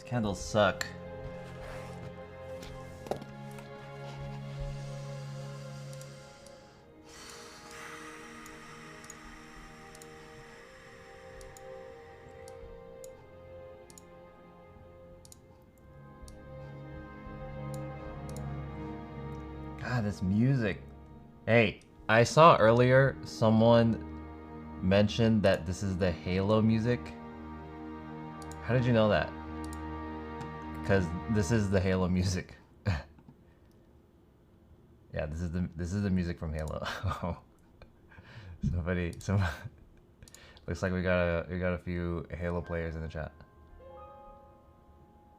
Candles suck. God, this music. Hey, I saw earlier someone mentioned that this is the Halo music. How did you know that? Because this is the Halo music. Yeah, this is the music from Halo. Some looks like we got a few Halo players in the chat.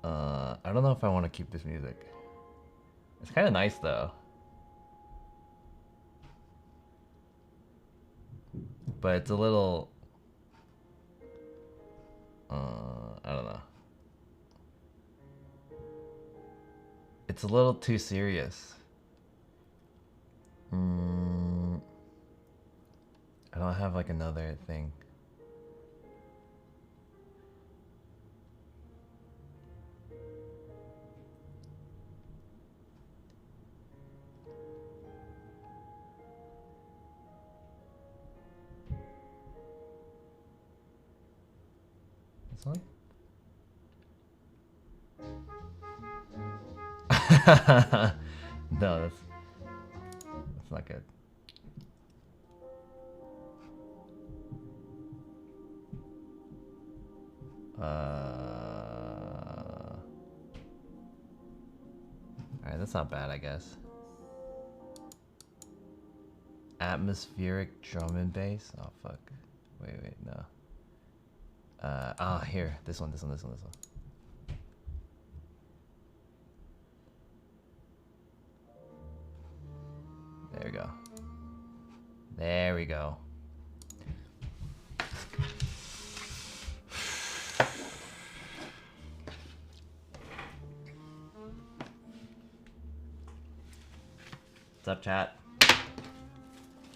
I don't know if I want to keep this music. It's kind of nice though. But it's a little I don't know. It's a little too serious. I don't have like another thing. This one? No, that's not good. Alright, that's not bad, I guess. Atmospheric drum and bass? Oh, fuck. Wait, no. Here. This one. There we go. There we go. What's up, chat?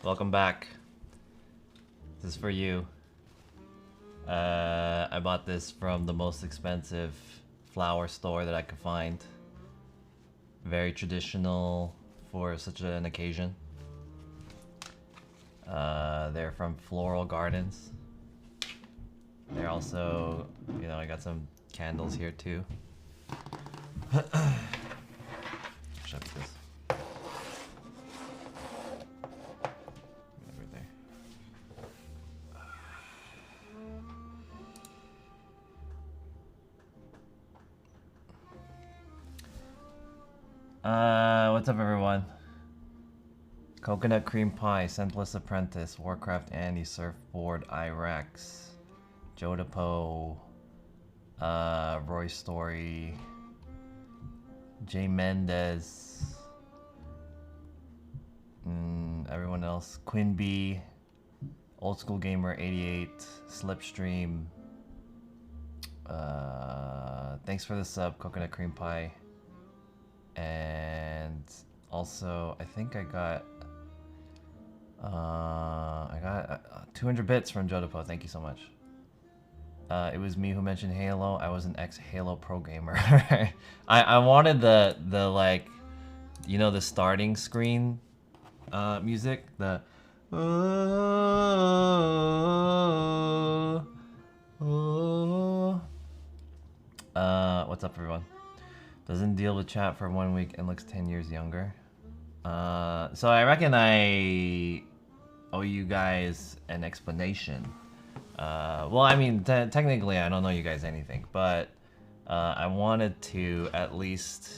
Welcome back. This is for you. I bought this from the most expensive flower store that I could find. Very traditional for such an occasion. They're from Floral Gardens. They're also, you know, I got some candles here too. Shut this. Right there. What's up, everyone? Coconut Cream Pie, Scentless Apprentice, Warcraft Annie, Surfboard, Irex, Jodapo, Roy Story, Jay Mendez, everyone else, Quinby, Old School Gamer 88, Slipstream. Thanks for the sub, Coconut Cream Pie. And also, I think I got 200 bits from Jodapo. Thank you so much. It was me who mentioned Halo. I was an ex-Halo pro gamer. I wanted the like, you know, the starting screen music. The what's up, everyone? Doesn't deal with chat for 1 week and looks 10 years younger. So I reckon I owe you guys an explanation. Well, I mean, technically I don't know you guys anything, but I wanted to at least,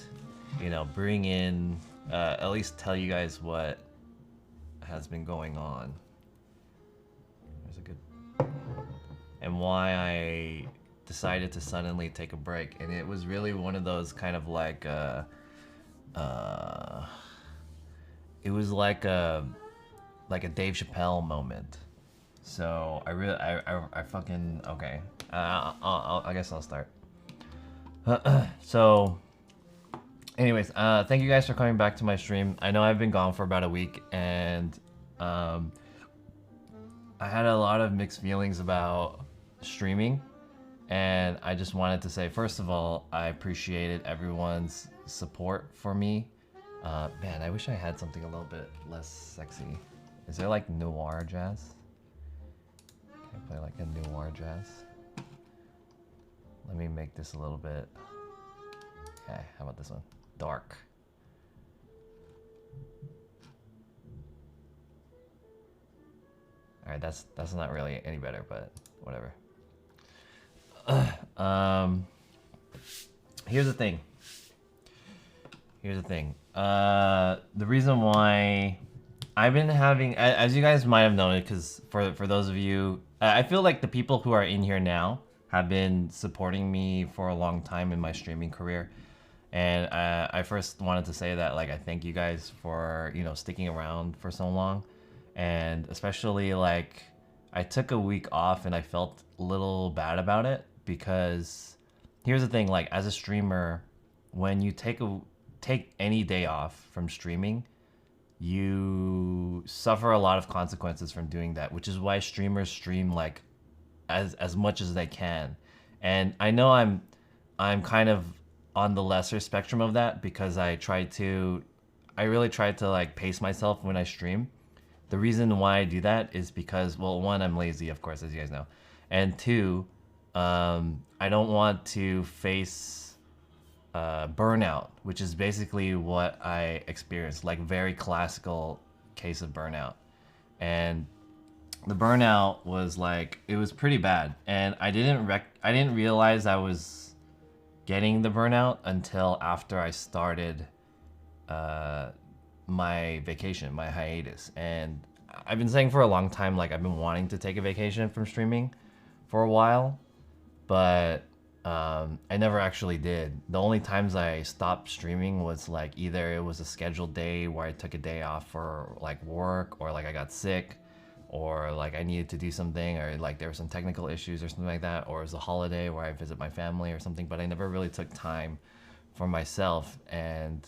you know, bring in, at least tell you guys what has been going on. There's a good... And why I decided to suddenly take a break. And it was really one of those kind of like, it was like a Dave Chappelle moment. So I fucking, okay. I guess I'll start. So anyways, thank you guys for coming back to my stream. I know I've been gone for about a week, and I had a lot of mixed feelings about streaming. And I just wanted to say, first of all, I appreciated everyone's support for me. Man, I wish I had something a little bit less sexy. Is there like noir jazz? Can I play like a noir jazz? Let me make this a little bit. Okay, how about this one? Dark. All right, that's not really any better, but whatever. Here's the thing. The reason why I've been having, as you guys might have known, because for those of you, I feel like the people who are in here now have been supporting me for a long time in my streaming career. And I first wanted to say that, like, I thank you guys for, you know, sticking around for so long. And especially, like, I took a week off and I felt a little bad about it, because here's the thing, like, as a streamer, when you take any day off from streaming, you suffer a lot of consequences from doing that, which is why streamers stream like as much as they can. And I know I'm kind of on the lesser spectrum of that, because I really try to like pace myself when I stream. The reason why I do that is because, well, one, I'm lazy, of course, as you guys know, and two, I don't want to face burnout, which is basically what I experienced, like very classical case of burnout. And the burnout was like, it was pretty bad, and I didn't realize I was getting the burnout until after I started my vacation, my hiatus. And I've been saying for a long time, like, I've been wanting to take a vacation from streaming for a while, but I never actually did. The only times I stopped streaming was like either it was a scheduled day where I took a day off for like work, or like I got sick, or like I needed to do something, or like there were some technical issues or something like that, or it was a holiday where I visit my family or something, but I never really took time for myself, and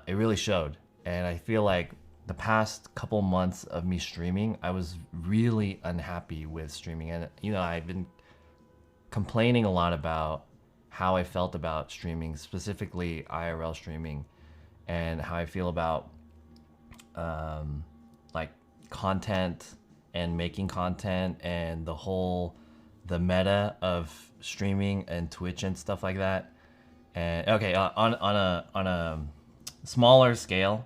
it really showed. And I feel like the past couple months of me streaming, I was really unhappy with streaming. And, you know, I've been complaining a lot about how I felt about streaming, specifically IRL streaming, and how I feel about like content and making content, and the meta of streaming and Twitch and stuff like that. And okay, on a smaller scale,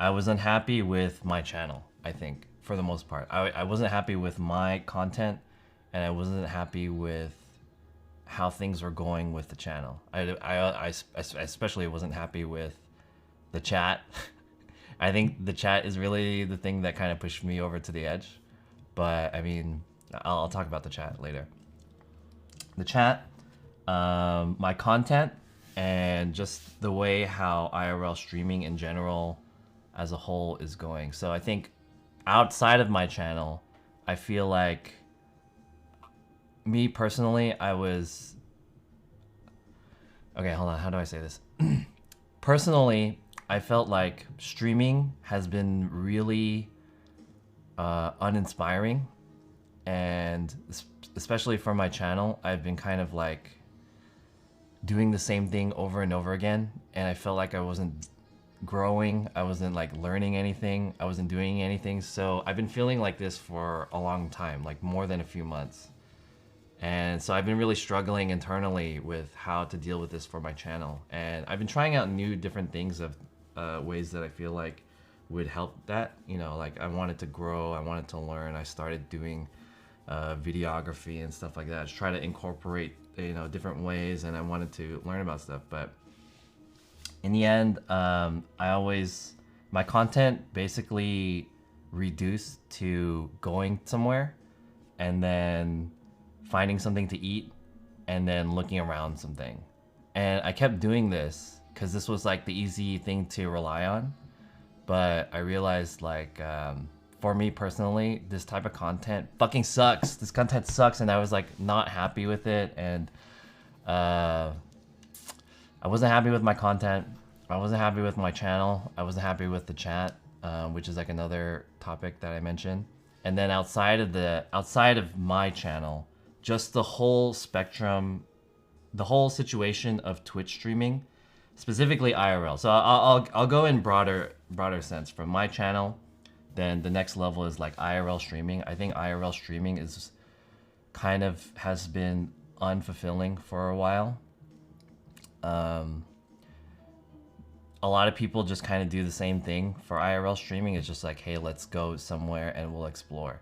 I was unhappy with my channel. I think for the most part, I wasn't happy with my content, and I wasn't happy with how things were going with the channel. I especially wasn't happy with the chat. I think the chat is really the thing that kind of pushed me over to the edge. But I mean, I'll talk about the chat later. The chat, my content, and just the way how IRL streaming in general as a whole is going. So I think outside of my channel, I feel like, me personally, I was... Okay, hold on, how do I say this? Personally, I felt like streaming has been really uninspiring, and especially for my channel, I've been kind of like doing the same thing over and over again, and I felt like I wasn't growing, I wasn't like learning anything, I wasn't doing anything. So I've been feeling like this for a long time, like more than a few months. And so I've been really struggling internally with how to deal with this for my channel. And I've been trying out new different things of ways that I feel like would help that. You know, like I wanted to grow, I wanted to learn. I started doing videography and stuff like that. Just try to incorporate, you know, different ways, and I wanted to learn about stuff. But in the end, my content basically reduced to going somewhere and then finding something to eat and then looking around something. And I kept doing this because this was like the easy thing to rely on. But I realized, like, for me personally, this type of content fucking sucks. This content sucks, and I was like not happy with it. And I wasn't happy with my content. I wasn't happy with my channel. I wasn't happy with the chat, which is like another topic that I mentioned. And then outside of my channel, just the whole spectrum, the whole situation of Twitch streaming, specifically IRL. So I'll go in broader sense from my channel. Then the next level is like IRL streaming. I think IRL streaming is kind of has been unfulfilling for a while. A lot of people just kind of do the same thing for IRL streaming. It's just like, hey, let's go somewhere and we'll explore.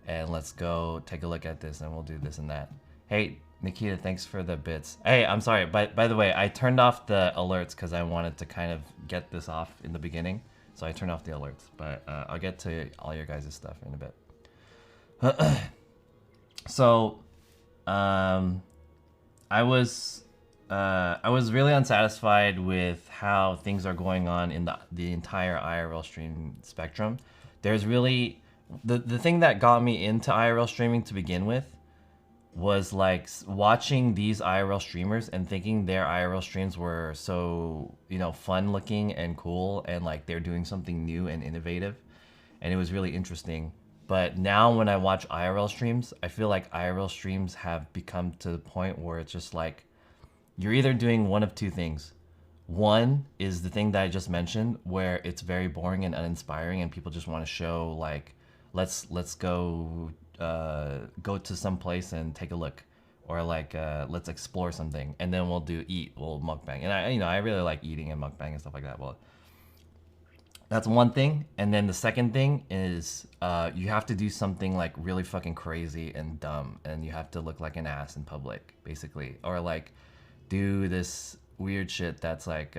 And let's go take a look at this and we'll do this and that. Hey, Nikita, thanks for the bits. Hey, I'm sorry. By the way, I turned off the alerts because I wanted to kind of get this off in the beginning. So I turned off the alerts. But I'll get to all your guys' stuff in a bit. So, I was really unsatisfied with how things are going on in the entire IRL stream spectrum. There's really the thing that got me into IRL streaming to begin with was like watching these IRL streamers and thinking their IRL streams were so, you know, fun looking and cool and like they're doing something new and innovative, and it was really interesting. But now when I watch IRL streams, I feel like IRL streams have become to the point where it's just like you're either doing one of two things. One is the thing that I just mentioned, where it's very boring and uninspiring, and people just want to show like, let's go to some place and take a look, or like let's explore something, and then we'll mukbang. And I really like eating and mukbang and stuff like that. Well, that's one thing. And then the second thing is you have to do something like really fucking crazy and dumb, and you have to look like an ass in public, basically, or like do this weird shit that's like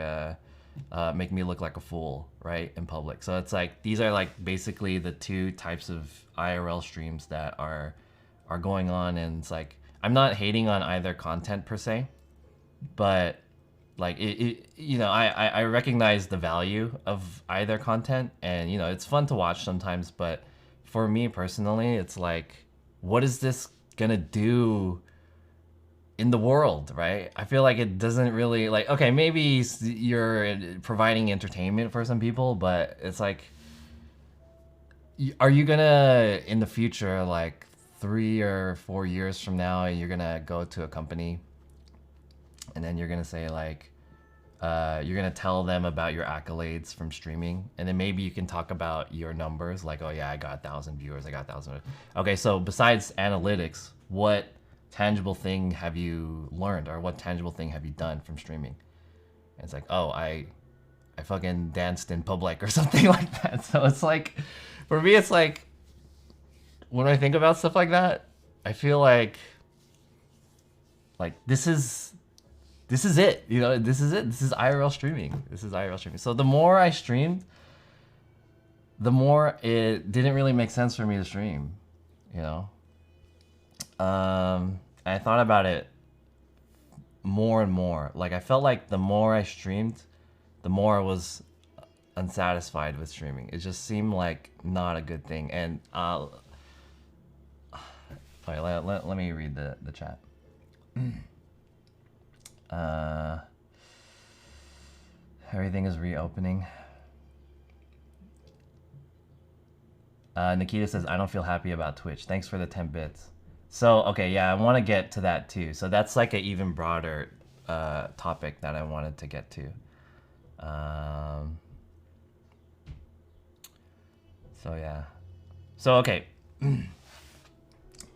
make me look like a fool, right, in public. So it's like these are like basically the two types of IRL streams that are going on, and it's like I'm not hating on either content per se, but like it you know, I recognize the value of either content, and you know, it's fun to watch sometimes, but for me personally, it's like, what is this gonna do in the world, right? I feel like it doesn't really, like, okay, maybe you're providing entertainment for some people, but it's like, are you gonna, in the future, like 3 or 4 years from now, you're gonna go to a company and then you're gonna say like, you're gonna tell them about your accolades from streaming, and then maybe you can talk about your numbers, like, oh yeah, I got 1,000 viewers, I got 1,000. Okay, so besides analytics, what tangible thing have you learned, or what tangible thing have you done from streaming? And it's like, oh, I fucking danced in public or something like that. So it's like, for me, it's like, when I think about stuff like that, I feel like this is it, you know, this is it. This is IRL streaming. This is IRL streaming. So the more I streamed, the more it didn't really make sense for me to stream, you know. I thought about it more and more. Like, I felt like the more I streamed, the more I was unsatisfied with streaming. It just seemed like not a good thing. And wait, let me read the chat. Everything is reopening. Nikita says, I don't feel happy about Twitch. Thanks for the 10 bits. So, okay, yeah, I want to get to that too. So that's like an even broader topic that I wanted to get to. So yeah. So, okay.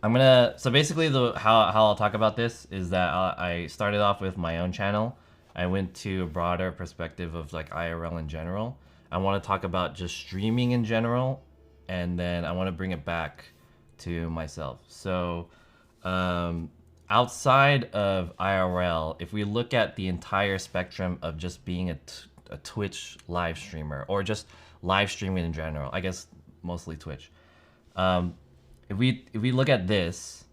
So basically how I'll talk about this is that I started off with my own channel. I went to a broader perspective of like IRL in general. I want to talk about just streaming in general, and then I want to bring it back to myself. So outside of IRL, if we look at the entire spectrum of just being a Twitch live streamer, or just live streaming in general, I guess mostly Twitch. If we look at this,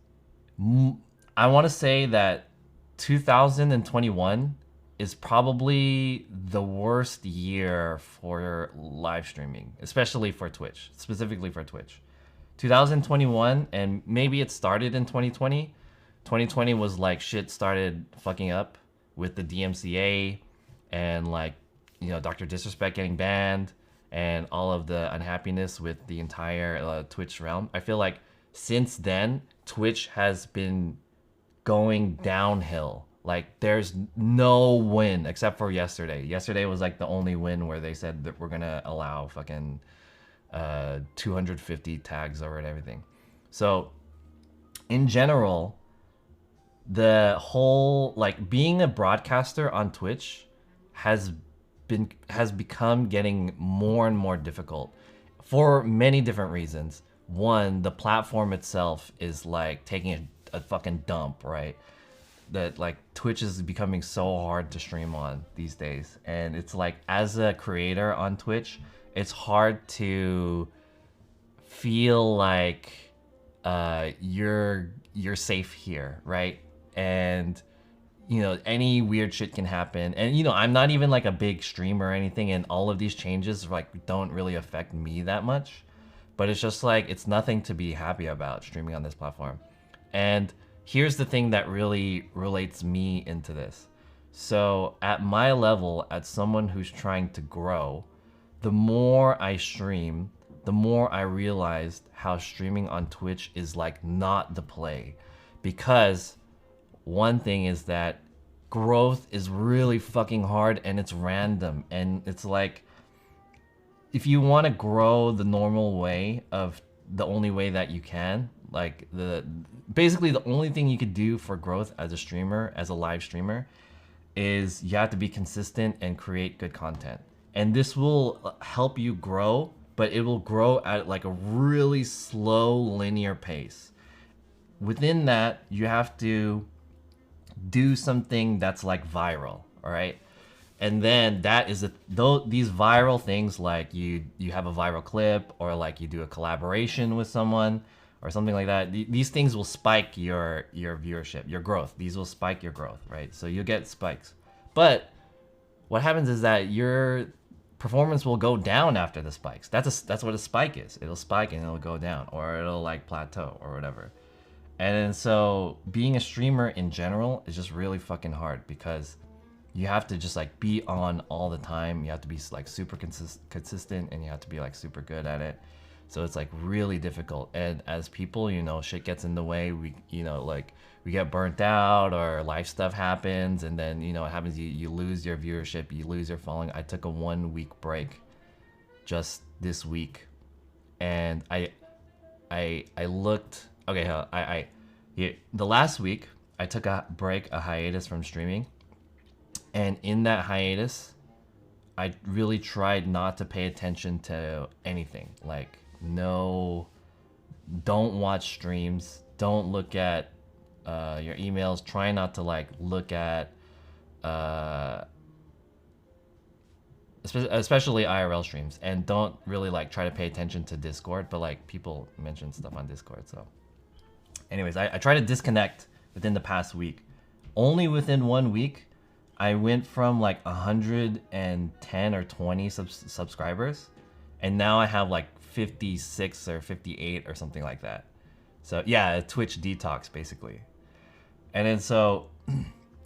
I want to say that 2021 is probably the worst year for live streaming, especially for Twitch, specifically for Twitch. 2021, and maybe it started in 2020. 2020 was like shit started fucking up with the DMCA and like, you know, Dr. Disrespect getting banned and all of the unhappiness with the entire Twitch realm. I feel like since then, Twitch has been going downhill. Like there's no win except for yesterday. Yesterday was like the only win where they said that we're gonna allow fucking 250 tags over and everything. So in general, the whole like being a broadcaster on Twitch has become getting more and more difficult for many different reasons. One, the platform itself is like taking a fucking dump, right? That like Twitch is becoming so hard to stream on these days, and it's like as a creator on Twitch, it's hard to feel like you're safe here, right? And you know, any weird shit can happen. And you know, I'm not even like a big streamer or anything, and all of these changes like don't really affect me that much. But it's just like it's nothing to be happy about streaming on this platform. And here's the thing that really relates me into this. So at my level, as someone who's trying to grow, the more I stream, the more I realized how streaming on Twitch is like not the play. Because one thing is that growth is really fucking hard and it's random, and it's like if you want to grow the normal way of the only way that you can, like basically the only thing you could do for growth as a streamer, as a live streamer, is you have to be consistent and create good content. And this will help you grow, but it will grow at like a really slow linear pace. Within that, you have to do something that's like viral, all right? And then that is these viral things, like you have a viral clip, or like you do a collaboration with someone or something like that. These things will spike your viewership, your growth. These will spike your growth, right? So you'll get spikes. But what happens is that your performance will go down after the spikes. That's what a spike is. It'll spike and it'll go down, or it'll like plateau or whatever. And then so being a streamer in general is just really fucking hard, because you have to just like be on all the time. You have to be like super consistent, and you have to be like super good at it. So it's like really difficult. And as people, you know, shit gets in the way. We, you know, like we get burnt out, or life stuff happens, and then, you know, it happens. You lose your viewership, you lose your following. I took a 1 week break just this week, and I looked. Okay, the last week I took a hiatus from streaming. And in that hiatus, I really tried not to pay attention to anything. Like, no, don't watch streams. Don't look at your emails. Try not to like look at, especially IRL streams. And don't really like try to pay attention to Discord. But like people mention stuff on Discord. So anyways, I try to disconnect within the past week. Only within 1 week, I went from like 110 or 20 subscribers, and now I have like 56 or 58 or something like that. So yeah, a Twitch detox basically. And then so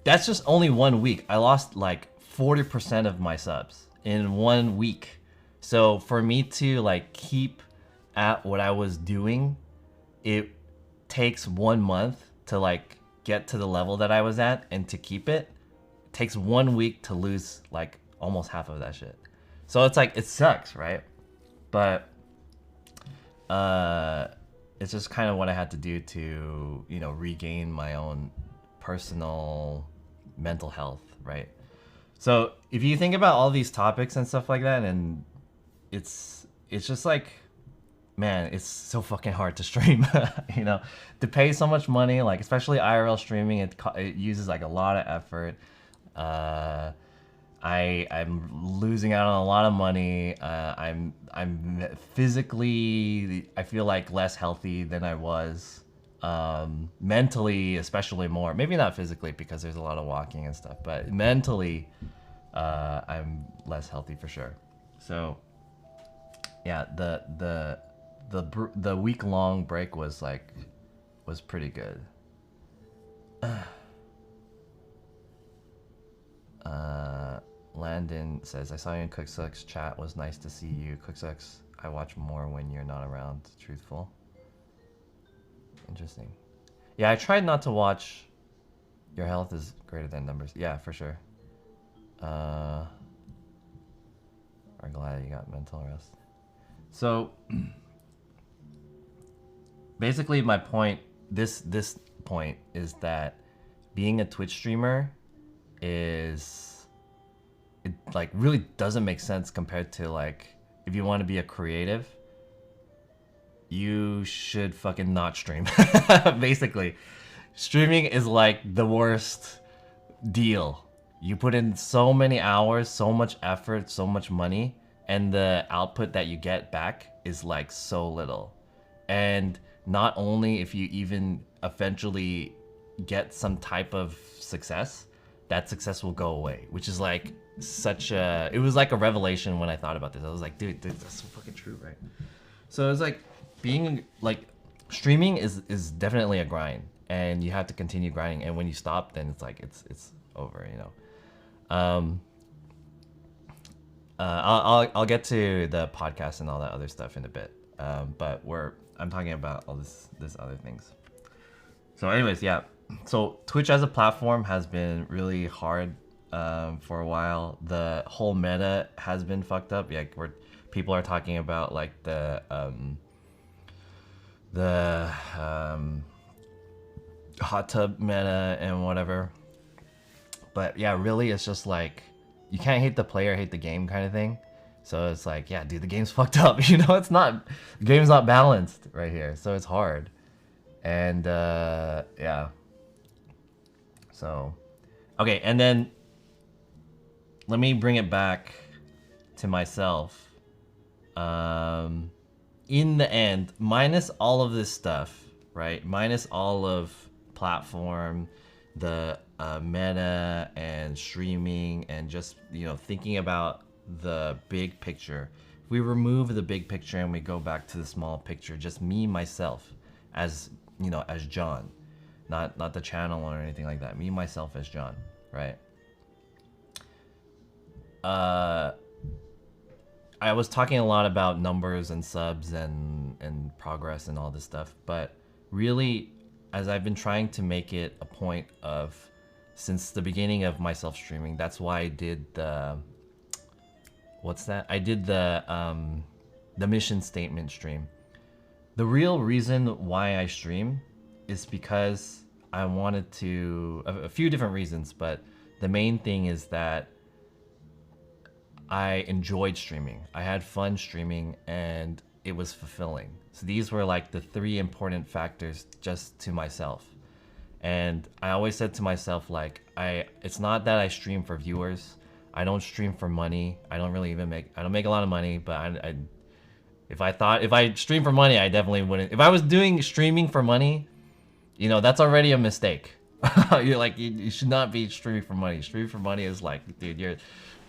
that's just only 1 week. I lost like 40% of my subs in 1 week. So for me to like keep at what I was doing, it takes 1 month to like get to the level that I was at, and to keep it takes 1 week to lose like almost half of that shit. So it's like, it sucks, right? But it's just kind of what I had to do to, you know, regain my own personal mental health, right? So if you think about all these topics and stuff like that, and it's just like, man, it's so fucking hard to stream, you know, to pay so much money, like especially IRL streaming, it uses like a lot of effort. I'm losing out on a lot of money. I'm physically, I feel like less healthy than I was. Mentally, especially more. Maybe not physically, because there's a lot of walking and stuff, but mentally, I'm less healthy for sure. So, yeah, the week-long break was pretty good. Landon says, I saw you in Cooksucks chat. Was nice to see you. Cooksucks, I watch more when you're not around. Truthful. Interesting. Yeah, I tried not to watch. Your health is greater than numbers. Yeah, for sure. I'm glad you got mental rest. So basically, my point, this point is that being a Twitch streamer is, it like really doesn't make sense compared to like if you want to be a creative, you should fucking not stream. Basically, streaming is like the worst deal. You put in so many hours, so much effort, so much money, and the output that you get back is like so little. And not only if you even eventually get some type of success, that success will go away, which is like such a, it was like a revelation when I thought about this. I was like, dude, that's so fucking true, right? So it's like being like, streaming is definitely a grind, and you have to continue grinding, and when you stop, then it's like it's over, you know. I'll get to the podcast and all that other stuff in a bit, but I'm talking about all this other things. So anyways, yeah, so Twitch as a platform has been really hard for a while. The whole meta has been fucked up. Yeah, where people are talking about like the hot tub meta and whatever. But yeah, really, it's just like you can't hate the player, hate the game kind of thing. So it's like, yeah, dude, the game's fucked up. You know, it's not, the game's not balanced right here. So it's hard. And yeah. So, okay, and then let me bring it back to myself. In the end, minus all of this stuff, right? Minus all of platform, the meta and streaming, and just, you know, thinking about the big picture. If we remove the big picture and we go back to the small picture, just me, myself, as, you know, as John, not the channel or anything like that. Me, myself as John, right? I was talking a lot about numbers and subs and progress and all this stuff, but really, as I've been trying to make it a point of, since the beginning of myself streaming, that's why I did the, what's that? I did the mission statement stream. The real reason why I stream is because I wanted to, a few different reasons, but the main thing is that I enjoyed streaming. I had fun streaming, and it was fulfilling. So these were like the three important factors just to myself. And I always said to myself, like, it's not that I stream for viewers. I don't stream for money. I don't make a lot of money, but if I stream for money, I definitely wouldn't. If I was doing streaming for money, you know, that's already a mistake. You're like, you should not be streaming for money. Streaming for money is like, dude,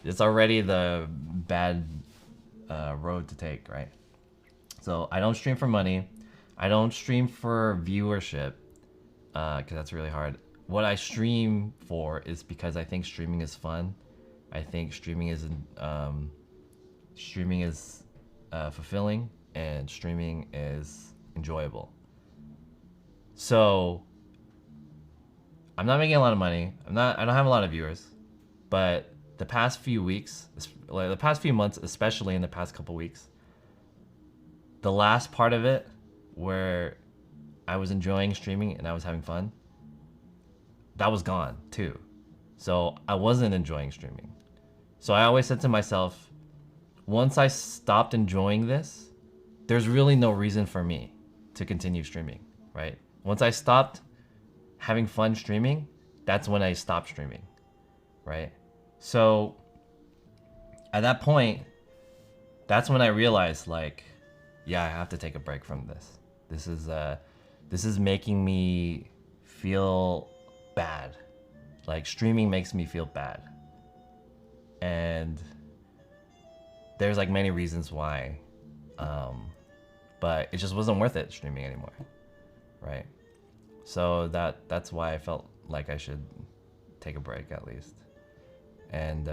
it's already the bad road to take, right? So I don't stream for money. I don't stream for viewership, because that's really hard. What I stream for is because I think streaming is fun. I think streaming is fulfilling, and streaming is enjoyable. So I'm not making a lot of money. I don't have a lot of viewers, but the past few weeks, like the past few months, especially in the past couple weeks, the last part of it where I was enjoying streaming and I was having fun, that was gone too. So I wasn't enjoying streaming. So I always said to myself, once I stopped enjoying this, there's really no reason for me to continue streaming, right? Once I stopped having fun streaming, that's when I stopped streaming, right? So at that point, that's when I realized, like, yeah, I have to take a break from this. This is making me feel bad. Like, streaming makes me feel bad. And there's like many reasons why, but it just wasn't worth it streaming anymore, right? So that's why I felt like I should take a break at least. And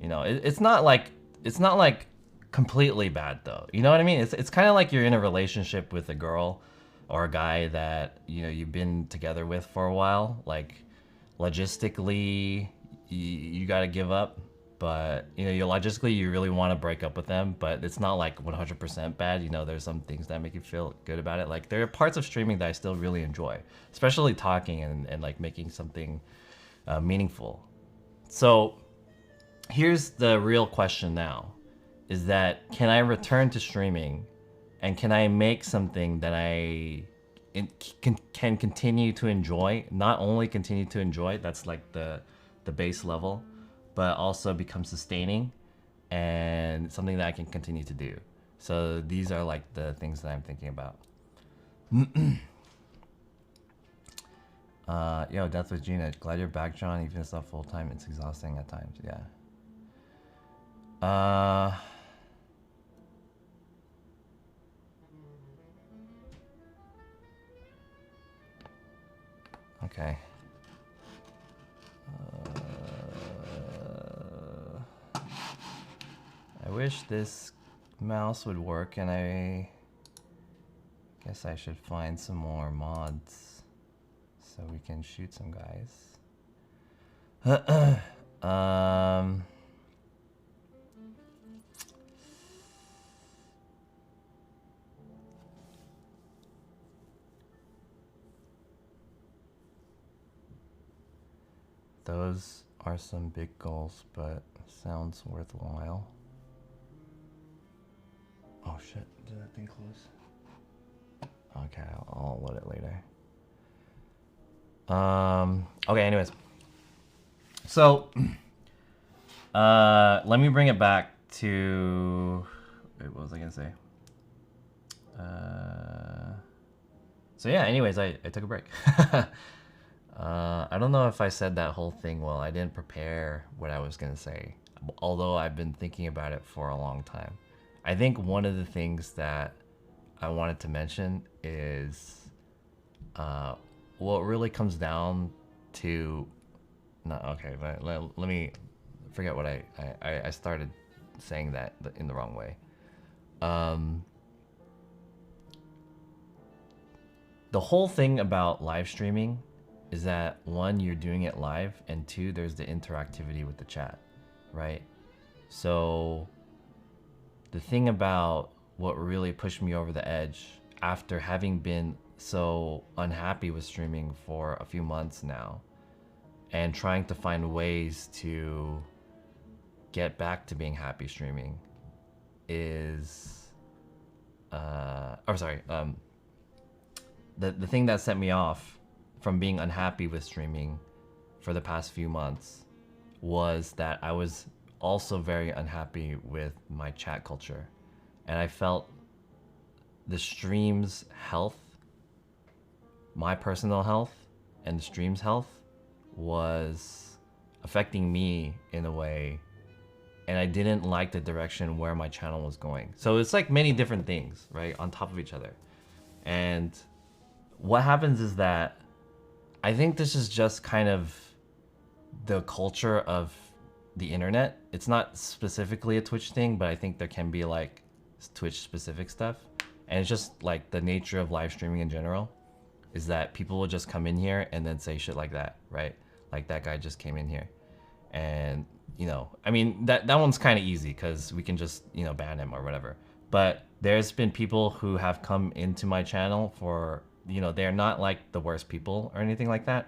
you know, it's not like completely bad though. You know what I mean? It's kind of like you're in a relationship with a girl, or a guy that, you know, you've been together with for a while, like logistically you got to give up, but you know, you logistically you really want to break up with them, but it's not like 100% bad. You know, there's some things that make you feel good about it. Like there are parts of streaming that I still really enjoy, especially talking and like making something meaningful. So here's the real question now, is that can I return to streaming and can I make something that I can continue to enjoy, not only continue to enjoy, that's like the base level, but also become sustaining and something that I can continue to do. So these are like the things that I'm thinking about. Yo, Death with Gina, glad you're back, John. Even if it's not full time, it's exhausting at times. Yeah. Okay. I wish this mouse would work, and I guess I should find some more mods so we can shoot some guys. Those are some big goals, but sounds worthwhile. Oh shit, did that thing close? Okay, I'll load it later. Okay, anyways. So, let me bring it back to, wait, what was I gonna say? So yeah, anyways, I took a break. I don't know if I said that whole thing well. I didn't prepare what I was gonna say, although I've been thinking about it for a long time. I think one of the things that I wanted to mention is what really comes down to, no, okay, let me forget what I started saying that in the wrong way. The whole thing about live streaming is that, one, you're doing it live, and two, there's the interactivity with the chat, right? So the thing about what really pushed me over the edge after having been so unhappy with streaming for a few months now and trying to find ways to get back to being happy streaming is the thing that set me off from being unhappy with streaming for the past few months was that I was also very unhappy with my chat culture, and I felt the stream's health, my personal health, and the stream's health was affecting me in a way, and I didn't like the direction where my channel was going. So it's like many different things, right, on top of each other. And what happens is that I think this is just kind of the culture of the internet. It's not specifically a Twitch thing, but I think there can be like Twitch specific stuff. And it's just like the nature of live streaming in general is that people will just come in here and then say shit like that, right? Like that guy just came in here. And, you know, I mean, that one's kind of easy because we can just, you know, ban him or whatever. But there's been people who have come into my channel for, you know, they're not like the worst people or anything like that,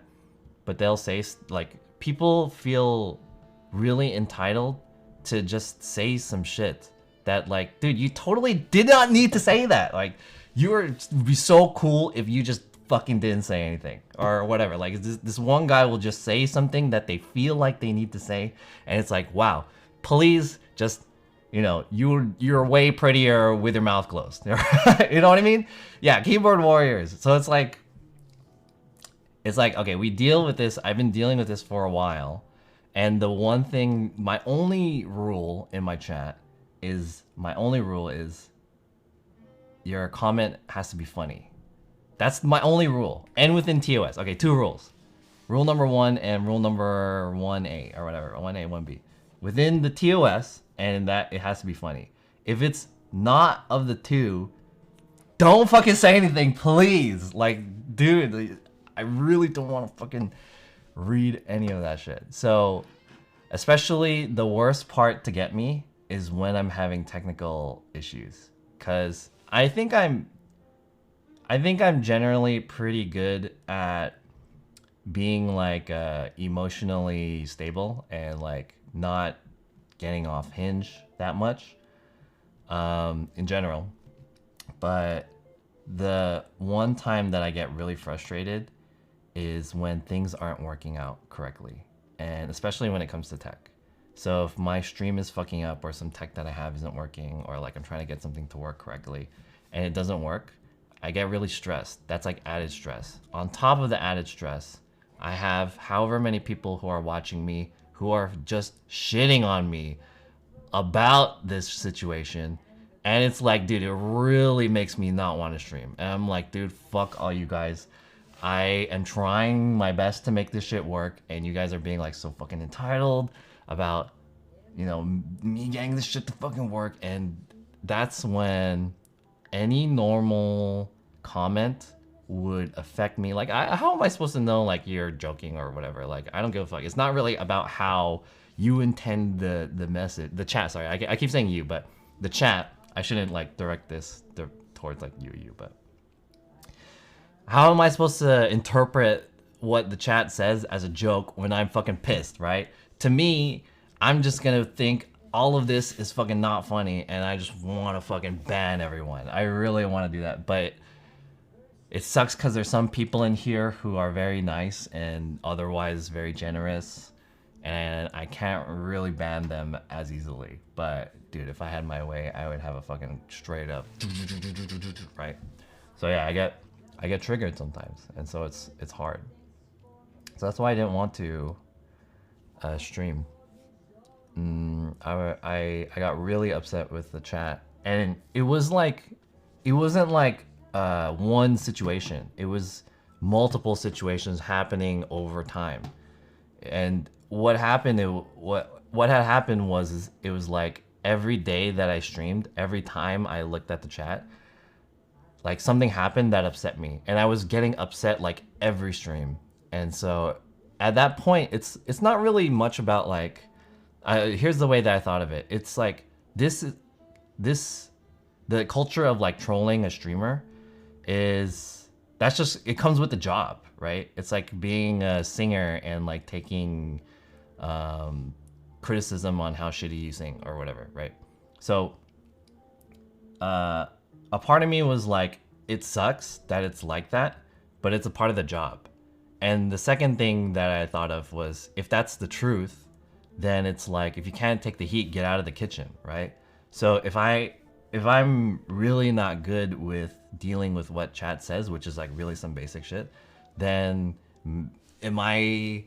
but they'll say, like, people feel really entitled to just say some shit that, like, dude, you totally did not need to say that. Like, would be so cool if you just fucking didn't say anything or whatever. Like, this one guy will just say something that they feel like they need to say, and it's like, wow, please just, you know, you're way prettier with your mouth closed. You know what I mean? Yeah, keyboard warriors. So it's like, okay, we deal with this. I've been dealing with this for a while. And the one thing, my only rule in my chat is, your comment has to be funny. That's my only rule. And within TOS. Okay, 2 rules. Rule number 1 and rule number 1A or whatever, 1A, 1B. Within the TOS, and that it has to be funny. If it's not of the two, don't fucking say anything, please. Like, dude, I really don't want to fucking read any of that shit. So, especially the worst part to get me is when I'm having technical issues, cause I think I'm generally pretty good at being like emotionally stable and like not getting off hinge that much in general. But the one time that I get really frustrated is when things aren't working out correctly, and especially when it comes to tech. So if my stream is fucking up or some tech that I have isn't working, or like I'm trying to get something to work correctly and it doesn't work, I get really stressed. That's like added stress. On top of the added stress, I have however many people who are watching me who are just shitting on me about this situation. And it's like, dude, it really makes me not want to stream. And I'm like, dude, fuck all you guys. I am trying my best to make this shit work, and you guys are being like so fucking entitled about, you know, me getting this shit to fucking work. And that's when any normal comment would affect me. Like, how am I supposed to know, like, you're joking or whatever? Like, I don't give a fuck. It's not really about how you intend the message, the chat. Sorry, I keep saying you, but the chat. I shouldn't like direct this towards like you, but how am I supposed to interpret what the chat says as a joke when I'm fucking pissed, right? To me, I'm just gonna think all of this is fucking not funny, and I just want to fucking ban everyone. I really want to do that, but it sucks because there's some people in here who are very nice and otherwise very generous, and I can't really ban them as easily. But dude, if I had my way, I would have a fucking straight up right. So yeah, I get triggered sometimes, and so it's hard. So that's why I didn't want to stream. I got really upset with the chat, and it was like, it wasn't like one situation. It was multiple situations happening over time. And what happened? What had happened was it was like every day that I streamed, every time I looked at the chat, like something happened that upset me, and I was getting upset like every stream. And so at that point, it's not really much about like. Here's the way that I thought of it. It's like this the culture of like trolling a streamer is, that's just, it comes with the job, right? It's like being a singer and like taking criticism on how shitty you sing or whatever, right? So a part of me was like, it sucks that it's like that, but it's a part of the job. And the second thing that I thought of was, if that's the truth, then it's like, if you can't take the heat, get out of the kitchen, right? So if I'm really not good with dealing with what chat says, which is like really some basic shit, then am I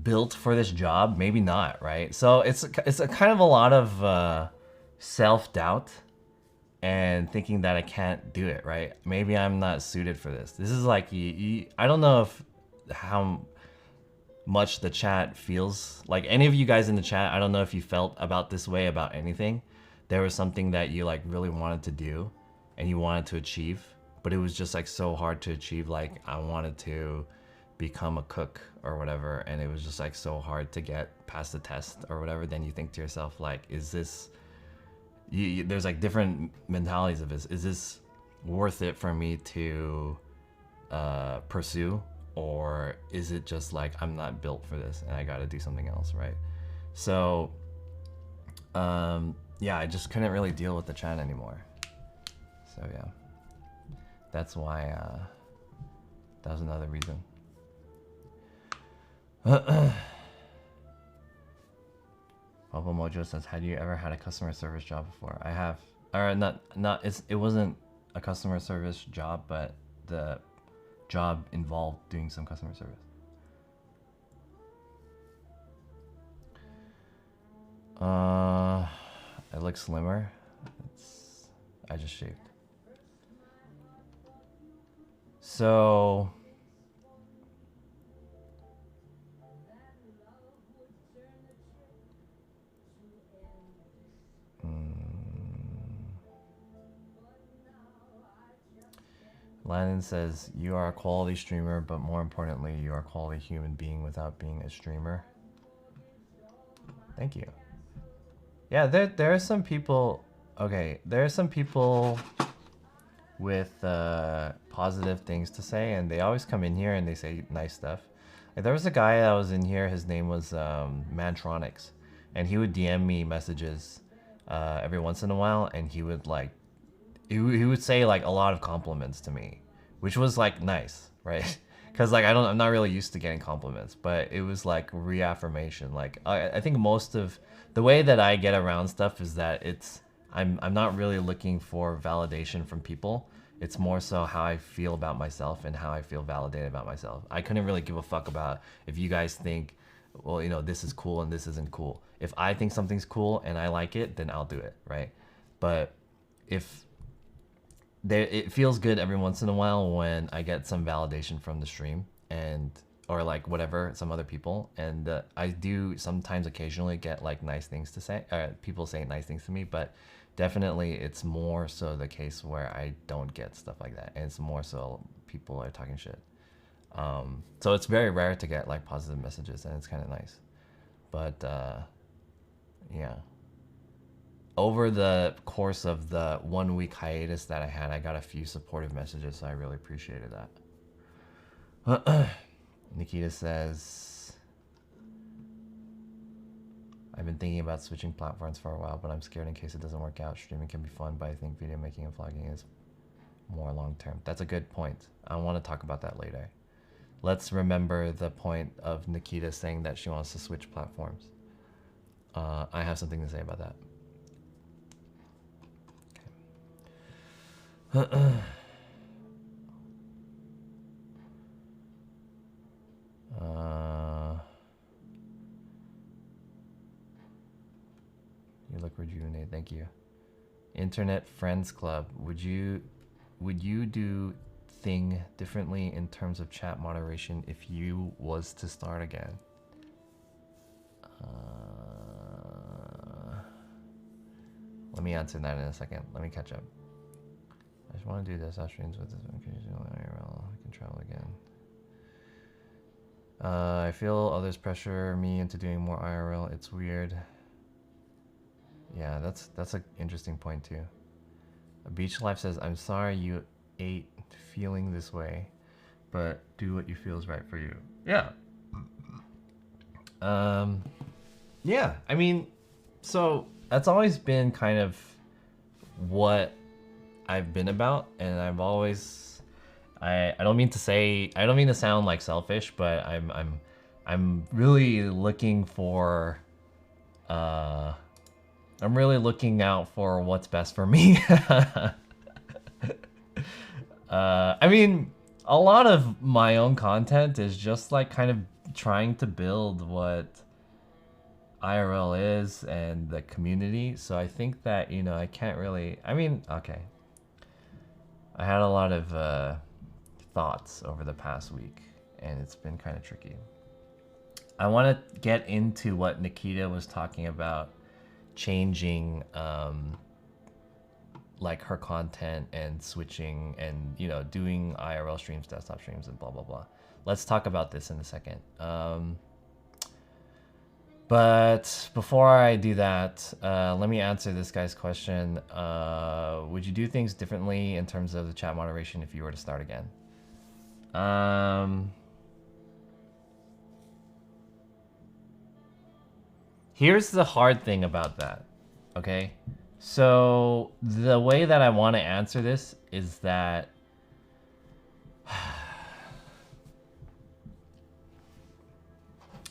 built for this job? Maybe not, right? So it's a kind of a lot of self-doubt and thinking that I can't do it, right? Maybe I'm not suited for this. This is like, I don't know if how much the chat feels like, any of you guys in the chat, I don't know if you felt about this way about anything. There was something that you like really wanted to do and you wanted to achieve, but it was just like so hard to achieve. Like, I wanted to become a cook or whatever, and it was just like so hard to get past the test or whatever. Then you think to yourself, like, is this, there's like different mentalities of this. Is this worth it for me to pursue? Or is it just like, I'm not built for this and I gotta do something else, right? So, yeah, I just couldn't really deal with the chat anymore. So yeah, that's why, that was another reason. Papa Mojo says, "Had you ever had a customer service job before?" I have. Or not. It wasn't a customer service job, but the job involved doing some customer service. I look slimmer. I just shaved. So Landon says, you are a quality streamer, but more importantly, you are a quality human being without being a streamer. Thank you. Yeah, there are some people... Okay, there are some people with positive things to say, and they always come in here and they say nice stuff. Like, there was a guy that was in here, his name was Mantronics, and he would DM me messages every once in a while, and he would like... He would say like a lot of compliments to me, which was like nice, right? Because like I'm not really used to getting compliments, but it was like reaffirmation. Like I think most of the way that I get around stuff is that I'm not really looking for validation from people. It's more so how I feel about myself and how I feel validated about myself. I couldn't really give a fuck about if you guys think, well, you know, this is cool and this isn't cool. If I think something's cool and I like it, then I'll do it, right? But if it feels good every once in a while when I get some validation from the stream and or like whatever, some other people, and I do sometimes occasionally get like nice things to say, people saying nice things to me, but definitely it's more so the case where I don't get stuff like that, and it's more so people are talking shit. So it's very rare to get like positive messages, and it's kind of nice. But yeah, over the course of the 1 week hiatus that I had, I got a few supportive messages, so I really appreciated that. Nikita says, I've been thinking about switching platforms for a while, but I'm scared in case it doesn't work out. Streaming can be fun, but I think video making and vlogging is more long term. That's a good point. I want to talk about that later. Let's remember the point of Nikita saying that she wants to switch platforms. I have something to say about that. You look rejuvenated, thank you. Internet Friends Club, would you do thing differently in terms of chat moderation if you was to start again? Let me answer that in a second. Let me catch up. I just want to do this. I'll streams with this occasionally. I can travel again. I feel others pressure me into doing more IRL. It's weird. Yeah, that's an interesting point too. Beach Life says, I'm sorry you ate feeling this way, but do what you feel is right for you. Yeah. Yeah, I mean, so that's always been kind of what I've been about, and I've always, I don't mean to sound like selfish, but I'm really looking for, I'm really looking out for what's best for me. I mean, a lot of my own content is just like kind of trying to build what IRL is and the community. So I think that, you know, I can't really, I mean, okay. I had a lot of thoughts over the past week, and it's been kind of tricky. I want to get into what Nikita was talking about, changing like her content and switching and, you know, doing IRL streams, desktop streams, and blah blah blah. Let's talk about this in a second. But before I do that, let me answer this guy's question. Would you do things differently in terms of the chat moderation if you were to start again? Here's the hard thing about that, okay? So the way that I want to answer this is that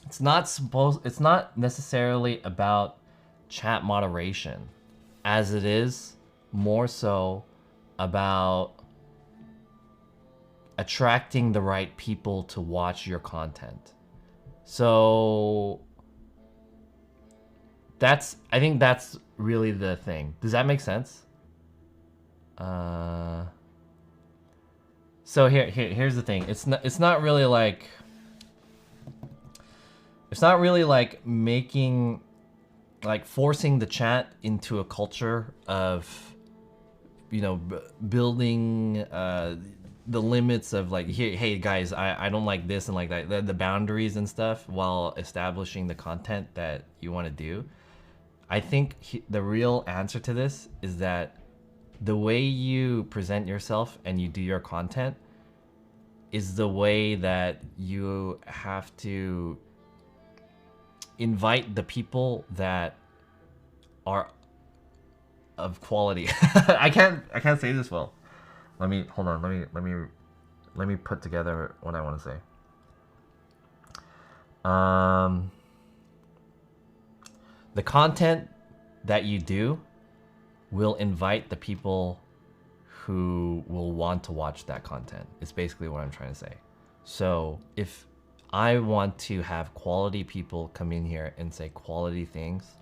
it's not necessarily about chat moderation, as it is more so about attracting the right people to watch your content. So I think that's really the thing. Does that make sense? So here's the thing. It's not really like making, like, forcing the chat into a culture of, you know, building the limits of like, hey guys, I don't like this and like that, the boundaries and stuff, while establishing the content that you want to do. I think the real answer to this is that the way you present yourself and you do your content is the way that you have to invite the people that are of quality. I can't say this well. Let me hold on. Let me put together what I want to say. The content that you do will invite the people who will want to watch that content. It's basically what I'm trying to say. So if I want to have quality people come in here and say quality things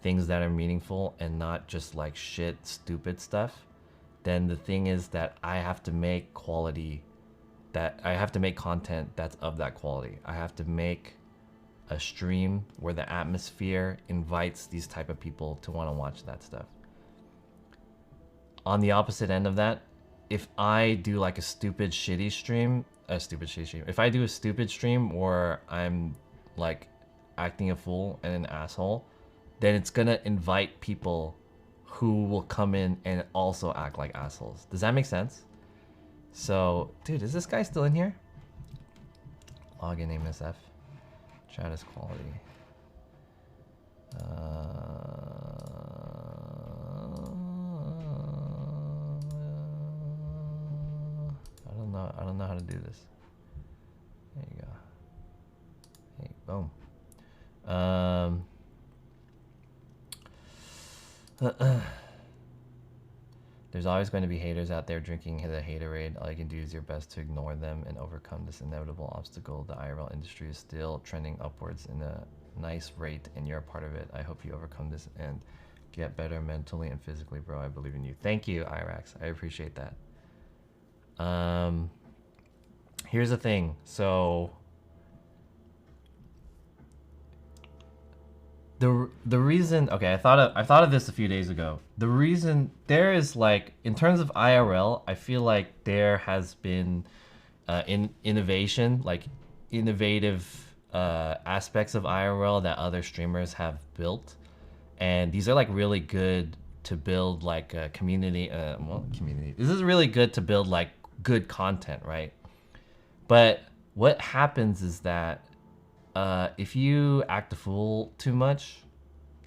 that are meaningful and not just like shit, stupid stuff, then the thing is that I have to make quality, that I have to make content that's of that quality. I have to make a stream where the atmosphere invites these type of people to want to watch that stuff. On the opposite end of that, if I do like a stupid shitty stream, if I do a stupid stream where I'm like acting a fool and an asshole, then it's gonna invite people who will come in and also act like assholes. Does that make sense? So, dude, is this guy still in here? Login name SF. Chat is quality. I don't know how to do this. There you go. Hey, boom. There's always going to be haters out there drinking the haterade. All you can do is your best to ignore them and overcome this inevitable obstacle. The IRL industry is still trending upwards in a nice rate, and you're a part of it. I hope you overcome this and get better mentally and physically, bro. I believe in you. Thank you, Irax. I appreciate that. Here's the thing. So the reason, okay, I thought of this a few days ago. The reason there is like, in terms of IRL, I feel like there has been innovation, like innovative aspects of IRL that other streamers have built, and these are like really good to build like a community. Community. This is really good to build like good content, right? But what happens is that if you act a fool too much,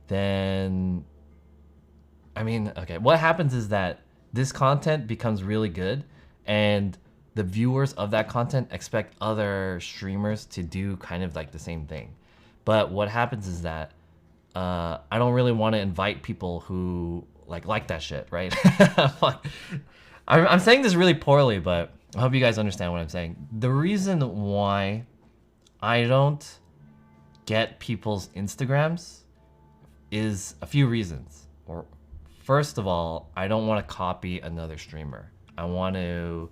then, I mean, okay, what happens is that this content becomes really good, and the viewers of that content expect other streamers to do kind of like the same thing. But what happens is that I don't really want to invite people who like that shit, right? I'm saying this really poorly, but I hope you guys understand what I'm saying. The reason why I don't get people's Instagrams is a few reasons. Or first of all, I don't want to copy another streamer. I don't want to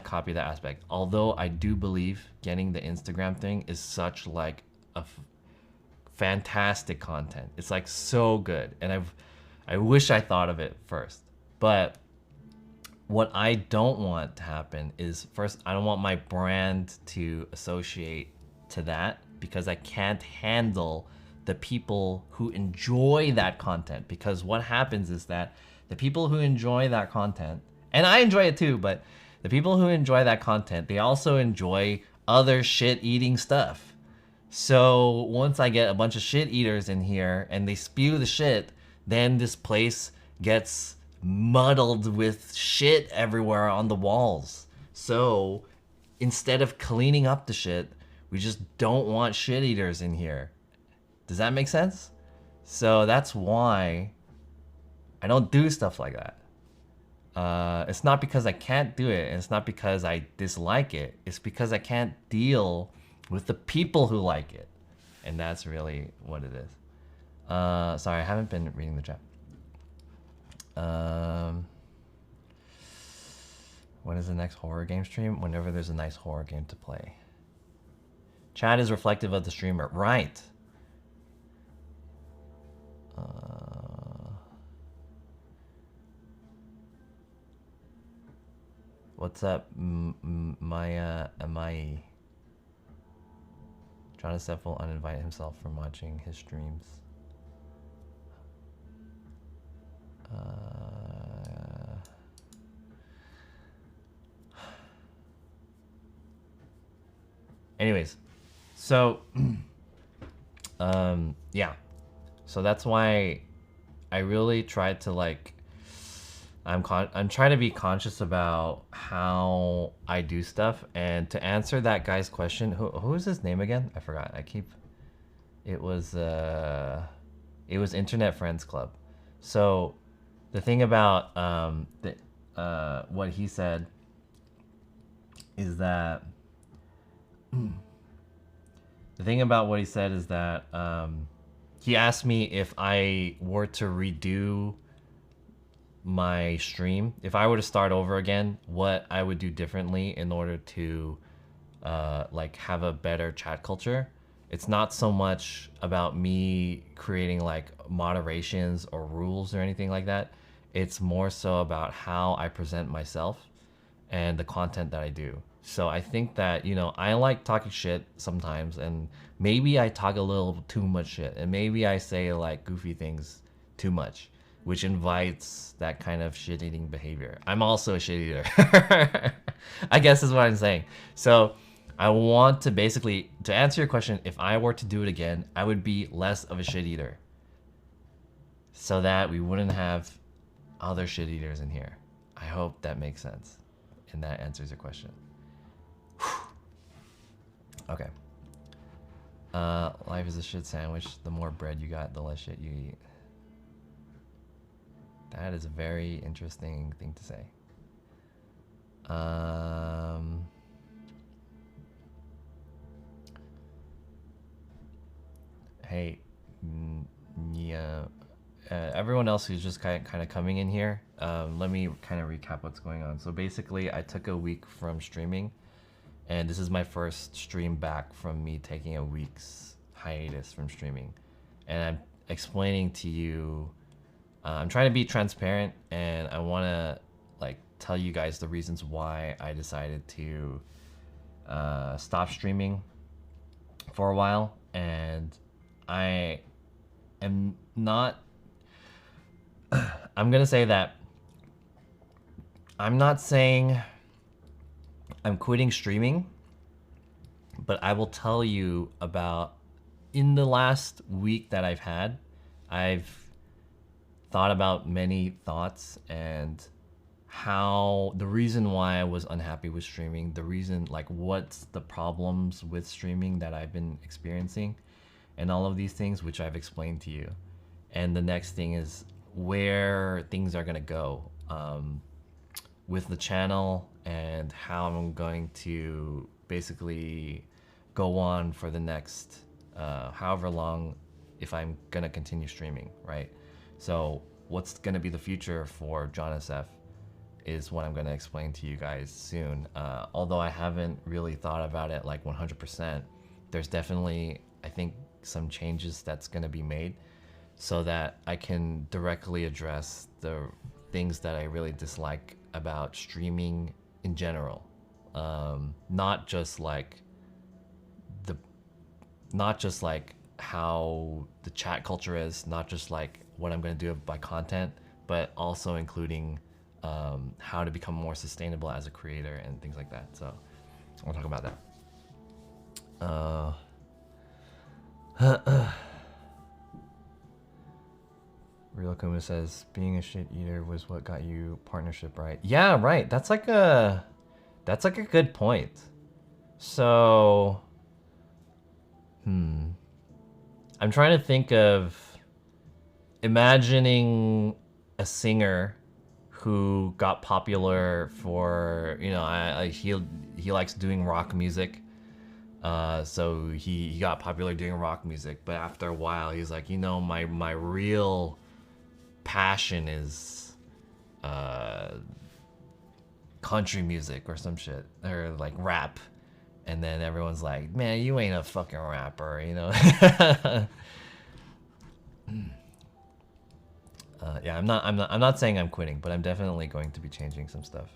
copy that aspect. Although I do believe getting the Instagram thing is such like a fantastic content. It's like so good, and I wish I thought of it first. But what I don't want to happen is, first, I don't want my brand to associate to that, because I can't handle the people who enjoy that content. Because what happens is that the people who enjoy that content, and I enjoy it too, but the people who enjoy that content, they also enjoy other shit-eating stuff. So once I get a bunch of shit eaters in here and they spew the shit, then this place gets muddled with shit everywhere on the walls. So instead of cleaning up the shit, we just don't want shit eaters in here. Does that make sense? So that's why I don't do stuff like that. It's not because I can't do it, and it's not because I dislike it. It's because I can't deal with the people who like it. And that's really what it is. Sorry, I haven't been reading the chat. When is the next horror game stream? Whenever there's a nice horror game to play. Chat is reflective of the streamer. Right. What's up, Maya Amai? Jonathan will uninvite himself from watching his streams. Anyways, so yeah, so that's why I really tried to like I'm trying to be conscious about how I do stuff. And to answer that guy's question, who is his name again? I forgot. It was Internet Friends Club. So the thing about what he said is that he asked me if I were to redo my stream, if I were to start over again, what I would do differently in order to like have a better chat culture. It's not so much about me creating like moderations or rules or anything like that. It's more so about how I present myself and the content that I do. So I think that, you know, I like talking shit sometimes, and maybe I talk a little too much shit, and maybe I say like goofy things too much, which invites that kind of shit-eating behavior. I'm also a shit-eater. I guess is what I'm saying. So I want to basically, to answer your question, if I were to do it again, I would be less of a shit-eater, so that we wouldn't have other shit-eaters in here. I hope that makes sense, and that answers your question. Okay. Life is a shit sandwich. The more bread you got, the less shit you eat. That is a very interesting thing to say. Hey, yeah. Everyone else who's just kind of coming in here, let me kind of recap what's going on. So basically, I took a week from streaming, and this is my first stream back from me taking a week's hiatus from streaming. And I'm explaining to you, I'm trying to be transparent, and I want to like tell you guys the reasons why I decided to stop streaming for a while. And I am not, I'm gonna say that I'm not saying I'm quitting streaming, but I will tell you about, in the last week that I've thought about many thoughts, and how the reason why I was unhappy with streaming, the reason, like, what's the problems with streaming that I've been experiencing, and all of these things, which I've explained to you. And the next thing is where things are gonna go with the channel, and how I'm going to basically go on for the next however long, if I'm gonna continue streaming, right? So what's gonna be the future for John SF is what I'm gonna explain to you guys soon. Although I haven't really thought about it like 100%, there's definitely, I think, some changes that's gonna be made, so that I can directly address the things that I really dislike about streaming in general. Not just like how the chat culture is, not just like what I'm gonna do by content, but also including how to become more sustainable as a creator and things like that. So I'll talk about that. Real Kuma says, being a shit eater was what got you partnership, right? Yeah, right. That's like a good point. So, I'm trying to think of imagining a singer who got popular for, you know, he likes doing rock music. So he got popular doing rock music, but after a while he's like, you know, my real passion is country music or some shit, or like rap. And then everyone's like, man, you ain't a fucking rapper, you know. Yeah, I'm not saying I'm quitting, but I'm definitely going to be changing some stuff.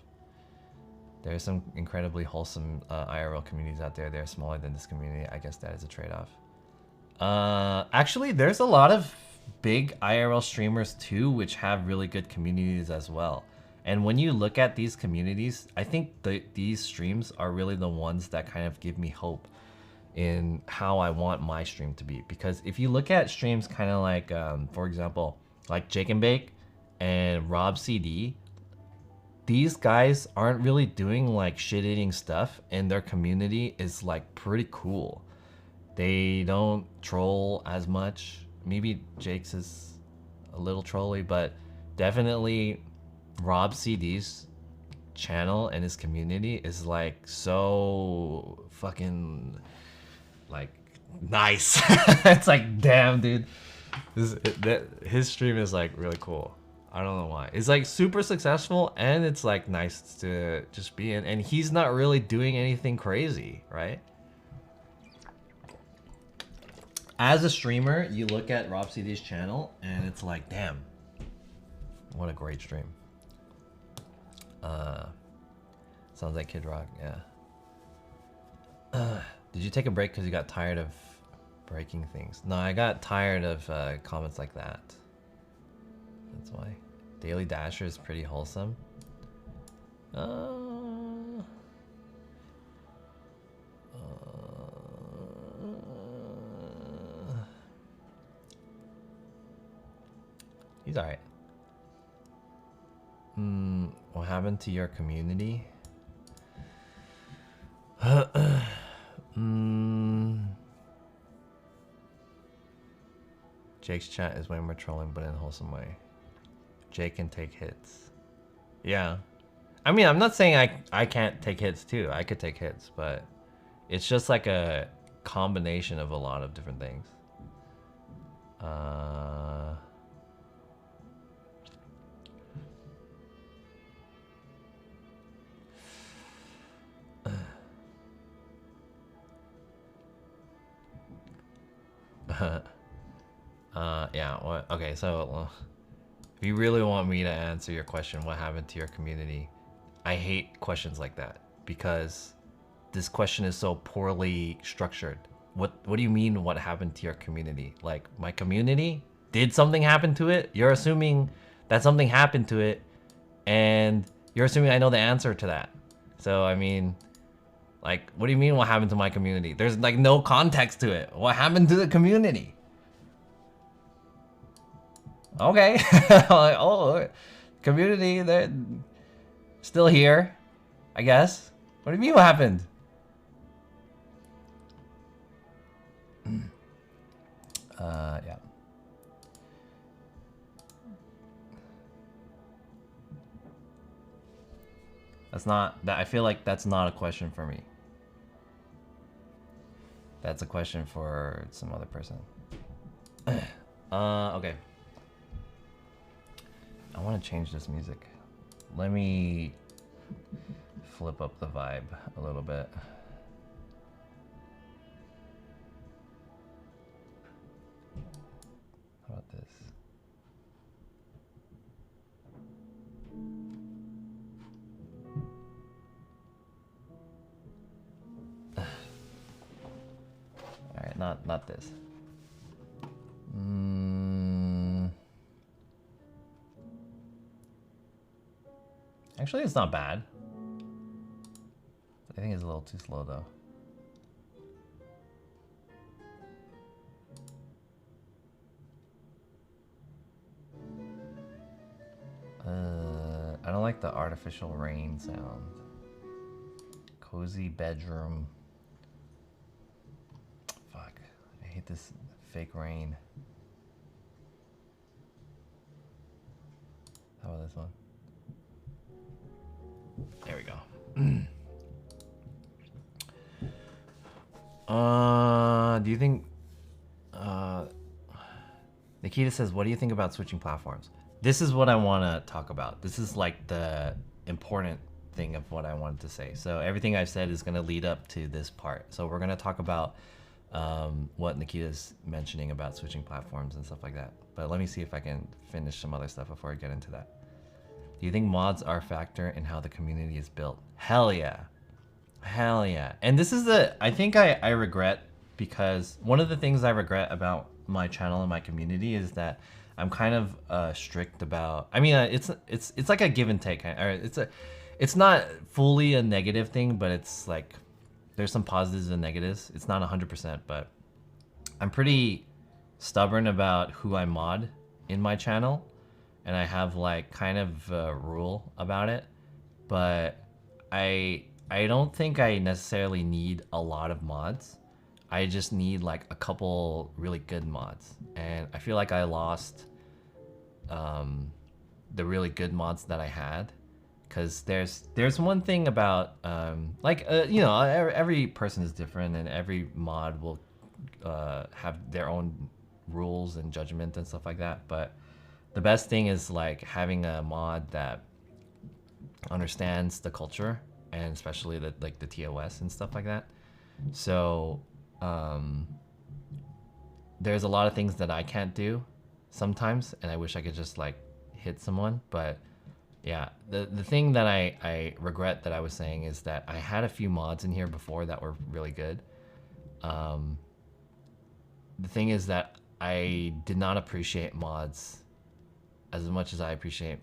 There's some incredibly wholesome IRL communities out there. They're smaller than this community. I guess that is a trade-off. Actually, there's a lot of big IRL streamers too, which have really good communities as well. And when you look at these communities, I think these streams are really the ones that kind of give me hope in how I want my stream to be. Because if you look at streams kind of like, for example, like Jake and Bake and Rob CD, these guys aren't really doing like shit-eating stuff, and their community is like pretty cool. They don't troll as much. Maybe Jake's is a little trolly, but definitely Rob CD's channel and his community is like so fucking like nice. It's like, damn, dude. His stream is like really cool. I don't know why. It's like super successful, and it's like nice to just be in. And he's not really doing anything crazy, right? As a streamer, you look at Rob CD's channel, and it's like, damn, what a great stream. Sounds like Kid Rock, yeah. Did you take a break because you got tired of breaking things? No, I got tired of comments like that. That's why. Daily Dasher is pretty wholesome. He's alright. What happened to your community? Jake's chat is way more trolling, but in a wholesome way. Jake can take hits. Yeah. I mean, I'm not saying I can't take hits too. I could take hits, but it's just like a combination of a lot of different things. Yeah, what? Okay, so if you really want me to answer your question, what happened to your community? I hate questions like that because this question is so poorly structured. What do you mean what happened to your community? Like, my community? Did something happen to it? You're assuming that something happened to it, and you're assuming I know the answer to that. So, I mean, like, what do you mean what happened to my community? There's like no context to it. What happened to the community? Okay. Like, oh, community, they're still here, I guess. What do you mean what happened? Yeah. That's not, I feel like that's not a question for me. That's a question for some other person. Okay. I want to change this music. Let me flip up the vibe a little bit. How about this? All right, not this. Actually, it's not bad. I think it's a little too slow though. I don't like the artificial rain sound. Cozy bedroom. Fuck. I hate this fake rain. How about this one? There we go. Do you think Nikita says, what do you think about switching platforms? This is what I want to talk about. This is like the important thing of what I wanted to say. So everything I've said is going to lead up to this part. So we're going to talk about what Nikita's mentioning about switching platforms and stuff like that. But let me see if I can finish some other stuff before I get into that. Do you think mods are a factor in how the community is built? Hell yeah. Hell yeah. And this is I think I regret, because one of the things I regret about my channel and my community is that I'm kind of strict about, I mean, it's like a give and take. It's not fully a negative thing, but it's like there's some positives and negatives. It's not 100%, but I'm pretty stubborn about who I mod in my channel, and I have like kind of a rule about it. But I don't think I necessarily need a lot of mods. I just need like a couple really good mods, and I feel like I lost the really good mods that I had, because there's one thing about you know, every person is different, and every mod will have their own rules and judgment and stuff like that. But the best thing is like having a mod that understands the culture, and especially the like the TOS and stuff like that. So there's a lot of things that I can't do sometimes, and I wish I could just like hit someone. But yeah, the thing that I regret that I was saying is that I had a few mods in here before that were really good. The thing is that I did not appreciate mods as much as I appreciate.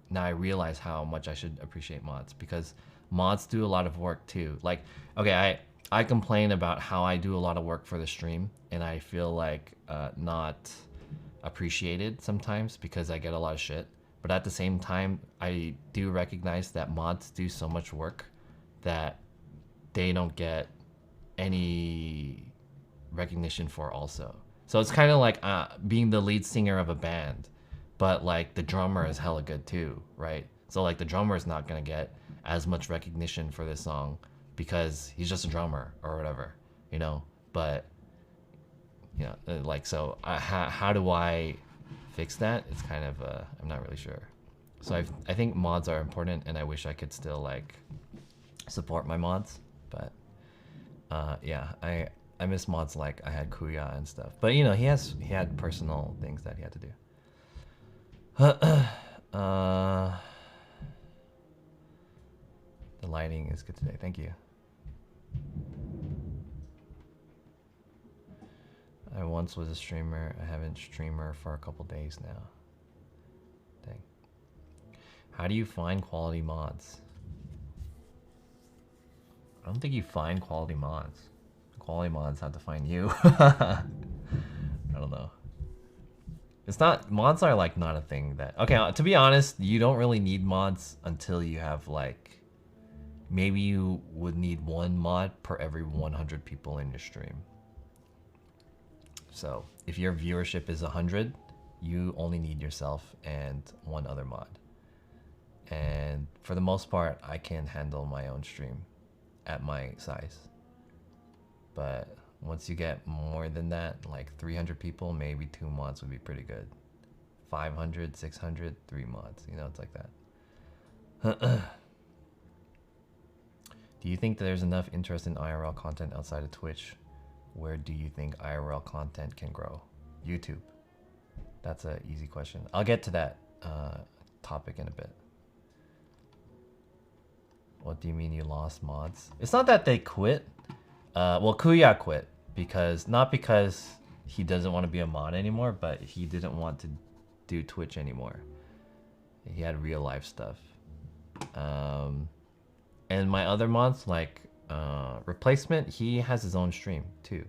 Now I realize how much I should appreciate mods, because mods do a lot of work too. Like, okay, I complain about how I do a lot of work for the stream, and I feel like not appreciated sometimes because I get a lot of shit. But at the same time, I do recognize that mods do so much work that they don't get any recognition for also. So it's kind of like being the lead singer of a band, but like the drummer is hella good too, right? So like the drummer is not gonna get as much recognition for this song because he's just a drummer or whatever, you know. But you know, like, so how do I fix that? It's kind of I'm not really sure. So I think mods are important, and I wish I could still like support my mods, but yeah, I miss mods. Like I had Kuya and stuff, but you know, he had personal things that he had to do. The lighting is good today. Thank you. I once was a streamer. I haven't streamer for a couple days now. Dang. How do you find quality mods? I don't think you find quality mods. Quality mods have to find you. I don't know. It's not, mods are like not a thing that, okay, to be honest, you don't really need mods until you have like, maybe you would need one mod per every 100 people in your stream. So if your viewership is 100, you only need yourself and one other mod. And for the most part, I can handle my own stream at my size. But once you get more than that, like 300 people, maybe 2 mods would be pretty good. 500, 600, 3 mods, you know, it's like that. Do you think there's enough interest in IRL content outside of Twitch? Where do you think IRL content can grow? YouTube. That's an easy question. I'll get to that topic in a bit. What do you mean you lost mods? It's not that they quit. Well, Kuya quit not because he doesn't want to be a mod anymore, but he didn't want to do Twitch anymore. He had real life stuff. And my other mods, like Replacement, he has his own stream too.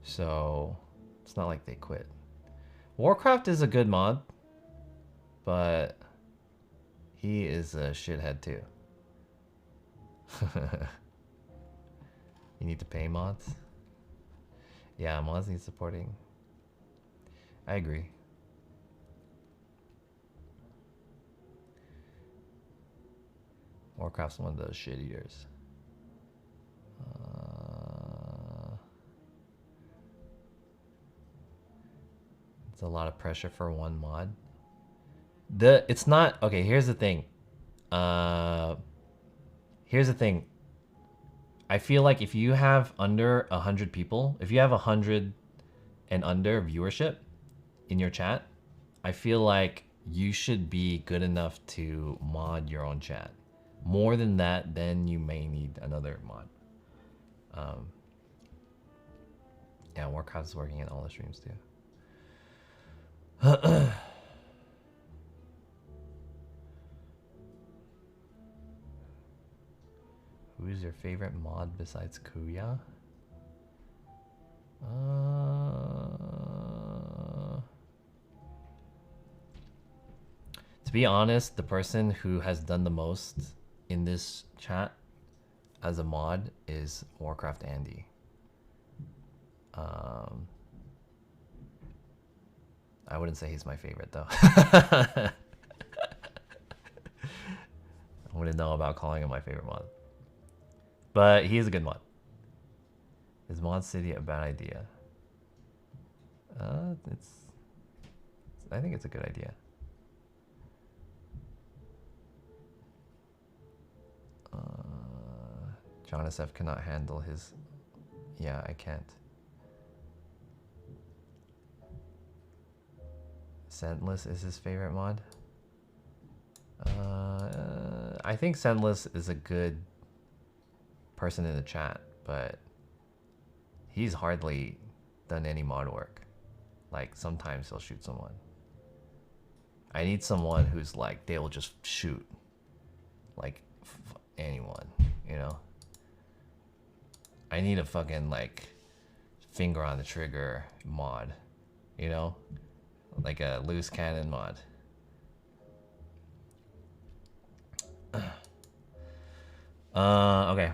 So it's not like they quit. Warcraft is a good mod, but he is a shithead too. You need to pay mods? Yeah, mods need supporting. I agree. Warcraft's one of those shit eaters. It's a lot of pressure for one mod. It's not, okay, here's the thing. Here's the thing. I feel like if you have under 100 people, if you have 100 and under viewership in your chat, I feel like you should be good enough to mod your own chat. More than that, then you may need another mod. Yeah, Warcraft is working in all the streams too. Who is your favorite mod besides Kuya? To be honest, the person who has done the most in this chat as a mod is Warcraft Andy. I wouldn't say he's my favorite though. I wouldn't know about calling him my favorite mod. But he is a good mod. Is Mod City a bad idea? I think it's a good idea. John SF cannot handle his... Yeah, I can't. Scentless is his favorite mod? I think Scentless is a good person in the chat, but he's hardly done any mod work. Like, sometimes he'll shoot someone. I need someone who's like, they will just shoot. Like, anyone, you know? I need a fucking, like, finger on the trigger mod, you know? Like a loose cannon mod. Okay.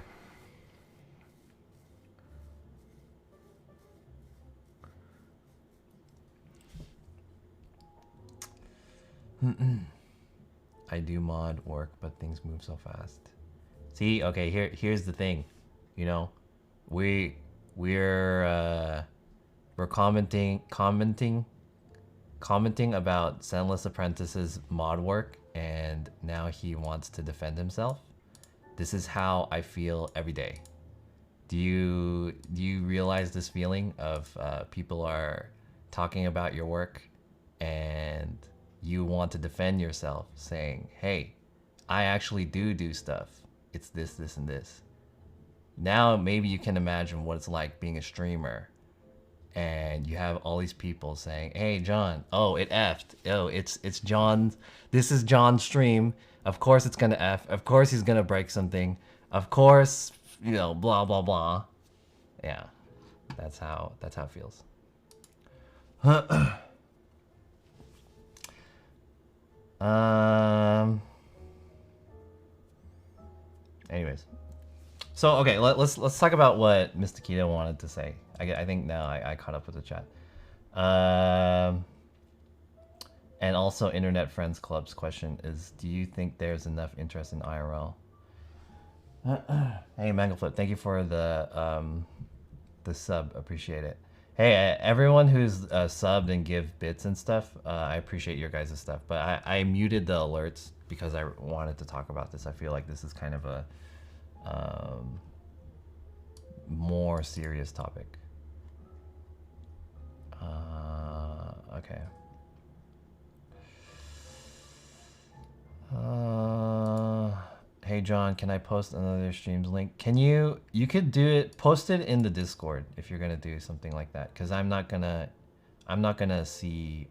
I do mod work, but things move so fast. See, okay, here's the thing, you know, we're commenting about Scentless Apprentice's mod work, and now he wants to defend himself. This is how I feel every day. Do you realize this feeling of people are talking about your work and you want to defend yourself, saying, hey, I actually do stuff. It's this, this, and this. Now maybe you can imagine what it's like being a streamer and you have all these people saying, hey, John, oh, it effed. Oh, it's John's, this is John's stream. Of course it's gonna F. Of course he's gonna break something. Of course, you know, blah, blah, blah. Yeah, that's how it feels. Anyways, so okay, let's talk about what Mr. Keto wanted to say. I think now I caught up with the chat. And also, Internet Friends Club's question is: do you think there's enough interest in IRL? Hey, Mangleflip, thank you for the sub. Appreciate it. Hey, everyone who's subbed and give bits and stuff, I appreciate your guys' stuff. But I muted the alerts because I wanted to talk about this. I feel like this is kind of a more serious topic. Okay. Hey John, can I post another stream's link? Can you could do it, post it in the Discord if you're gonna do something like that, because I'm not gonna see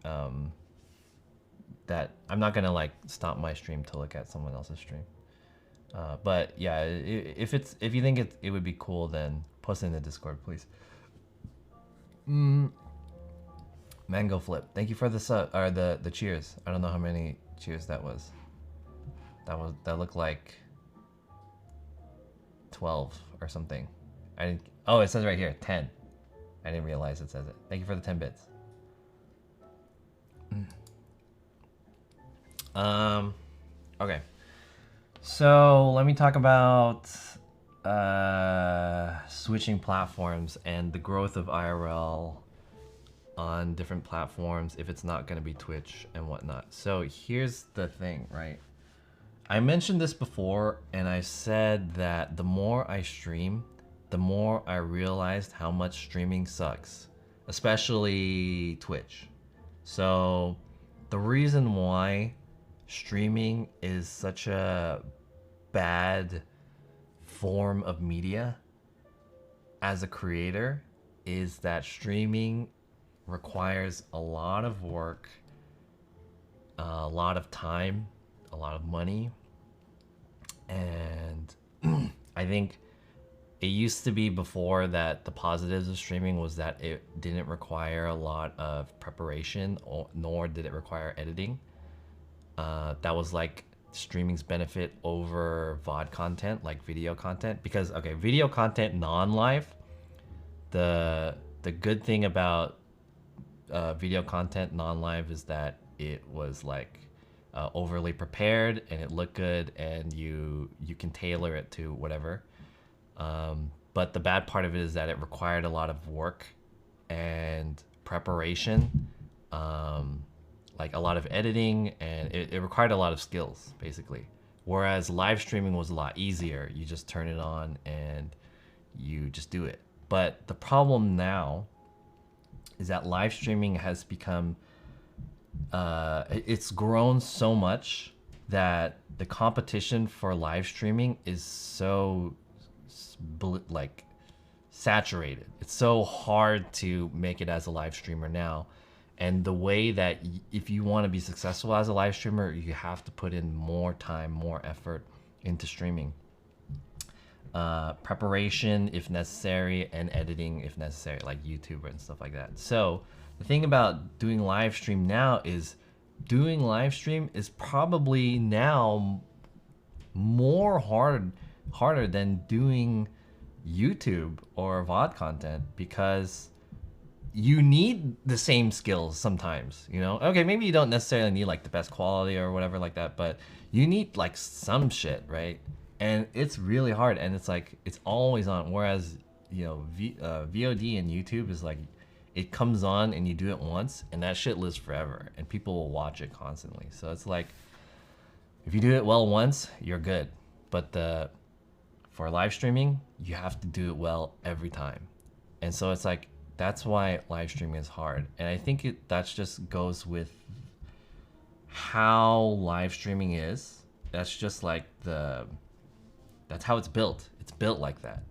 that. I'm not gonna like stop my stream to look at someone else's stream. But yeah, if you think it would be cool, then post it in the Discord, please. Mango Flip, thank you for the sub, or the cheers. I don't know how many cheers that was. That looked like 12 or something. I didn't. Oh, it says right here 10. I didn't realize it says it. Thank you for the 10 bits. Okay. So let me talk about switching platforms and the growth of IRL on different platforms if it's not going to be Twitch and whatnot. So here's the thing, right? I mentioned this before, and I said that the more I stream, the more I realized how much streaming sucks, especially Twitch. So the reason why streaming is such a bad form of media as a creator is that streaming requires a lot of work, a lot of time, a lot of money, and I think it used to be before that the positives of streaming was that it didn't require a lot of preparation, nor did it require editing. That was like streaming's benefit over VOD content, like video content. Because okay, video content non-live, the good thing about video content non-live is that it was like overly prepared and it looked good, and you can tailor it to whatever. But the bad part of it is that it required a lot of work and preparation, like a lot of editing, and it required a lot of skills, basically. Whereas live streaming was a lot easier. You just turn it on and you just do it. But the problem now is that live streaming has become, it's grown so much that the competition for live streaming is so like saturated. It's so hard to make it as a live streamer now. And the way that if you want to be successful as a live streamer, you have to put in more time, more effort into streaming. Preparation if necessary, and editing if necessary, like YouTuber and stuff like that. So the thing about doing live stream now is doing live stream is probably now more harder than doing YouTube or VOD content, because you need the same skills sometimes, you know? Okay, maybe you don't necessarily need like the best quality or whatever like that, but you need like some shit, right? And it's really hard, and it's like it's always on. Whereas, you know, VOD and YouTube is like it comes on and you do it once and that shit lives forever and people will watch it constantly. So it's like if you do it well once, you're good. But for live streaming, you have to do it well every time. And so it's like that's why live streaming is hard. And I think that just goes with how live streaming is. That's just like that's how it's built. It's built like that.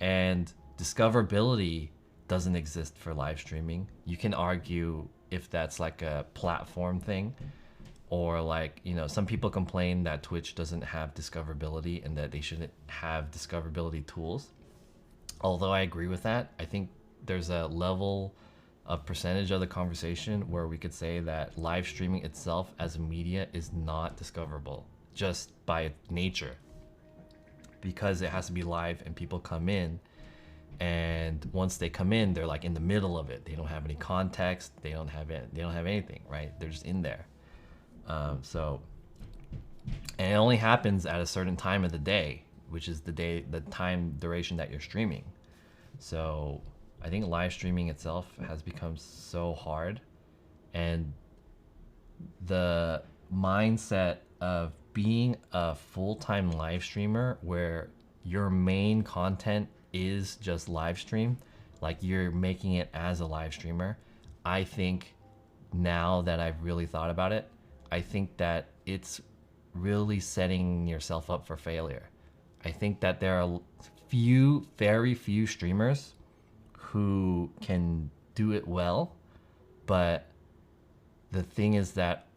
And discoverability doesn't exist for live streaming. You can argue if that's like a platform thing, or like, you know, some people complain that Twitch doesn't have discoverability and that they shouldn't have discoverability tools. Although I agree with that, I think there's a level of percentage of the conversation where we could say that live streaming itself as a media is not discoverable just by nature, because it has to be live and people come in, and once they come in, they're like in the middle of it. They don't have any context. They don't have anything, right? They're just in there. So, and it only happens at a certain time of the day, which is the time duration that you're streaming. So I think live streaming itself has become so hard, and the mindset of being a full-time live streamer where your main content is just live stream, like you're making it as a live streamer, I think now that I've really thought about it, I think that it's really setting yourself up for failure. I think that there are very few streamers who can do it well, but the thing is that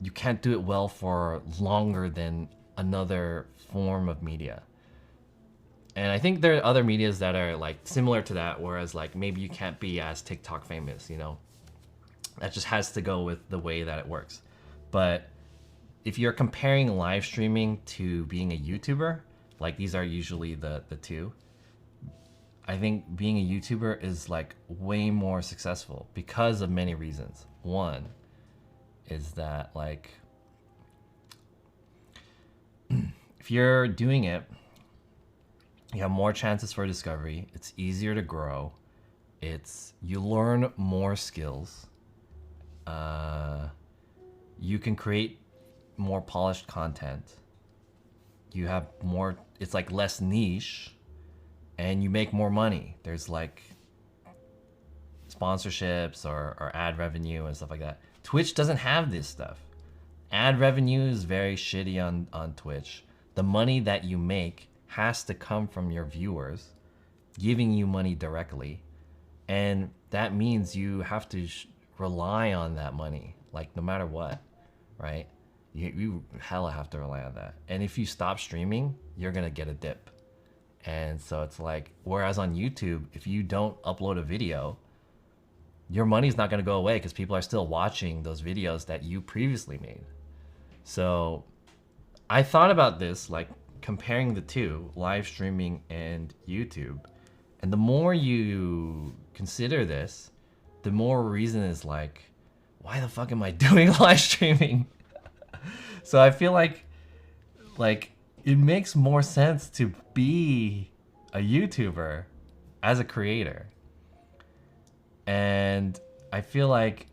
you can't do it well for longer than another form of media. And I think there are other medias that are like similar to that, whereas like maybe you can't be as TikTok famous, you know? That just has to go with the way that it works. But if you're comparing live streaming to being a YouTuber, like these are usually the two, I think being a YouTuber is like way more successful because of many reasons. One is that like if you're doing it, you have more chances for discovery. It's easier to grow. You learn more skills. You can create more polished content. You have more, it's like less niche, and you make more money. There's like sponsorships or ad revenue and stuff like that. Twitch doesn't have this stuff. Ad revenue is very shitty on Twitch. The money that you make has to come from your viewers giving you money directly. And that means you have to rely on that money, like no matter what, right? You hella have to rely on that. And if you stop streaming, you're gonna get a dip. And so it's like, whereas on YouTube, if you don't upload a video, your money's not gonna go away because people are still watching those videos that you previously made. So I thought about this, like comparing the two, live streaming and YouTube. And the more you consider this, the more reason is like, why the fuck am I doing live streaming? So I feel like it makes more sense to be a YouTuber as a creator. And I feel like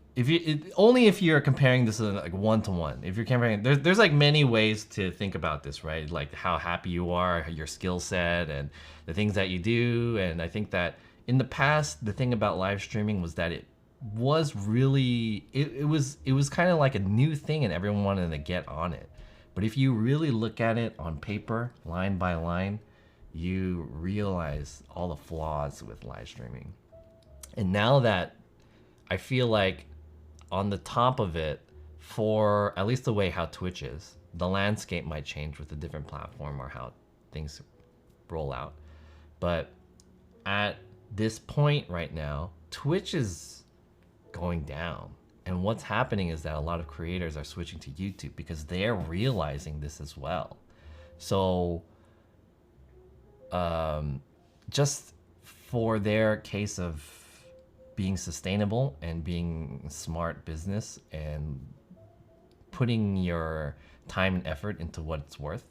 only if you're comparing this like one-to-one. If you're comparing, there's like many ways to think about this, right? Like how happy you are, your skill set, and the things that you do. And I think that in the past, the thing about live streaming was that it was really it was kind of like a new thing, and everyone wanted to get on it. But if you really look at it on paper, line by line, you realize all the flaws with live streaming. And now that I feel like on the top of it, for at least the way how Twitch is, the landscape might change with a different platform or how things roll out. But at this point right now, Twitch is going down. And what's happening is that a lot of creators are switching to YouTube because they're realizing this as well. So just for their case of being sustainable and being smart business and putting your time and effort into what it's worth,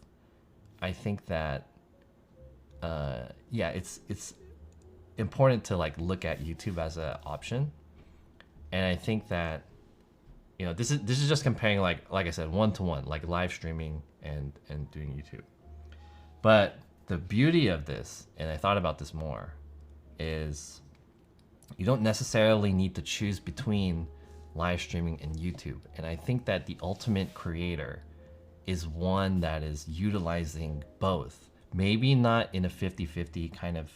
I think that yeah, it's important to like look at YouTube as an option. And I think that, you know, this is just comparing like I said, one-to-one, like live streaming and doing YouTube. But the beauty of this, and I thought about this more, is you don't necessarily need to choose between live streaming and YouTube. And I think that the ultimate creator is one that is utilizing both. Maybe not in a 50-50 kind of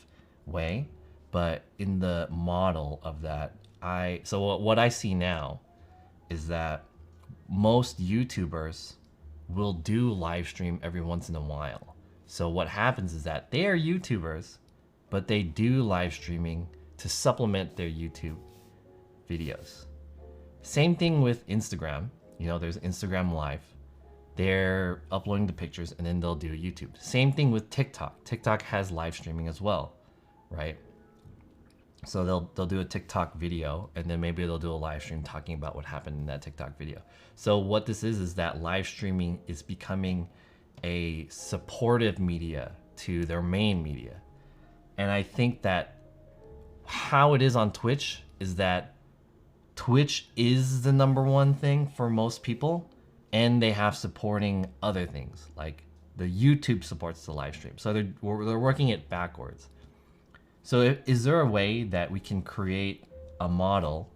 way, but in the model of that. So what I see now is that most YouTubers will do live stream every once in a while. So what happens is that they are YouTubers, but they do live streaming to supplement their YouTube videos. Same thing with Instagram. You know, there's Instagram Live. They're uploading the pictures and then they'll do YouTube. Same thing with TikTok. TikTok has live streaming as well, right? So they'll do a TikTok video and then maybe they'll do a live stream talking about what happened in that TikTok video. So what this is that live streaming is becoming a supportive media to their main media. And I think that how it is on Twitch is that Twitch is the number one thing for most people, and they have supporting other things, like the YouTube supports the live stream. So they're working it backwards. So is there a way that we can create a model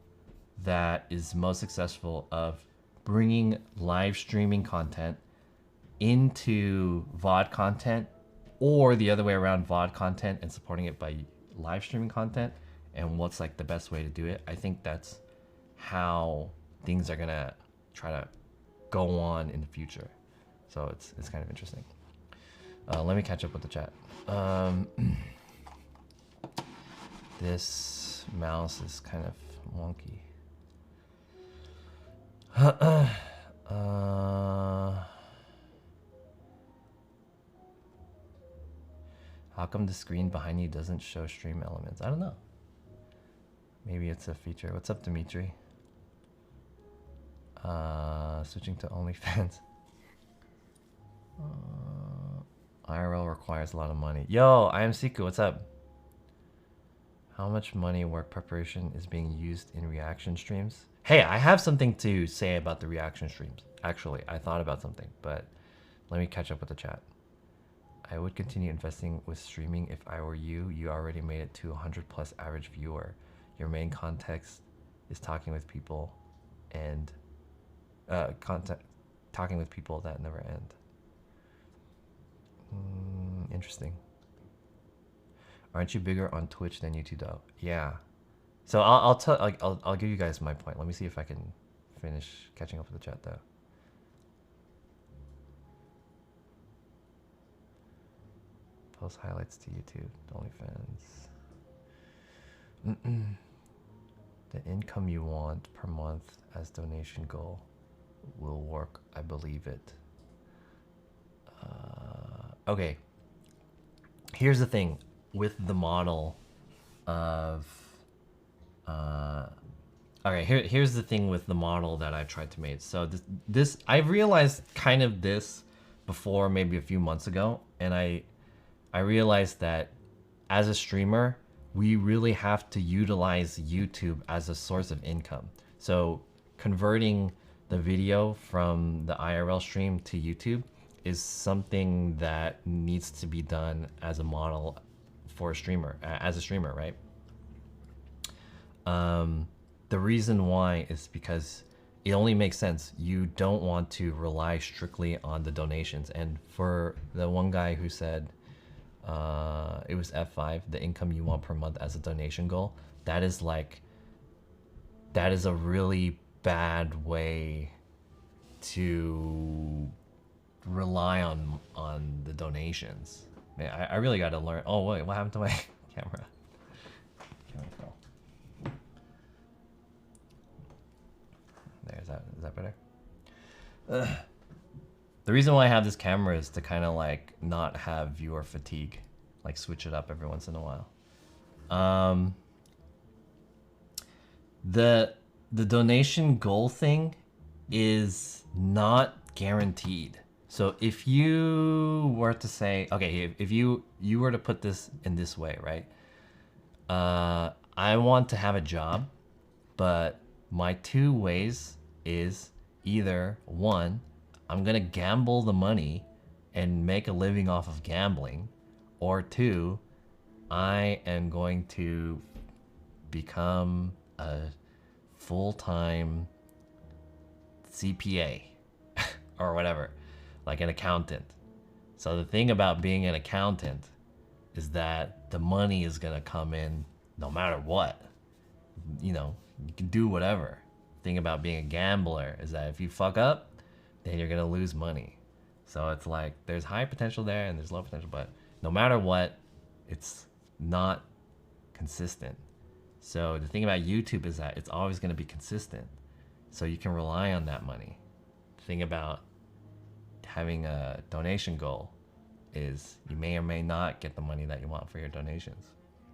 that is most successful of bringing live streaming content into VOD content, or the other way around, VOD content and supporting it by live streaming content? And what's like the best way to do it? I think that's how things are gonna try to go on in the future. So it's kind of interesting. Let me catch up with the chat. This mouse is kind of wonky. How come the screen behind you doesn't show stream elements? I don't know. Maybe it's a feature. What's up, Dimitri? Switching to OnlyFans. IRL requires a lot of money. Yo, I am Siku. What's up? How much money work preparation is being used in reaction streams? Hey, I have something to say about the reaction streams. Actually, I thought about something, but let me catch up with the chat. I would continue investing with streaming if I were you. You already made it to 100+ average viewer. Your main context is talking with people end. Talking with people that never end. Interesting. Aren't you bigger on Twitch than YouTube though? Yeah. So I'll give you guys my point. Let me see if I can finish catching up with the chat though. Post highlights to YouTube, OnlyFans. The income you want per month as donation goal will work. I believe it. Okay. Here's the thing with the model of. Okay, here's the thing with the model that I tried to make. So this I realized kind of this before maybe a few months ago, and I realized that as a streamer, we really have to utilize YouTube as a source of income. So converting the video from the IRL stream to YouTube is something that needs to be done as a model for a streamer, as a streamer, right? The reason why is because it only makes sense. You don't want to rely strictly on the donations. And for the one guy who said it was F5, the income you want per month as a donation goal, that is a really bad way to rely on the donations. Man, I really got to learn. Oh wait, what happened to my camera? Camera fell. There, is that better? The reason why I have this camera is to kind of like not have viewer fatigue, like switch it up every once in a while. The donation goal thing is not guaranteed. So if you were to say, okay, if you were to put this in this way, right? I want to have a job, but my two ways is either one, I'm gonna gamble the money and make a living off of gambling, or two, I am going to become a full-time CPA or whatever, like an accountant. So the thing about being an accountant is that the money is gonna come in no matter what. You know, you can do whatever. The thing about being a gambler is that if you fuck up, then you're gonna lose money. So it's like there's high potential there and there's low potential, but no matter what, it's not consistent. So the thing about YouTube is that it's always gonna be consistent. So you can rely on that money. The thing about having a donation goal is you may or may not get the money that you want for your donations.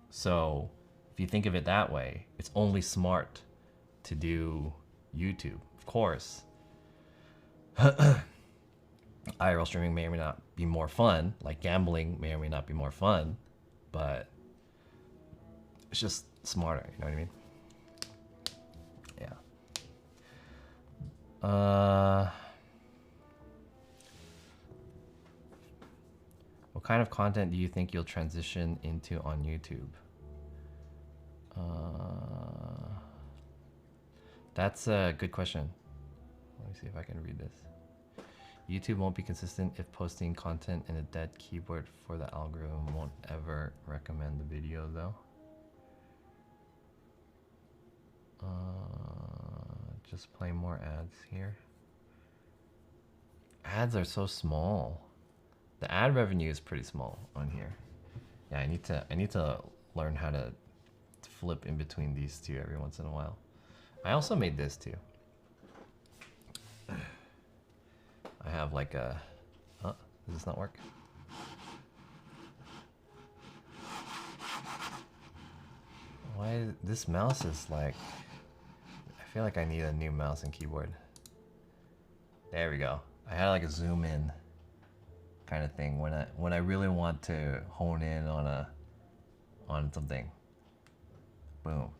So if you think of it that way, it's only smart to do YouTube. Of course, IRL streaming may or may not be more fun, like gambling may or may not be more fun, but it's just smarter, you know what I mean? Yeah. What kind of content do you think you'll transition into on YouTube? That's a good question. Let me see if I can read this. YouTube won't be consistent if posting content in a dead keyword, for the algorithm won't ever recommend the video though. Just play more ads here. Ads are so small. The ad revenue is pretty small on here. Yeah, I need to learn how to flip in between these two every once in a while. I also made this too. I have like a, oh, does this not work? Why this mouse is like, I feel like I need a new mouse and keyboard. There we go. I had like a zoom in kind of thing when I really want to hone in on something. Boom.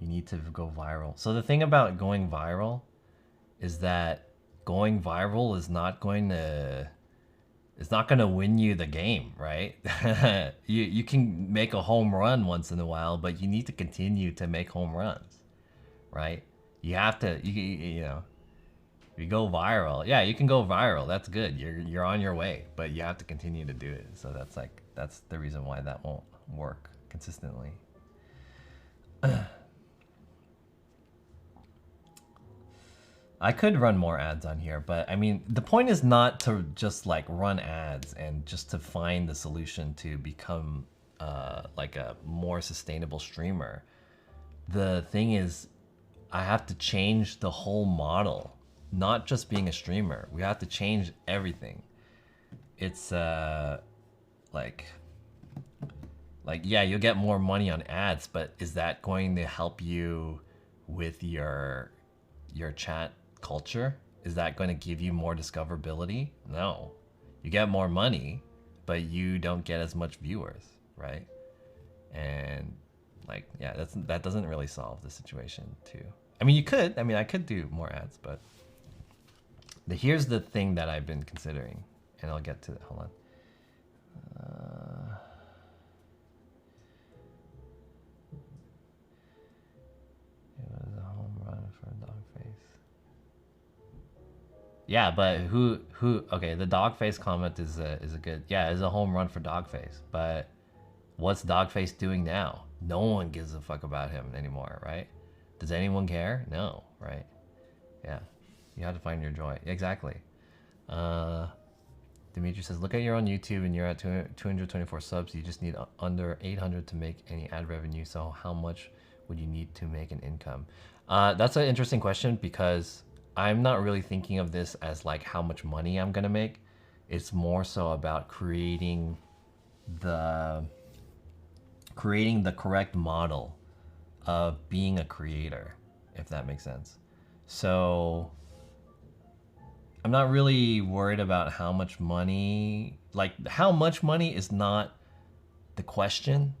You need to go viral. So the thing about going viral is that going viral is not going to It's not gonna win you the game, right? You can make a home run once in a while, but you need to continue to make home runs, right? You have to, you know, you go viral. Yeah, you can go viral. That's good. You're on your way, but you have to continue to do it. So that's the reason why that won't work consistently. I could run more ads on here, but I mean, the point is not to just like run ads and just to find the solution to become like a more sustainable streamer. The thing is, I have to change the whole model, not just being a streamer. We have to change everything. It's like yeah, you'll get more money on ads, but is that going to help you with your chat culture? Is that going to give you more discoverability? No. You get more money, but you don't get as much viewers, right? And like, yeah, that doesn't really solve the situation too. I mean, you could. I mean, I could do more ads, but here's the thing that I've been considering, and I'll get to it. Hold on. It was a home run for Dogface. Yeah, but who? Okay, the Dogface comment is a good. Yeah, it's a home run for Dogface. But what's Dogface doing now? No one gives a fuck about him anymore, right? Does anyone care? No, right? Yeah, you have to find your joy. Exactly. Dimitri says, look at your own YouTube and you're at 224 subs. You just need under 800 to make any ad revenue. So how much would you need to make an income? That's an interesting question because I'm not really thinking of this as like how much money I'm gonna make. It's more so about creating the correct model of being a creator, if that makes sense. So I'm not really worried about how much money, like how much money is not the question.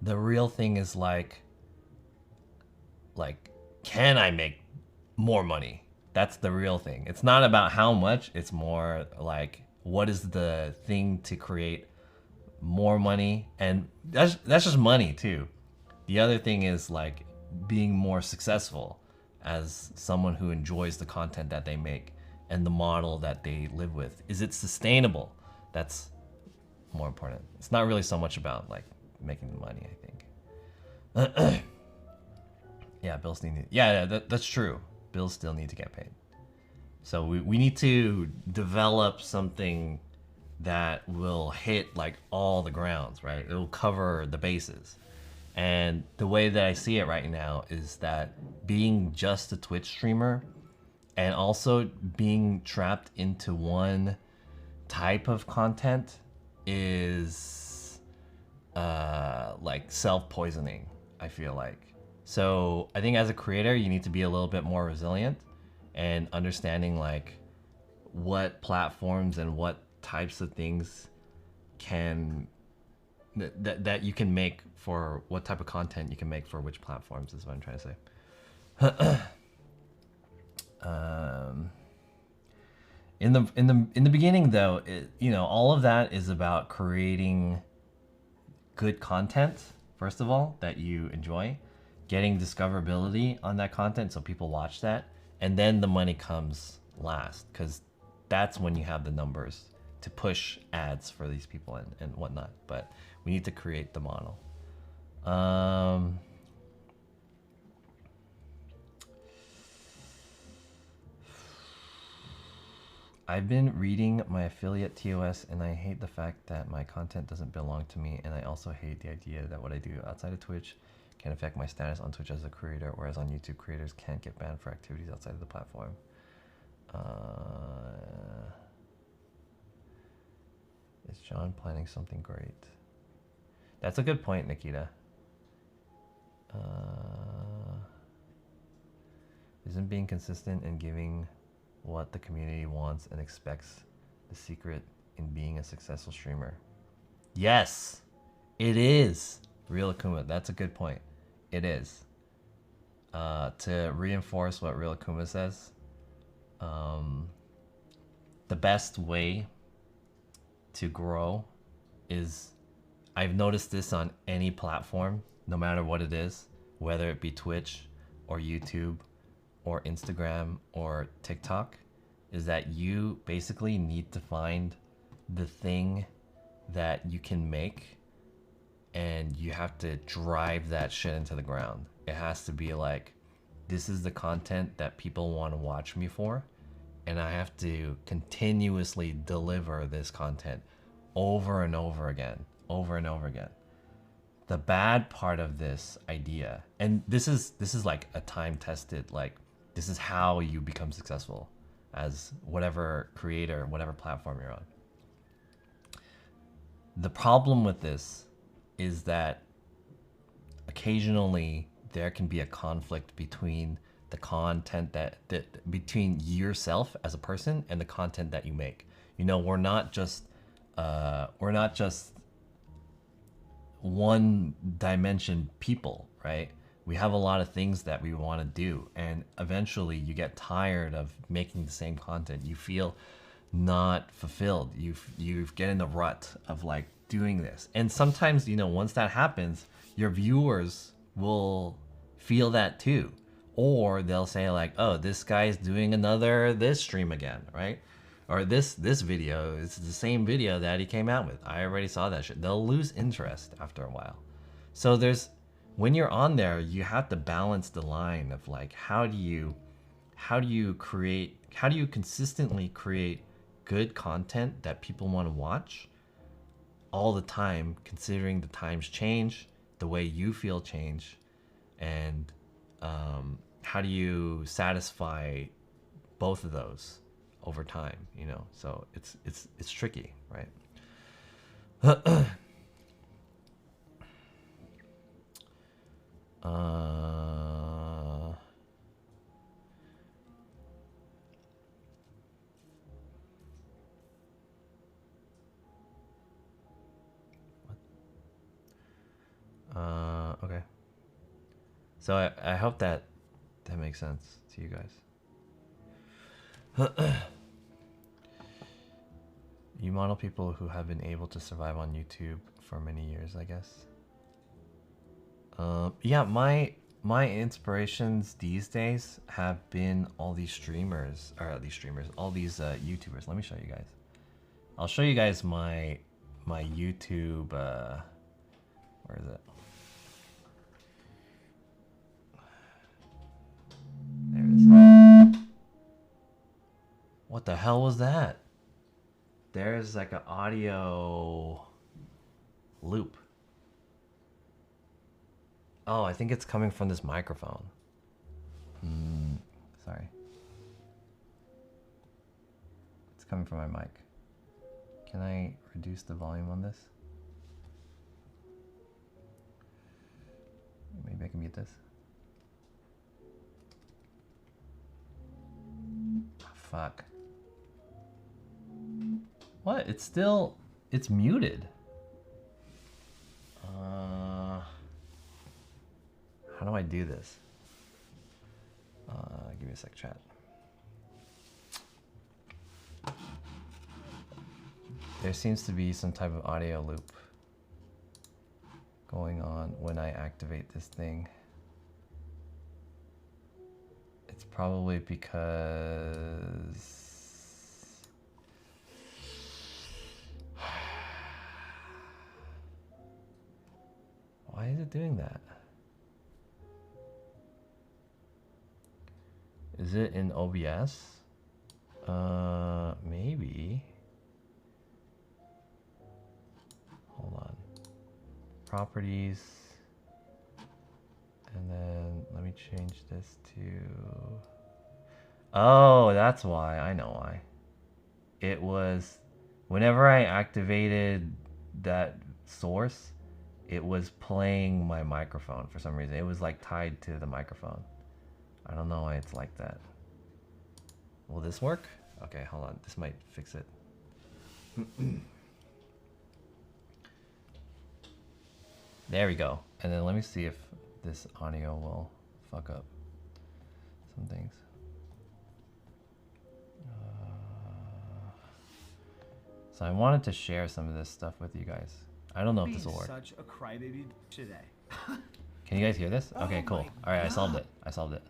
The real thing is like can I make more money? That's the real thing. It's not about how much, it's more like what is the thing to create more money, and that's just money too. The other thing is like being more successful as someone who enjoys the content that they make and the model that they live with. Is it sustainable? That's more important. It's not really so much about like making the money, I think. Yeah, bills need. Yeah, that's true. Bills still need to get paid. So we need to develop something that will hit like all the grounds, right? It will cover the bases. And the way that I see it right now is that being just a Twitch streamer and also being trapped into one type of content is like self-poisoning, I feel like. So I think as a creator, you need to be a little bit more resilient and understanding like what platforms and what types of things can that you can make for what type of content you can make for which platforms is what I'm trying to say. In the beginning though, you know, all of that is about creating good content first of all that you enjoy, getting discoverability on that content so people watch that, and then the money comes last because that's when you have the numbers to push ads for these people and whatnot. But we need to create the model. I've been reading my affiliate TOS and I hate the fact that my content doesn't belong to me, and I also hate the idea that what I do outside of Twitch can affect my status on Twitch as a creator, whereas on YouTube creators can't get banned for activities outside of the platform. Is John planning something great? That's a good point, Nikita. Isn't being consistent and giving what the community wants and expects the secret in being a successful streamer? Yes, it is. Real Akuma, that's a good point. It is. To reinforce what Real Akuma says, the best way to grow is, I've noticed this on any platform, no matter what it is, whether it be Twitch or YouTube or Instagram or TikTok, is that you basically need to find the thing that you can make, and you have to drive that shit into the ground. It has to be like, this is the content that people want to watch me for, and I have to continuously deliver this content over and over again, over and over again. The bad part of this idea, and this is like a time tested, like this is how you become successful as whatever creator, whatever platform you're on. The problem with this is that occasionally there can be a conflict between the content that between yourself as a person and the content that you make. You know, we're not just one dimension people, right? We have a lot of things that we want to do, and eventually you get tired of making the same content. You feel not fulfilled. You get in the rut of like doing this, and sometimes, you know, once that happens, your viewers will feel that too, or they'll say like, oh, this guy's doing another this stream again, right? Or this video is the same video that he came out with. I already saw that shit. They'll lose interest after a while. So there's, when you're on there, you have to balance the line of like, how do you consistently create good content that people want to watch all the time, considering the times change, the way you feel change, and how do you satisfy both of those over time, you know? So it's tricky, right? Okay. So I hope that makes sense to you guys. You model people who have been able to survive on YouTube for many years, I guess. Yeah, my inspirations these days have been all these streamers, all these YouTubers. Let me show you guys. I'll show you guys my YouTube. Where is it? There it is. What the hell was that? There's like an audio loop. Oh, I think it's coming from this microphone. Sorry. It's coming from my mic. Can I reduce the volume on this? Maybe I can mute this. Oh, fuck. What? It's muted. How do I do this? Give me a sec, chat. There seems to be some type of audio loop going on when I activate this thing. It's probably because why is it doing that? Is it in OBS? Maybe. Hold on. Properties. And then let me change this to... Oh, that's why. I know why. It was... Whenever I activated that source, it was playing my microphone for some reason. It was like tied to the microphone. I don't know why it's like that. Will this work? Okay, hold on. This might fix it. There we go. And then let me see if this audio will fuck up some things. So I wanted to share some of this stuff with you guys. I don't know if this will work. Such a crybaby today. Can you guys hear this? Okay, cool. All right, I solved it. I solved it.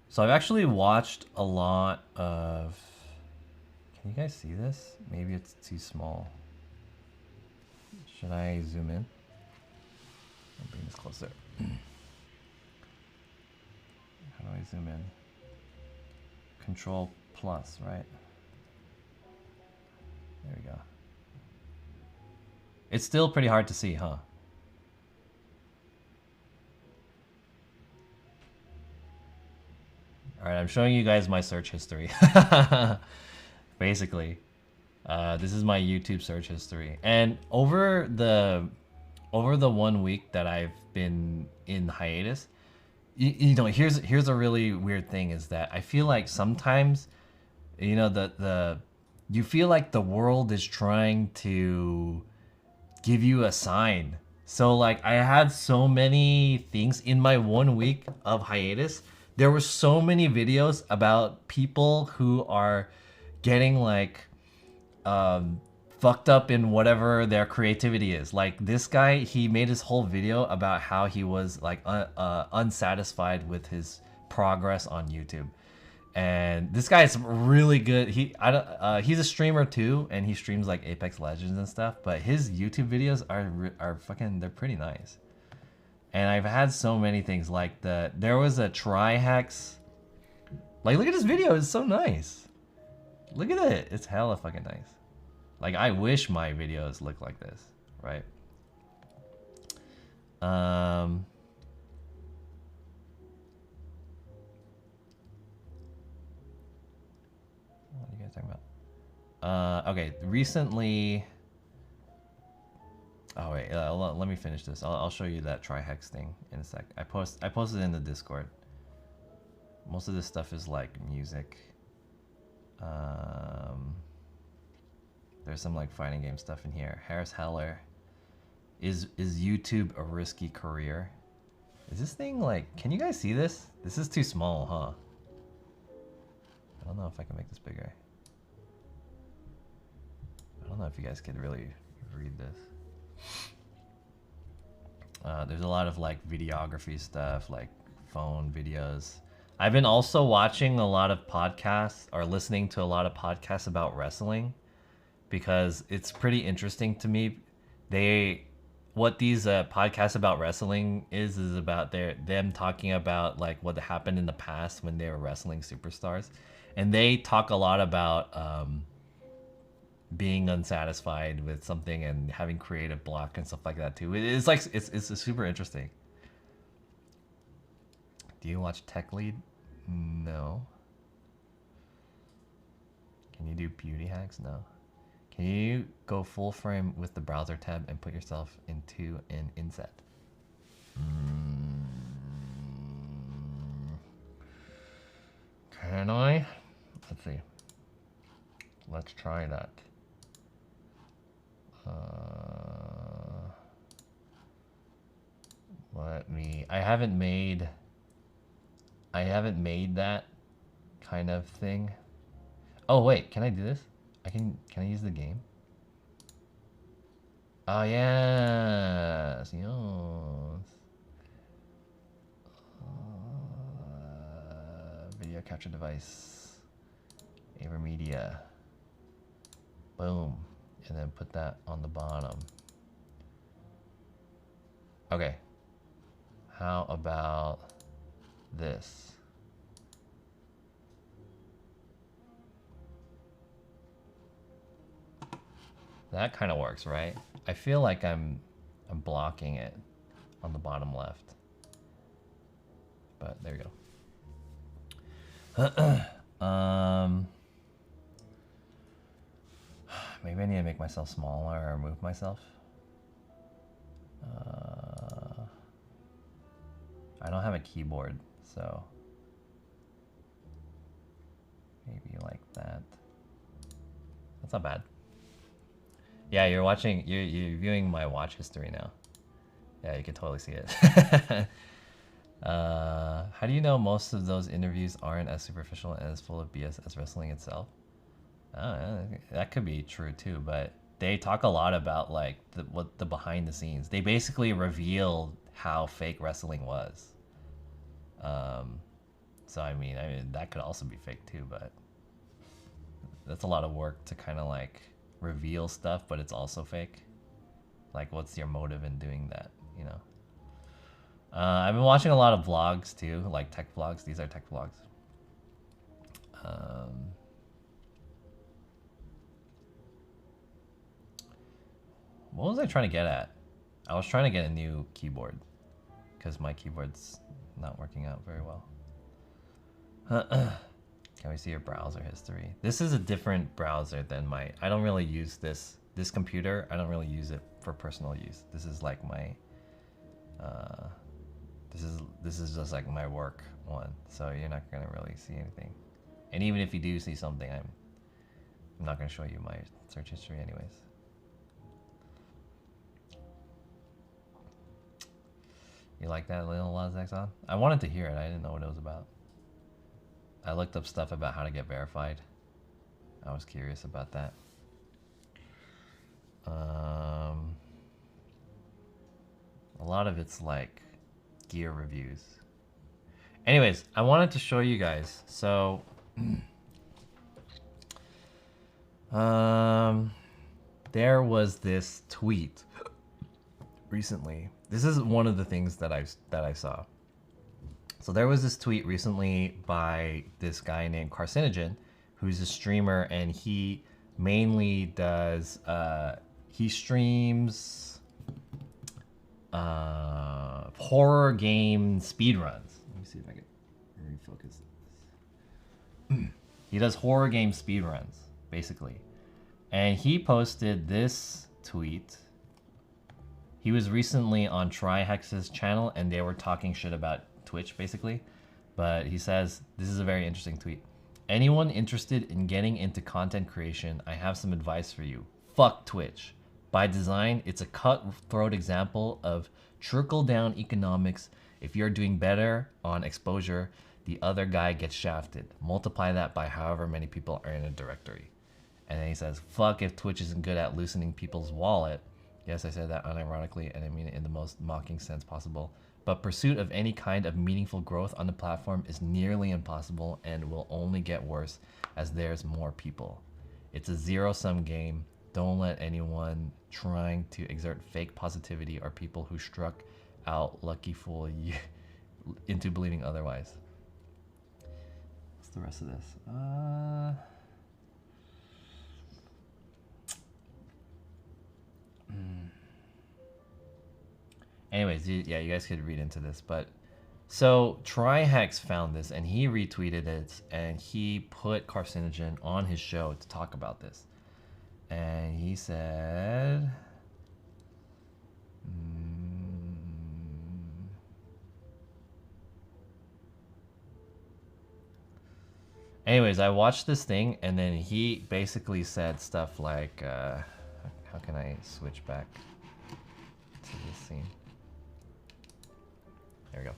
So I've actually watched a lot of. Can you guys see this? Maybe it's too small. Should I zoom in? I'll bring this closer. How do I zoom in? Control plus, right? There we go. It's still pretty hard to see, huh? Alright, I'm showing you guys my search history. Basically. This is my YouTube search history. And over the 1 week that I've been in hiatus, you know, here's a really weird thing is that I feel like sometimes, you know, you feel like the world is trying to give you a sign. So like I had so many things in my 1 week of hiatus. There were so many videos about people who are getting like fucked up in whatever their creativity is. Like this guy, he made his whole video about how he was like unsatisfied with his progress on YouTube. And this guy is really good. He's a streamer too, and he streams like Apex Legends and stuff. But his YouTube videos are fucking, they're pretty nice. And I've had so many things like there was a Trihex. Like look at this video, it's so nice. Look at it, it's hella fucking nice. Like I wish my videos look like this, right? What are you guys talking about? Okay, recently. Oh wait, let me finish this. I'll show you that Trihex thing in a sec. I posted it in the Discord. Most of this stuff is like music. There's some like fighting game stuff in here. Harris Heller. Is YouTube a risky career? Is this thing like, can you guys see this? This is too small, huh? I don't know if I can make this bigger. I don't know if you guys could really read this. There's a lot of like videography stuff, like phone videos. I've been also watching a lot of podcasts or listening to a lot of podcasts about wrestling because it's pretty interesting to me. What these podcasts about wrestling is about them talking about like what happened in the past when they were wrestling superstars, and they talk a lot about being unsatisfied with something and having creative block and stuff like that too. It's like it's super interesting. Do you watch Tech Lead? No. Can you do beauty hacks? No. Can you go full frame with the browser tab and put yourself into an inset? Can I? Let's see. Let's try that. I haven't made that kind of thing. Oh wait, can I do this? Can I use the game? Oh yes, video capture device, AverMedia. Boom, and then put that on the bottom. Okay, how about this? That kind of works, right? I feel like I'm blocking it on the bottom left. But there you go. Maybe I need to make myself smaller or move myself. I don't have a keyboard, so maybe like that. That's not bad. Yeah, you're viewing my watch history now. Yeah, you can totally see it. How do you know most of those interviews aren't as superficial and as full of BS as wrestling itself? That could be true too, but they talk a lot about like the behind the scenes. They basically revealed how fake wrestling was. So I mean that could also be fake too, but that's a lot of work to kind of like reveal stuff, but it's also fake. Like, what's your motive in doing that? You know. I've been watching a lot of vlogs too, like tech vlogs. These are tech vlogs. What was I trying to get at? I was trying to get a new keyboard because my keyboard's not working out very well. Can we see your browser history? This is a different browser than my... I don't really use this computer. I don't really use it for personal use. This is like my... This is just like my work one, so you're not gonna really see anything. And even if you do see something, I'm not gonna show you my search history anyways. You like that little Lazexon? I wanted to hear it. I didn't know what it was about. I looked up stuff about how to get verified. I was curious about that. A lot of it's like gear reviews. Anyways, I wanted to show you guys. So, there was this tweet recently. This is one of the things that I saw. So there was this tweet recently by this guy named Carcinogen, who's a streamer, and he mainly does he streams horror game speedruns. Let me see if I can refocus this. He does horror game speedruns, basically. And he posted this tweet. He was recently on Trihex's channel, and they were talking shit about Twitch, basically. But he says, this is a very interesting tweet. Anyone interested in getting into content creation, I have some advice for you. Fuck Twitch. By design, it's a cutthroat example of trickle-down economics. If you're doing better on exposure, the other guy gets shafted. Multiply that by however many people are in a directory. And then he says, fuck if Twitch isn't good at loosening people's wallet. Yes, I said that unironically, and I mean it in the most mocking sense possible. But pursuit of any kind of meaningful growth on the platform is nearly impossible and will only get worse as there's more people. It's a zero-sum game. Don't let anyone trying to exert fake positivity or people who struck out lucky fool you into believing otherwise. What's the rest of this? Anyways, yeah, you guys could read into this, but so Trihex found this and he retweeted it and he put Carcinogen on his show to talk about this. And he said, anyways, I watched this thing and then he basically said stuff like, how can I switch back to this scene? There we go.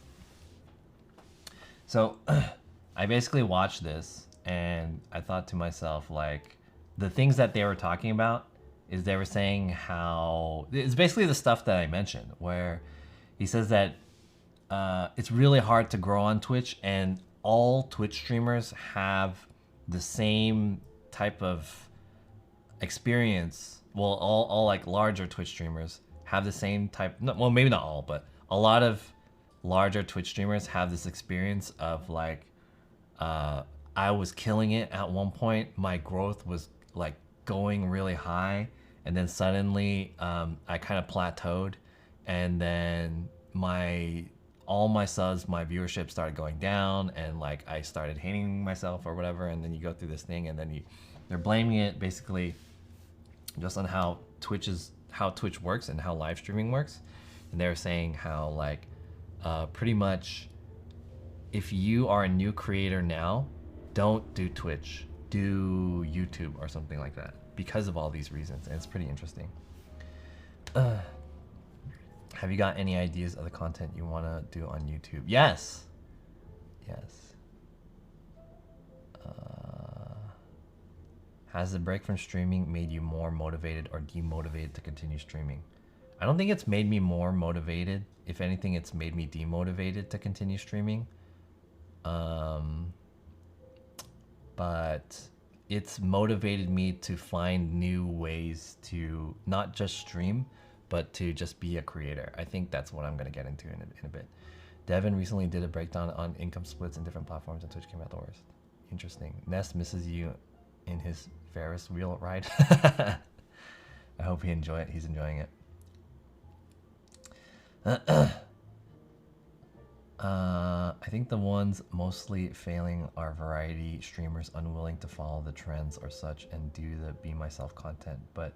So I basically watched this and I thought to myself, like, the things that they were talking about is they were saying how it's basically the stuff that I mentioned, where he says that it's really hard to grow on Twitch and all Twitch streamers have the same type of experience. Well, all like larger Twitch streamers have the same type, well, maybe not all, but a lot of larger Twitch streamers have this experience of like, I was killing it at one point. My growth was like going really high, and then suddenly I kind of plateaued, and then all my subs, my viewership started going down, and like I started hating myself or whatever. And then you go through this thing, and then they're blaming it basically just on how Twitch works and how live streaming works. And they're saying how like pretty much if you are a new creator now, don't do Twitch, do YouTube or something like that because of all these reasons. And it's pretty interesting. Have you got any ideas of the content you want to do on YouTube? Yes. Yes. Has the break from streaming made you more motivated or demotivated to continue streaming? I don't think it's made me more motivated. If anything, it's made me demotivated to continue streaming. But it's motivated me to find new ways to not just stream, but to just be a creator. I think that's what I'm going to get into in a bit. Devin recently did a breakdown on income splits in different platforms, and Twitch came out the worst. Interesting. Ness misses you in his Ferris wheel ride. I hope he enjoy it. He's enjoying it. I think the ones mostly failing are variety streamers unwilling to follow the trends or such and do the be myself content. But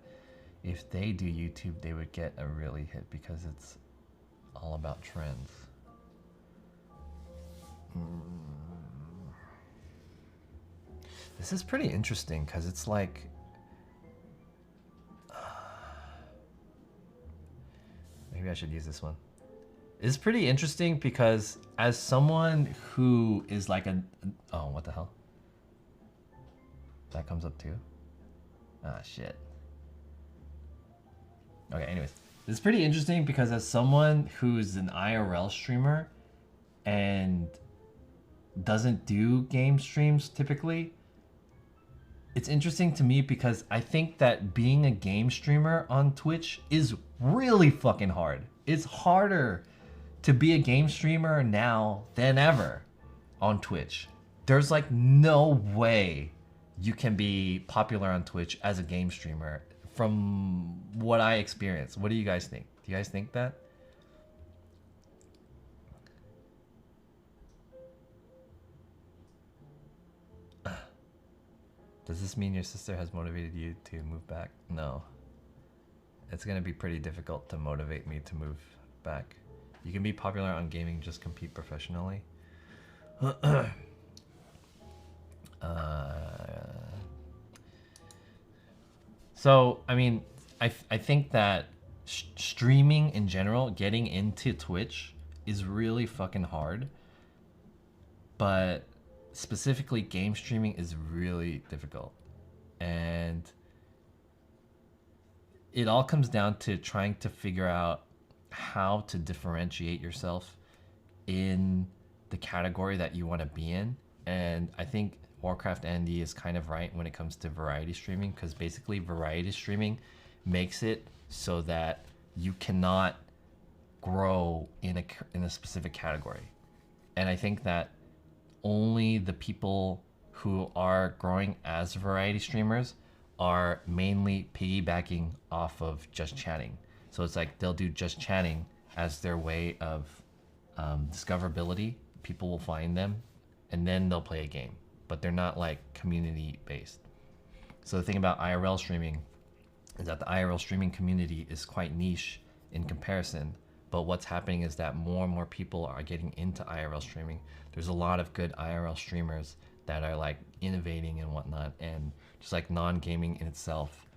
if they do YouTube, they would get a really hit because it's all about trends. This is pretty interesting because it's like maybe I should use this one. It's pretty interesting because as someone who is like oh, what the hell? That comes up too? Ah, shit. Okay, anyways. It's pretty interesting because as someone who's an IRL streamer and doesn't do game streams typically, it's interesting to me because I think that being a game streamer on Twitch is really fucking hard. It's harder to be a game streamer now than ever on Twitch. There's like no way you can be popular on Twitch as a game streamer from what I experienced. What do you guys think? Do you guys think that? Does this mean your sister has motivated you to move back? No. It's gonna be pretty difficult to motivate me to move back. You can be popular on gaming, just compete professionally. So, I mean, I think that streaming in general, getting into Twitch is really fucking hard. But specifically game streaming is really difficult. And it all comes down to trying to figure out how to differentiate yourself in the category that you want to be in. And I think Warcraft Andy is kind of right when it comes to variety streaming, because basically variety streaming makes it so that you cannot grow in a specific category. And I think that only the people who are growing as variety streamers are mainly piggybacking off of just chatting. So it's like they'll do just chatting as their way of discoverability. People will find them and then they'll play a game, but they're not like community based. So the thing about IRL streaming is that the IRL streaming community is quite niche in comparison. But what's happening is that more and more people are getting into IRL streaming. There's a lot of good IRL streamers that are like innovating and whatnot, and just like non-gaming in itself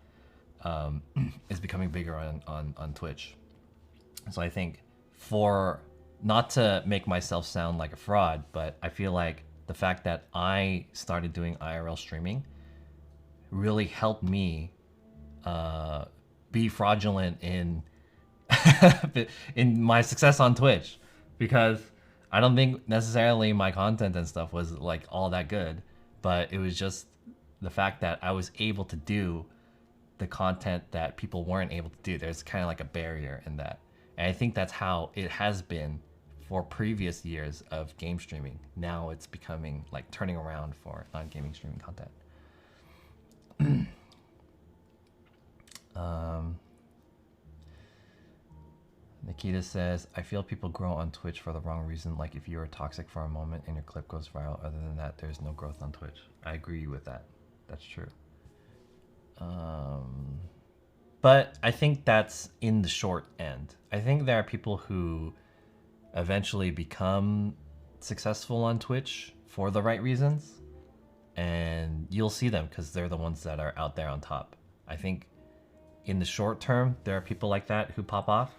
is becoming bigger on Twitch. So I think, for not to make myself sound like a fraud, but I feel like the fact that I started doing IRL streaming really helped me be fraudulent in my success on Twitch, because I don't think necessarily my content and stuff was like all that good, but it was just the fact that I was able to do the content that people weren't able to do. There's kind of like a barrier in that. And I think that's how it has been for previous years of game streaming. Now it's becoming like turning around for non-gaming streaming content. Nikita says, I feel people grow on Twitch for the wrong reason. Like if you are toxic for a moment and your clip goes viral, other than that, there's no growth on Twitch. I agree with that. That's true. But I think that's in the short end. I think there are people who eventually become successful on Twitch for the right reasons, and you'll see them because they're the ones that are out there on top. I think in the short term, there are people like that who pop off,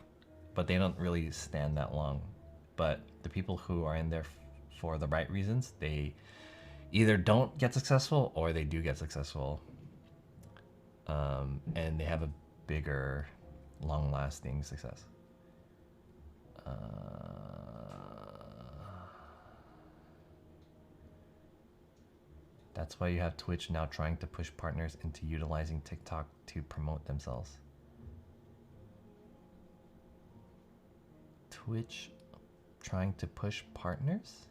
but they don't really stand that long. But the people who are in there for the right reasons, they either don't get successful or they do get successful, and they have a bigger, long-lasting success. That's why you have Twitch now trying to push partners into utilizing TikTok to promote themselves. Twitch trying to push partners?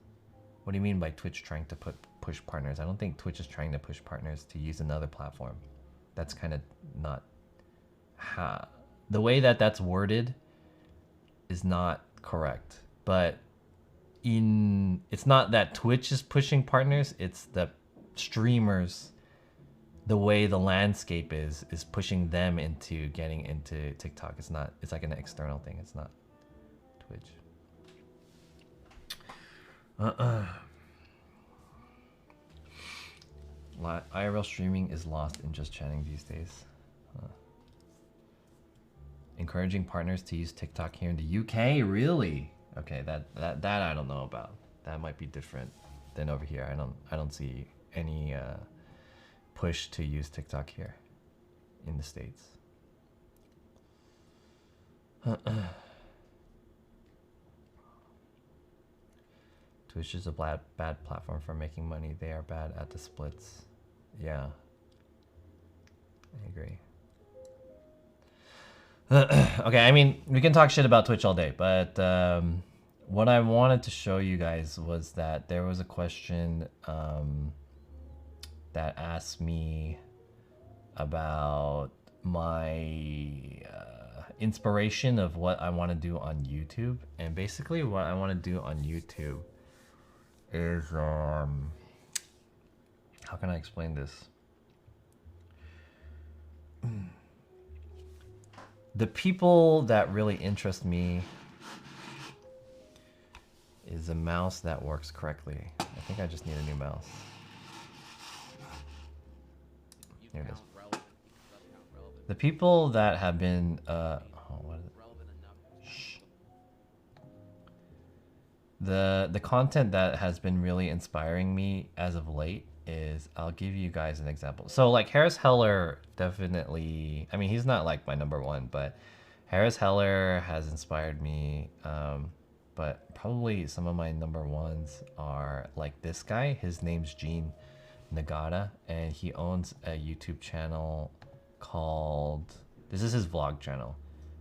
What do you mean by Twitch trying to push partners? I don't think Twitch is trying to push partners to use another platform. That's kind of not how... The way that that's worded is not correct. But it's not that Twitch is pushing partners, it's the streamers, the way the landscape is pushing them into getting into TikTok. It's not, it's like an external thing. It's not Twitch. IRL streaming is lost in just chatting these days. Encouraging partners to use TikTok here in the UK, really? Okay, that I don't know about. That might be different than over here. I don't see any push to use TikTok here in the States. Twitch is a bad platform for making money. They are bad at the splits. Yeah, I agree. Okay, I mean, we can talk shit about Twitch all day, but what I wanted to show you guys was that there was a question that asked me about my inspiration of what I want to do on YouTube. And basically what I want to do on YouTube is, how can I explain this? The people that really interest me is a mouse that works correctly. I think I just need a new mouse. Here it is. The people that have been, what is it? Shh. The content that has been really inspiring me as of late is, I'll give you guys an example. So like Harris Heller definitely, I mean, he's not like my number one, but Harris Heller has inspired me. But probably some of my number ones are like this guy. His name's Gene Nagata, and he owns a YouTube channel called, this is his vlog channel,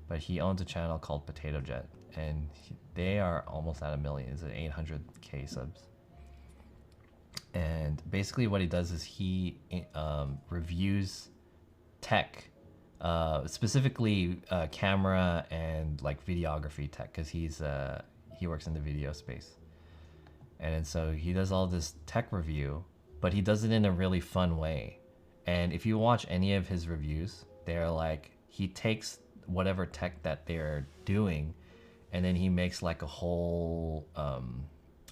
but he owns a channel called Potato Jet, and they are almost at 1 million. It's at 800k subs. And basically what he does is he reviews tech, specifically camera and like videography tech, because he works in the video space. And so he does all this tech review, but he does it in a really fun way. And if you watch any of his reviews, they're like, he takes whatever tech that they're doing, and then he makes like a whole, I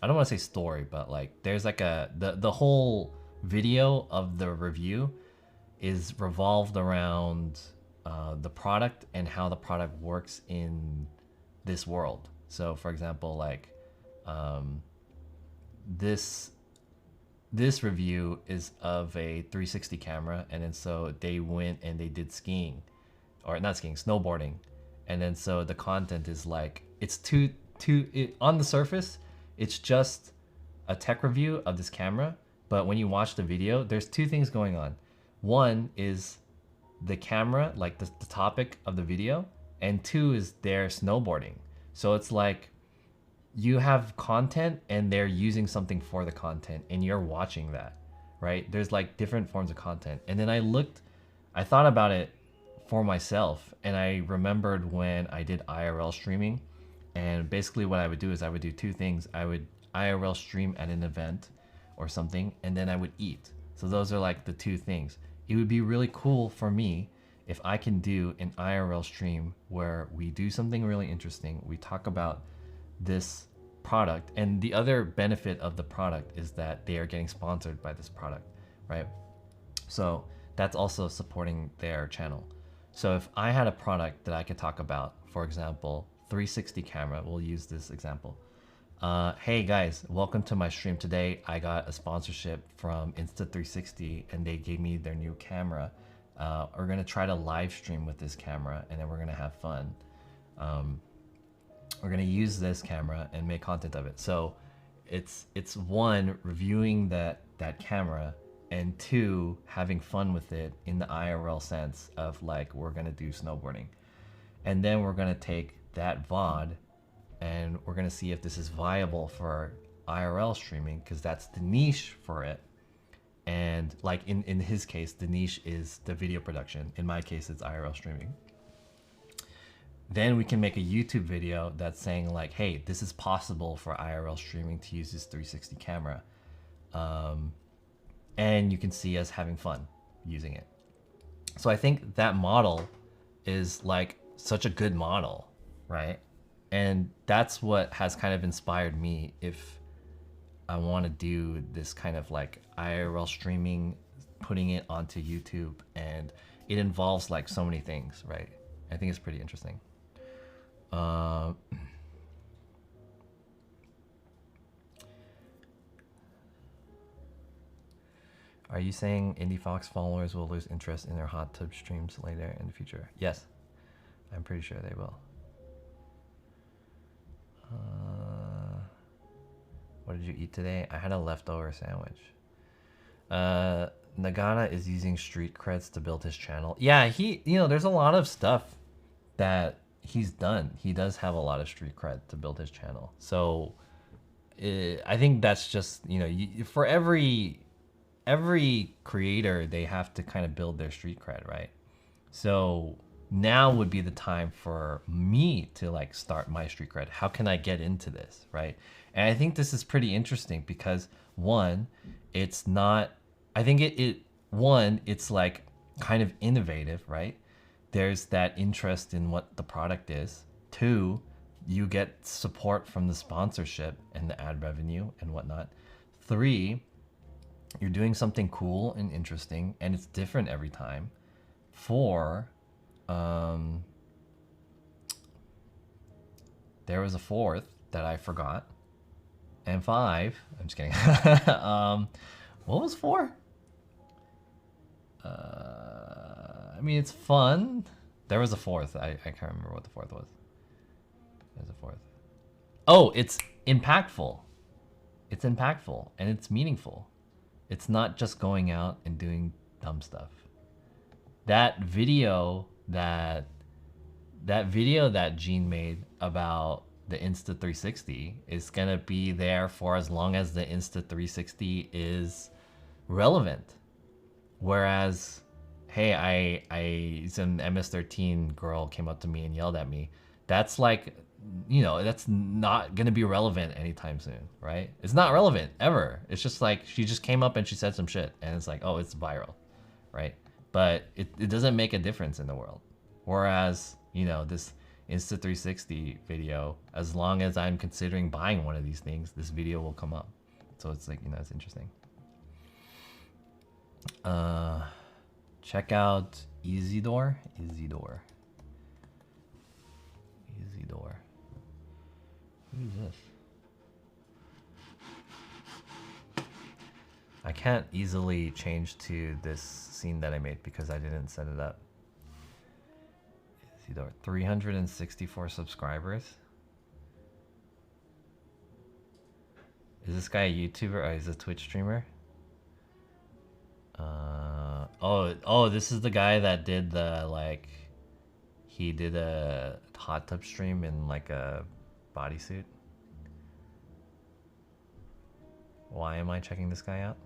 don't want to say story, but like there's like the whole video of the review is revolved around the product and how the product works in this world. So for example, like this review is of a 360 camera, and then so they went and they did skiing, or not skiing, snowboarding. And then so the content is like, it's on the surface, it's just a tech review of this camera, but when you watch the video, there's two things going on. One is the camera, like the topic of the video, and two is their snowboarding. So it's like you have content and they're using something for the content and you're watching that, right? There's like different forms of content. And then I thought about it for myself, and I remembered when I did IRL streaming. And basically what I would do is I would do two things. I would IRL stream at an event or something, and then I would eat. So those are like the two things. It would be really cool for me if I can do an IRL stream where we do something really interesting. We talk about this product, and the other benefit of the product is that they are getting sponsored by this product, right? So that's also supporting their channel. So if I had a product that I could talk about, for example, 360 camera. We'll use this example. Hey guys, welcome to my stream today. I got a sponsorship from Insta360 and they gave me their new camera. We're gonna try to live stream with this camera and then we're gonna have fun. We're gonna use this camera and make content of it. So it's one, reviewing that camera, and two, having fun with it in the IRL sense of like, we're gonna do snowboarding. And then we're gonna take that VOD and we're gonna see if this is viable for IRL streaming, because that's the niche for it. And like in his case, the niche is the video production. In my case, it's IRL streaming. Then we can make a YouTube video that's saying like, hey, this is possible for IRL streaming to use this 360 camera. And you can see us having fun using it. So I think that model is like such a good model, right? And that's what has kind of inspired me if I want to do this kind of like IRL streaming, putting it onto YouTube, and it involves like so many things, right? I think it's pretty interesting. Are you saying Indie Fox followers will lose interest in their hot tub streams later in the future? Yes, I'm pretty sure they will. What did you eat today? I had a leftover sandwich. Nagata is using street creds to build his channel. Yeah, there's a lot of stuff that he's done. He does have a lot of street cred to build his channel. So I think that's just, for every creator, they have to kind of build their street cred, right? So now would be the time for me to like start my street cred. How can I get into this, right? And I think this is pretty interesting because one, it's not, I think it's like kind of innovative, right? There's that interest in what the product is. Two, you get support from the sponsorship and the ad revenue and whatnot. Three, you're doing something cool and interesting and it's different every time. Four, there was a fourth that I forgot. And five, I'm just kidding. What was four? I mean, it's fun. There was a fourth. I can't remember what the fourth was. There's a fourth. Oh, it's impactful. It's impactful and it's meaningful. It's not just going out and doing dumb stuff. That video that Gene made about the Insta360 is gonna be there for as long as the Insta360 is relevant. Whereas, hey, some MS-13 girl came up to me and yelled at me. That's like, that's not gonna be relevant anytime soon, right? It's not relevant ever. It's just like she just came up and she said some shit, and it's like, oh, it's viral, right? But it doesn't make a difference in the world. Whereas, this Insta360 video, as long as I'm considering buying one of these things, this video will come up. So it's like, it's interesting. Check out EasyDoor. Who is this? I can't easily change to this scene that I made because I didn't set it up. EasyDoor, 364 subscribers. Is this guy a YouTuber or is he a Twitch streamer? Oh, this is the guy that did he did a hot tub stream in like a bodysuit. Why am I checking this guy out?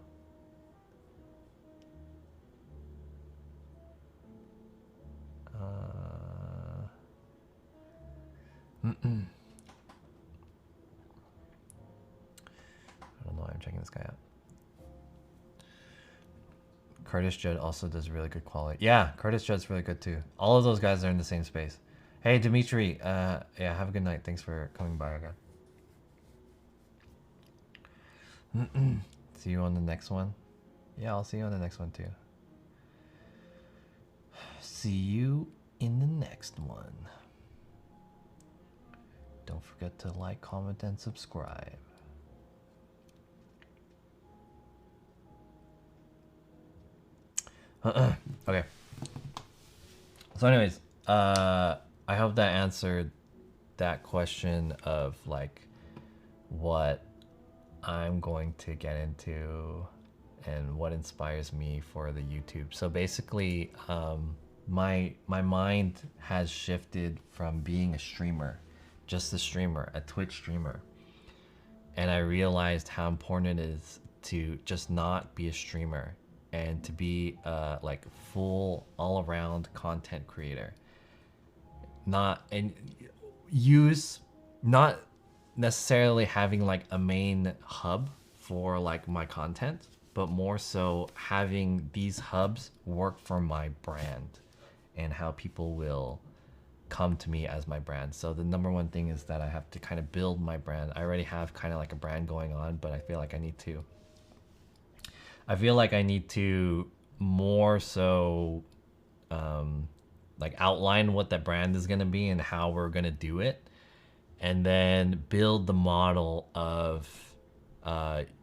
I don't know why I'm checking this guy out. Curtis Judd also does really good quality. Yeah, Curtis Judd's really good too. All of those guys are in the same space. Hey, Dimitri. Yeah, have a good night. Thanks for coming by again. See you on the next one. Yeah, I'll see you on the next one too. See you in the next one. Don't forget to like, comment, and subscribe. Okay. So anyways, I hope that answered that question of like what I'm going to get into and what inspires me for the YouTube. So basically, my mind has shifted from being a streamer, just a streamer, a Twitch streamer, and I realized how important it is to just not be a streamer and to be like full all-around content creator. Not and use not necessarily having like a main hub for like my content, but more so having these hubs work for my brand and how people will come to me as my brand. So the number one thing is that I have to kind of build my brand. I already have kind of like a brand going on, but I feel like I need to more so like outline what that brand is going to be and how we're going to do it, and then build the model of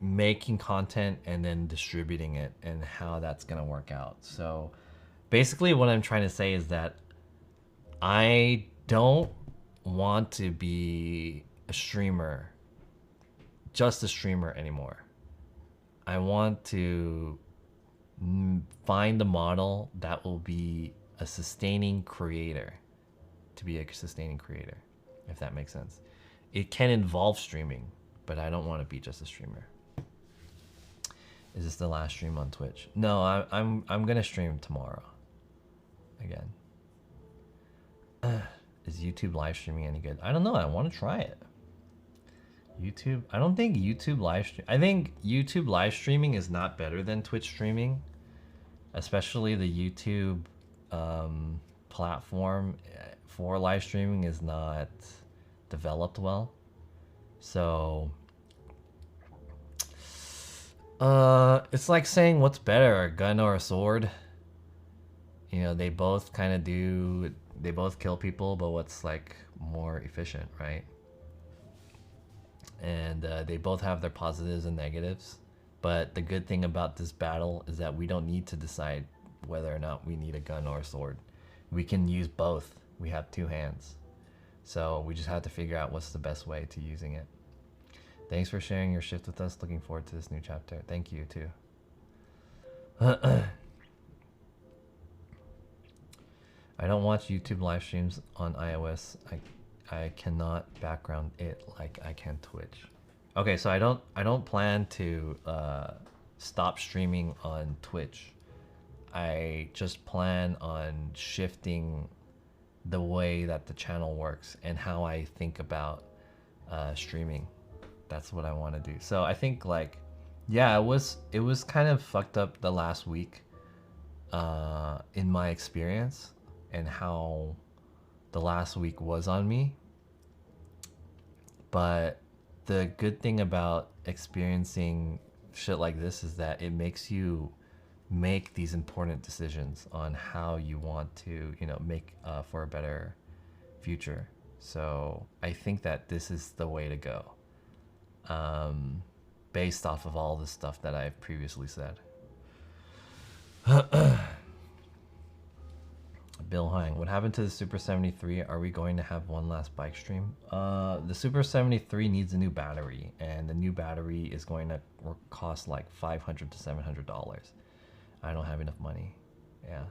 making content and then distributing it and how that's going to work out. So basically what I'm trying to say is that I don't want to be a streamer, just a streamer anymore. I want to find a model that will be a sustaining creator, to be a sustaining creator, if that makes sense. It can involve streaming, but I don't want to be just a streamer. Is this the last stream on Twitch? No, I'm gonna stream tomorrow again. Is YouTube live streaming any good? I don't know. I want to try it. YouTube. I don't think YouTube live stream. I think YouTube live streaming is not better than Twitch streaming, especially the YouTube platform for live streaming is not developed well. So it's like saying what's better, a gun or a sword. You know, they both kind of do, they both kill people, but what's like more efficient, right? And they both have their positives and negatives. But the good thing about this battle is that we don't need to decide whether or not we need a gun or a sword. We can use both. We have two hands. So we just have to figure out what's the best way to using it. Thanks for sharing your shift with us. Looking forward to this new chapter. Thank you too. I don't watch YouTube live streams on iOS. I cannot background it like I can Twitch. Okay, so I don't plan to stop streaming on Twitch. I just plan on shifting the way that the channel works and how I think about streaming. That's what I want to do. So I think like, yeah, it was kind of fucked up the last week in my experience and how the last week was on me. But the good thing about experiencing shit like this is that it makes you make these important decisions on how you want to, you know, make for a better future. So I think that this is the way to go, based off of all the stuff that I've previously said. Bill Hang, what happened to the Super 73? Are we going to have one last bike stream? The Super 73 needs a new battery, and the new battery is going to cost like $500 to $700. I don't have enough money. Yeah.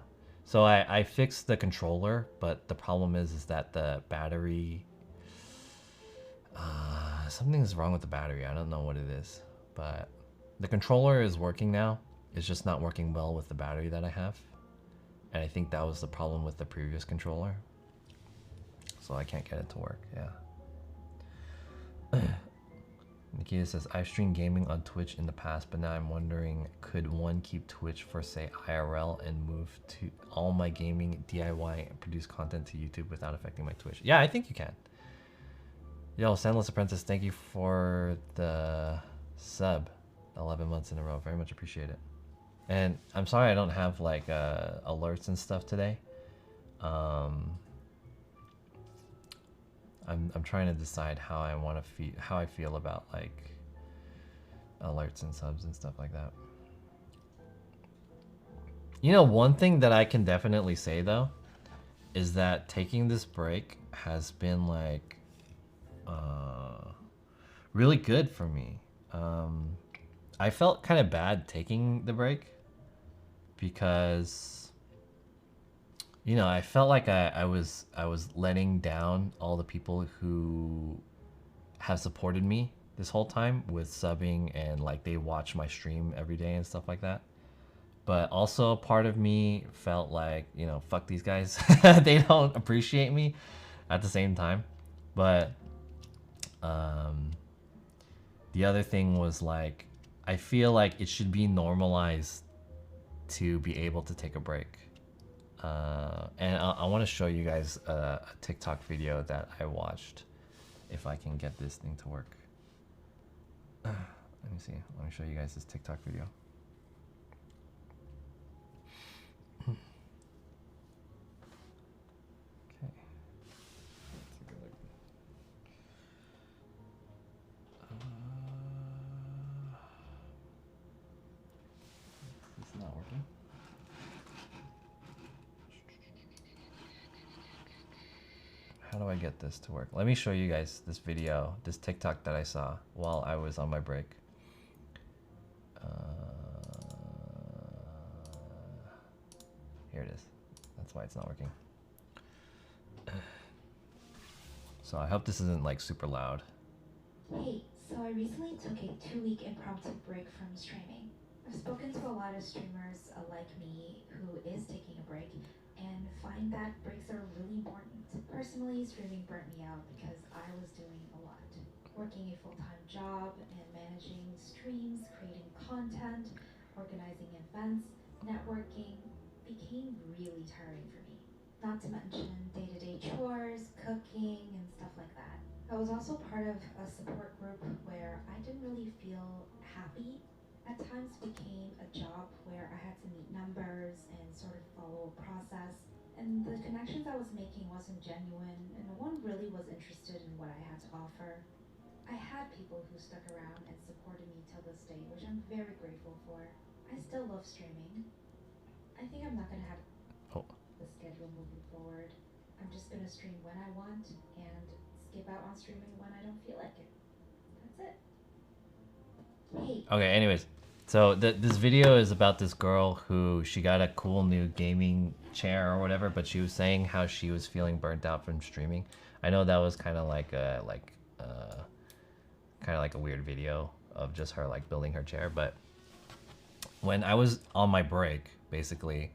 So I fixed the controller, but the problem is that the battery... something's wrong with the battery. I don't know what it is. But the controller is working now. It's just not working well with the battery that I have. And I think that was the problem with the previous controller. So I can't get it to work, yeah. Nikita says, I've streamed gaming on Twitch in the past, but now I'm wondering, could one keep Twitch for, say, IRL and move to all my gaming DIY and produce content to YouTube without affecting my Twitch? Yeah, I think you can. Yo, Sandless Apprentice, thank you for the sub. 11 months in a row. Very much appreciate it. And I'm sorry I don't have like alerts and stuff today. I'm trying to decide how I want to feel, how I feel about like alerts and subs and stuff like that. You know, one thing that I can definitely say though is that taking this break has been like really good for me. I felt kind of bad taking the break because, you know, I felt like I was letting down all the people who have supported me this whole time with subbing, and like they watch my stream every day and stuff like that. But also part of me felt like, you know, fuck these guys. They don't appreciate me at the same time. But the other thing was like, I feel like it should be normalized to be able to take a break. And I want to show you guys a TikTok video that I watched, if I can get this thing to work. Let me see. Let me show you guys this TikTok video. Okay. Let's take a look. It's not working. How do I get this to work? Let me show you guys this video, this TikTok that I saw while I was on my break. Here it is. That's why it's not working. So I hope this isn't like super loud. Hey, so I recently took a 2-week impromptu break from streaming. I've spoken to a lot of streamers like me who is taking a break and find that breaks are really important. Personally, streaming burnt me out because I was doing a lot. Working a full-time job and managing streams, creating content, organizing events, networking became really tiring for me. Not to mention day-to-day chores, cooking, and stuff like that. I was also part of a support group where I didn't really feel happy. At times became a job where I had to meet numbers and sort of follow a process. And the connections I was making wasn't genuine, and no one really was interested in what I had to offer. I had people who stuck around and supported me till this day, which I'm very grateful for. I still love streaming. I think I'm not gonna have the schedule moving forward. I'm just gonna stream when I want and skip out on streaming when I don't feel like it. That's it. Hey. Okay, anyways. So this video is about this girl who, she got a cool new gaming chair or whatever, but she was saying how she was feeling burnt out from streaming. I know that was kind of like a weird video of just her like building her chair, but when I was on my break, basically,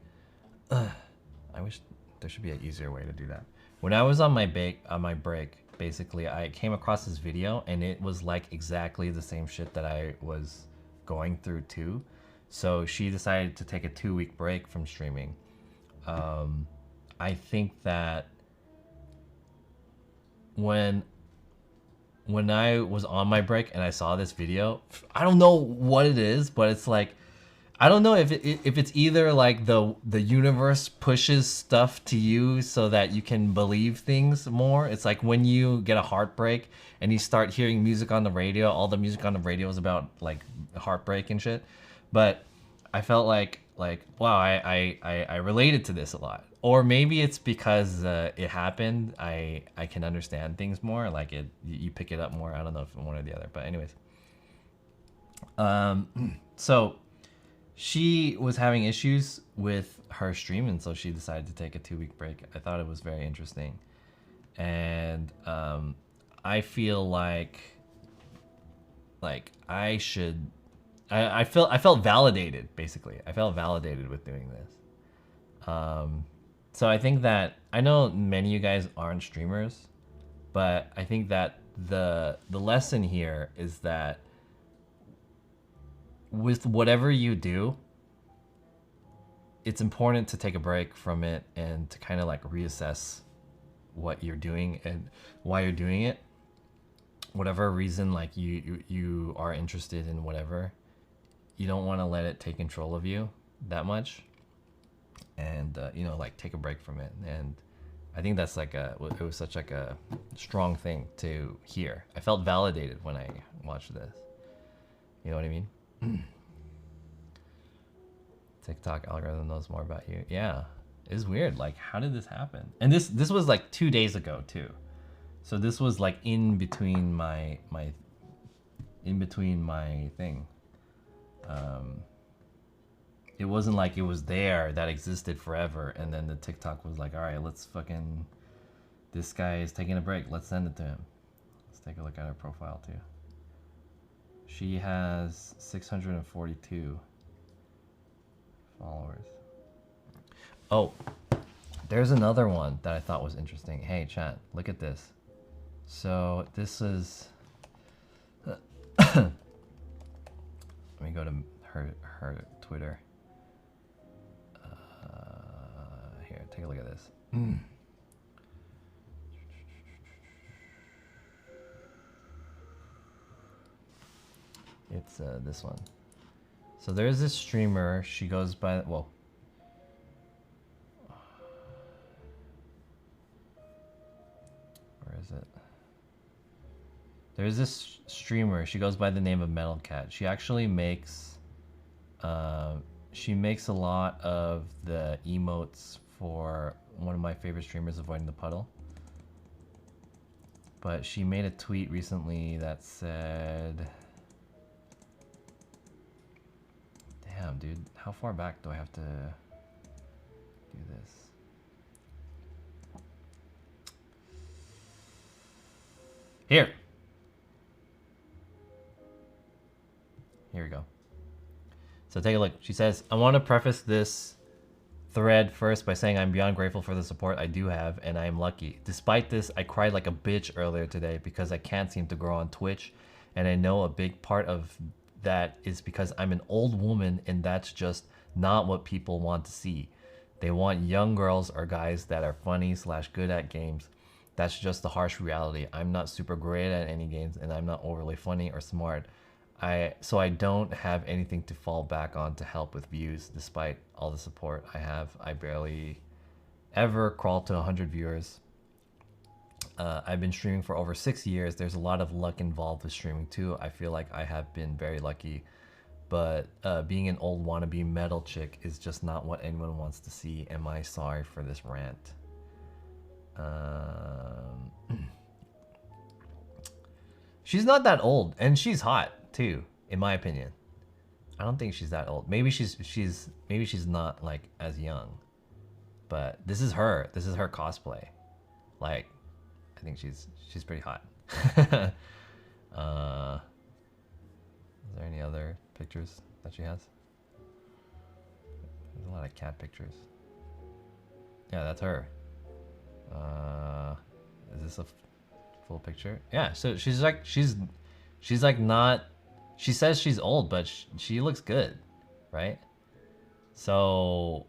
I wish there should be an easier way to do that. When I was on my break, basically, I came across this video and it was like exactly the same shit that I was going through too. So she decided to take a 2-week break from streaming. I think that when I was on my break and I saw this video, I don't know what it is, but it's like, I don't know if it's either like the universe pushes stuff to you so that you can believe things more. It's like when you get a heartbreak and you start hearing music on the radio, all the music on the radio is about like heartbreak and shit. But I felt like wow, I related to this a lot. Or maybe it's because it happened. I can understand things more. Like you pick it up more. I don't know if one or the other. But anyways, so she was having issues with her stream, and so she decided to take a 2-week break. I thought it was very interesting, and I feel like I should. I felt validated, basically. I felt validated with doing this. So I think that, I know many of you guys aren't streamers, but I think that the lesson here is that with whatever you do, it's important to take a break from it and to kind of like reassess what you're doing and why you're doing it. Whatever reason, like you are interested in whatever, you don't want to let it take control of you that much, and you know, like take a break from it. And I think that's like it was such like a strong thing to hear. I felt validated when I watched this. You know what I mean? TikTok algorithm knows more about you. Yeah, it's weird. Like, how did this happen? And this was like 2 days ago too. So this was like in between my thing. It wasn't like it was there that existed forever, and then the TikTok was like, all right, let's fucking, this guy is taking a break. Let's send it to him. Let's take a look at her profile too. She has 642 followers. Oh, there's another one that I thought was interesting. Hey, chat, look at this. So this is. Let me go to her Twitter. Here, take a look at this. It's this one. So there's this streamer. She goes by, well, where is it? There's this streamer. She goes by the name of Metal Cat. She actually makes a lot of the emotes for one of my favorite streamers, Avoiding the Puddle. But she made a tweet recently that said, damn, dude, how far back do I have to do this? Here we go. So take a look. She says, I want to preface this thread first by saying I'm beyond grateful for the support I do have, and I am lucky. Despite this, I cried like a bitch earlier today because I can't seem to grow on Twitch, and I know a big part of that is because I'm an old woman, and that's just not what people want to see. They want young girls or guys that are funny / good at games. That's just the harsh reality. I'm not super great at any games, and I'm not overly funny or smart. So I don't have anything to fall back on to help with views. Despite all the support I have, I barely ever crawl to 100 viewers. I've been streaming for over 6 years. There's a lot of luck involved with streaming too. I feel like I have been very lucky, but being an old wannabe metal chick is just not what anyone wants to see. Am I sorry for this rant? She's not that old, and she's hot too, in my opinion. I don't think she's that old. Maybe she's not like as young, but this is her cosplay. Like, I think she's pretty hot. Is there any other pictures that she has? There's a lot of cat pictures. Yeah, that's her. Is this a full picture? Yeah, so she's like not, she says she's old, but she looks good, right? So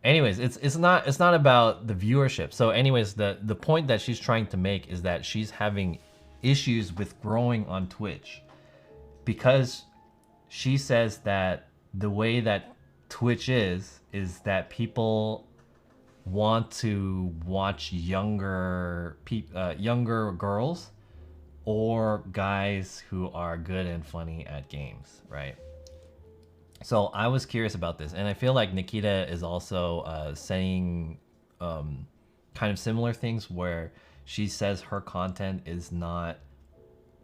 anyways, it's not about the viewership. So anyways, the point that she's trying to make is that she's having issues with growing on Twitch because she says that the way that Twitch is that people want to watch younger girls or guys who are good and funny at games, right? So I was curious about this, and I feel like Nikita is also saying kind of similar things where she says her content is not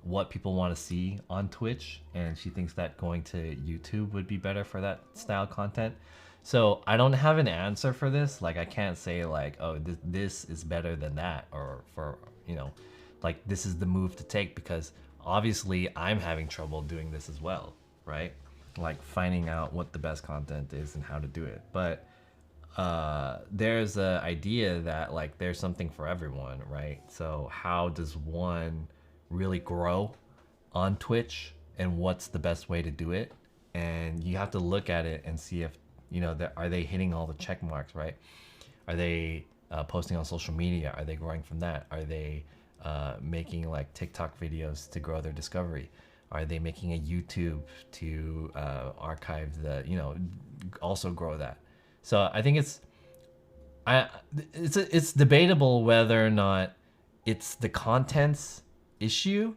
what people want to see on Twitch, and she thinks that going to YouTube would be better for that style content. So I don't have an answer for this. Like, I can't say like, oh, this is better than that, or for, you know, like this is the move to take, because obviously I'm having trouble doing this as well, right? Like finding out what the best content is and how to do it. But there's an idea that like there's something for everyone, right? So how does one really grow on Twitch, and what's the best way to do it? And you have to look at it and see if, you know, are they hitting all the check marks, right? Are they posting on social media? Are they growing from that? Are they making like TikTok videos to grow their discovery? Are they making a YouTube to archive the, you know, also grow that. So I think it's debatable whether or not it's the content's issue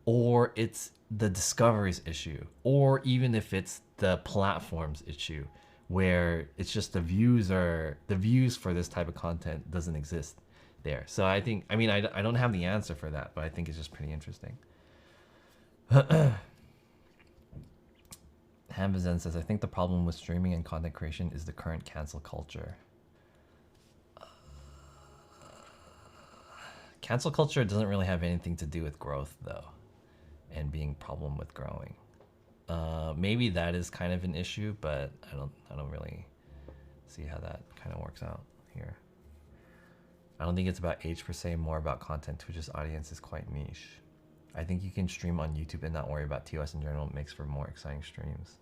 or it's the discovery's issue, or even if it's the platform's issue, where it's just the views for this type of content doesn't exist there. So I think, I mean, I don't have the answer for that, but I think it's just pretty interesting. Hambazen says, I think the problem with streaming and content creation is the current cancel culture. Cancel culture doesn't really have anything to do with growth, though, and being problem with growing. Maybe that is kind of an issue, but I don't really see how that kind of works out here. I don't think it's about age per se, more about content. Twitch's audience is quite niche. I think you can stream on YouTube and not worry about TOS in general. It makes for more exciting streams.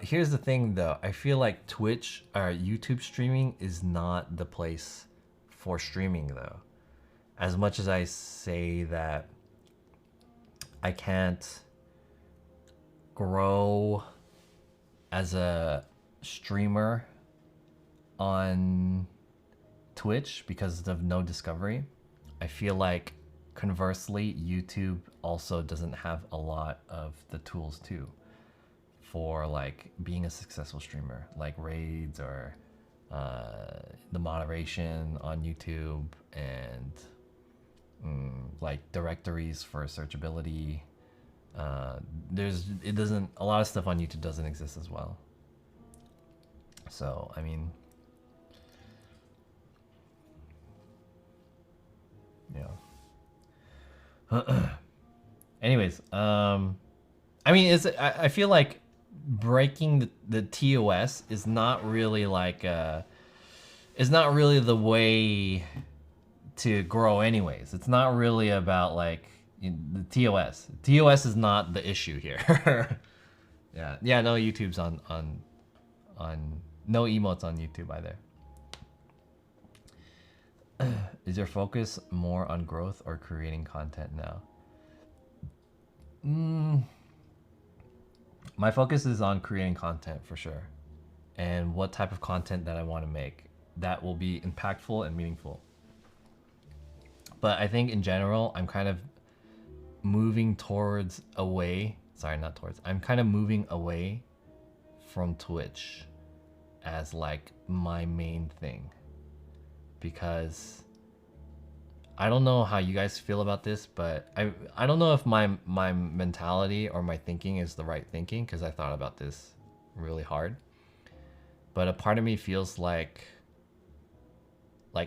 Here's the thing, though. I feel like Twitch or YouTube streaming is not the place for streaming, though. As much as I say that I can't grow as a streamer on Twitch because of no discovery, I feel like conversely YouTube also doesn't have a lot of the tools too for like being a successful streamer, like raids or the moderation on YouTube and like directories for searchability. A lot of stuff on YouTube doesn't exist as well. So I mean, yeah. Anyways, I mean, I feel like breaking the TOS is not really like is not really the way to grow anyways. It's not really about like the TOS. TOS is not the issue here. yeah, no YouTube's on no emotes on YouTube either. Is your focus more on growth or creating content now? My focus is on creating content for sure, and what type of content that I want to make that will be impactful and meaningful. But I think in general, I'm kind of moving I'm kind of moving away from Twitch as like my main thing, because I don't know how you guys feel about this, but I don't know if my mentality or my thinking is the right thinking, because I thought about this really hard. But a part of me feels like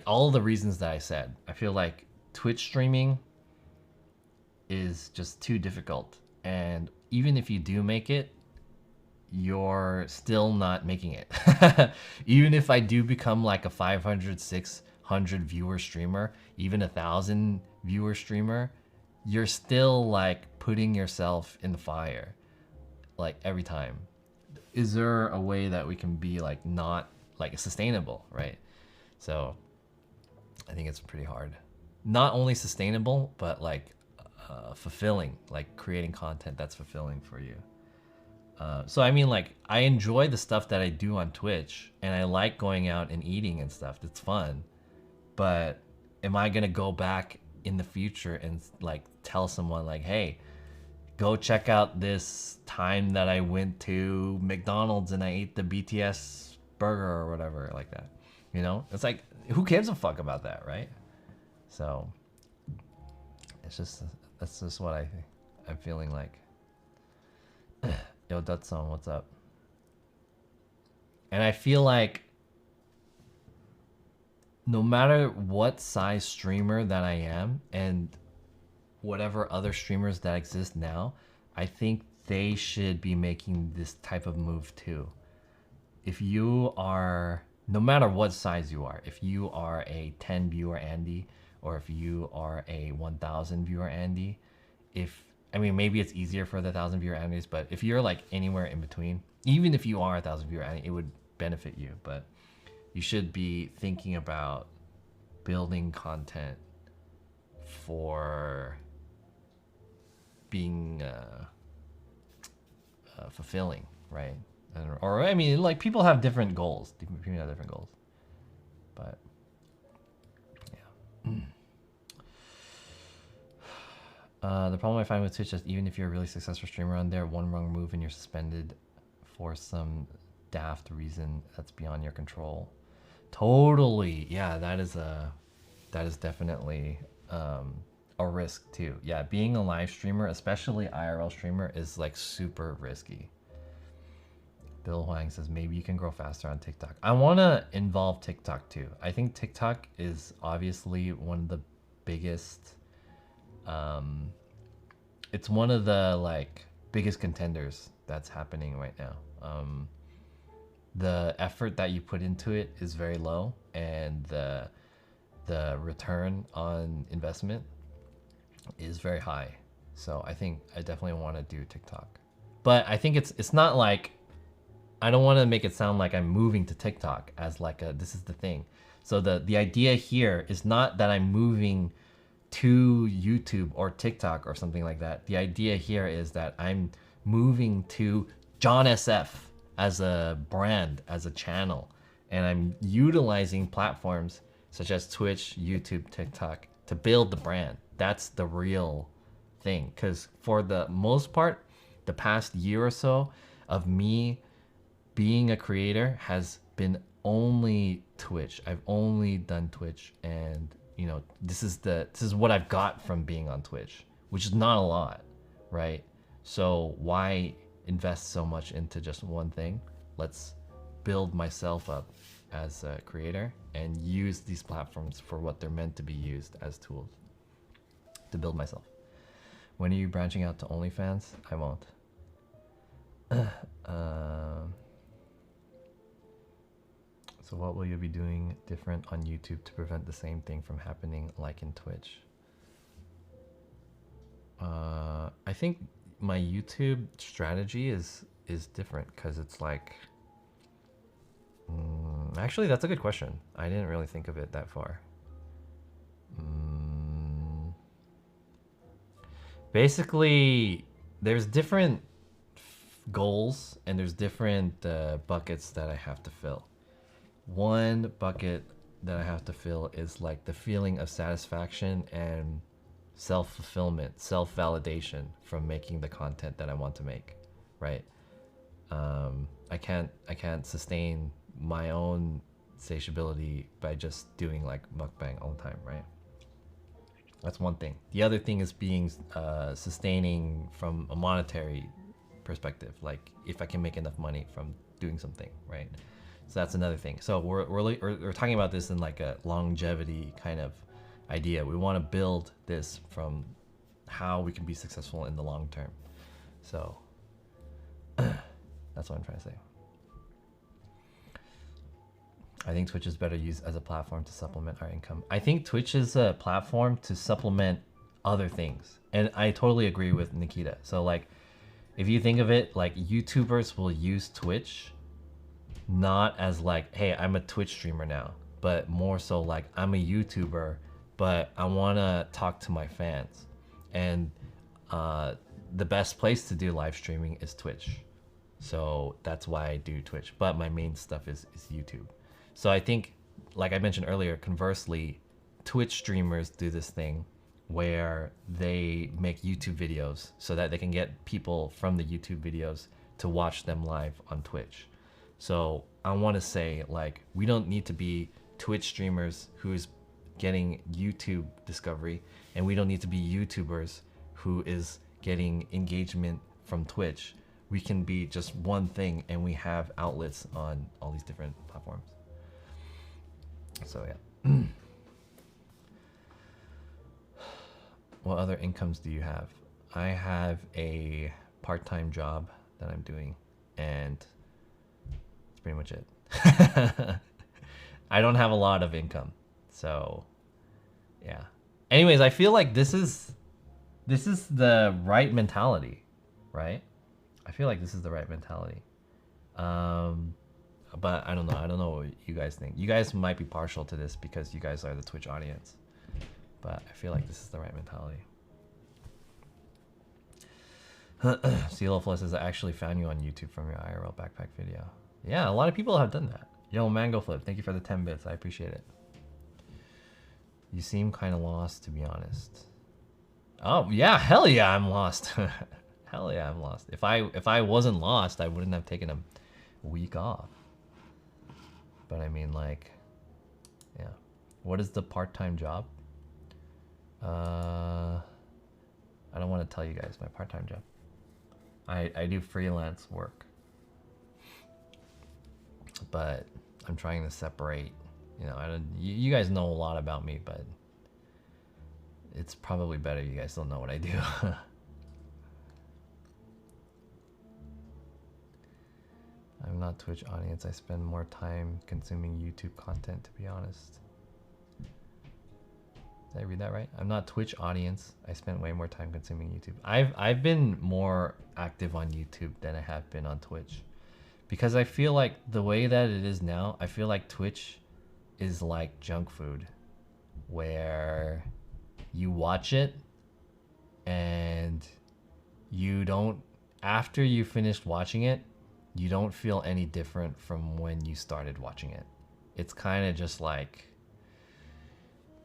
all of the reasons that I said, I feel like Twitch streaming is just too difficult. And even if you do make it, you're still not making it. Even if I do become like a 500, 600 viewer streamer, even 1,000 viewer streamer, you're still like putting yourself in the fire like every time. Is there a way that we can be like not like sustainable, right? So I think it's pretty hard. Not only sustainable, but like fulfilling, like creating content that's fulfilling for you. So I mean, like, I enjoy the stuff that I do on Twitch, and I like going out and eating and stuff. It's fun. But am I gonna go back in the future and like tell someone like, hey, go check out this time that I went to McDonald's and I ate the BTS burger or whatever like that? You know, it's like, who cares a fuck about that, right? So it's just, that's just what I'm feeling like. Yo, Dutson, what's up? And I feel like no matter what size streamer that I am and whatever other streamers that exist now, I think they should be making this type of move too. If you are, no matter what size you are, if you are a 10 viewer Andy, or if you are a 1,000 viewer Andy, I mean, maybe it's easier for the 1,000 viewer Andys, but if you're like anywhere in between, even if you are a 1,000 viewer Andy, it would benefit you. But you should be thinking about building content for being fulfilling, right? or I mean, like people have different goals. People have different goals, but yeah. The problem I find with Twitch is even if you're a really successful streamer on there, one wrong move and you're suspended for some daft reason that's beyond your control. Totally, yeah, that is definitely a risk too. Yeah, being a live streamer, especially IRL streamer, is like super risky. Bill Huang says maybe you can grow faster on TikTok. I want to involve TikTok too. I think TikTok is obviously one of the biggest. It's one of the like biggest contenders that's happening right now. The effort that you put into it is very low, and the return on investment is very high. So I think I definitely want to do TikTok, but I think it's not like, I don't want to make it sound like I'm moving to TikTok as like a, this is the thing. So the idea here is not that I'm moving to YouTube or TikTok or something like that. The idea here is that I'm moving to John SF as a brand, as a channel, and I'm utilizing platforms such as Twitch, YouTube, TikTok to build the brand. That's the real thing, because for the most part, the past year or so of me being a creator has been only Twitch. I've only done Twitch, and you know, this is what I've got from being on Twitch, which is not a lot, right? So why invest so much into just one thing? Let's build myself up as a creator and use these platforms for what they're meant to be used, as tools to build myself. When are you branching out to OnlyFans? I won't. So what will you be doing different on YouTube to prevent the same thing from happening like in Twitch? I think my YouTube strategy is different, because it's like, actually that's a good question. I didn't really think of it that far. Basically, there's different goals and there's different buckets that I have to fill. One bucket that I have to fill is like the feeling of satisfaction and self-fulfillment, self-validation from making the content that I want to make, right? I can't sustain my own satiability by just doing like mukbang all the time, right? That's one thing. The other thing is being sustaining from a monetary perspective, like if I can make enough money from doing something, right? So that's another thing. So we're talking about this in like a longevity kind of idea. We want to build this from how we can be successful in the long term. So that's what I'm trying to say. I think Twitch is better used as a platform to supplement our income. I think Twitch is a platform to supplement other things. And I totally agree with Nikita. So like, if you think of it, like YouTubers will use Twitch not as like, hey, I'm a Twitch streamer now, but more so like I'm a YouTuber, but I want to talk to my fans. And the best place to do live streaming is Twitch. So that's why I do Twitch, but my main stuff is YouTube. So I think, like I mentioned earlier, conversely, Twitch streamers do this thing where they make YouTube videos so that they can get people from the YouTube videos to watch them live on Twitch. So I want to say, like, we don't need to be Twitch streamers who's getting YouTube discovery, and we don't need to be YouTubers who is getting engagement from Twitch. We can be just one thing, and we have outlets on all these different platforms. So yeah. What other incomes do you have? I have a part-time job that I'm doing, and that's pretty much it. I don't have a lot of income, so yeah. Anyways, I feel like this is the right mentality, right? I feel like this is the right mentality. But I don't know. I don't know what you guys think. You guys might be partial to this because you guys are the Twitch audience. But I feel like this is the right mentality. Cealoflo says, I actually found you on YouTube from your IRL backpack video. Yeah, a lot of people have done that. Yo, Mango Flip, thank you for the 10 bits. I appreciate it. You seem kind of lost, to be honest. Oh, yeah, hell yeah, I'm lost. Hell yeah, I'm lost. If I wasn't lost, I wouldn't have taken a week off. But I mean, like, yeah. What is the part-time job? I don't want to tell you guys my part-time job. I do freelance work. But I'm trying to separate, you know, you guys know a lot about me, but it's probably better you guys don't know what I do. I'm not Twitch audience. I spend more time consuming YouTube content, to be honest. Did I read that right? I'm not Twitch audience. I spent way more time consuming YouTube. I've been more active on YouTube than I have been on Twitch. Because I feel like the way that it is now, I feel like Twitch is like junk food. Where you watch it and you don't, after you finished watching it, you don't feel any different from when you started watching it. It's kind of just like,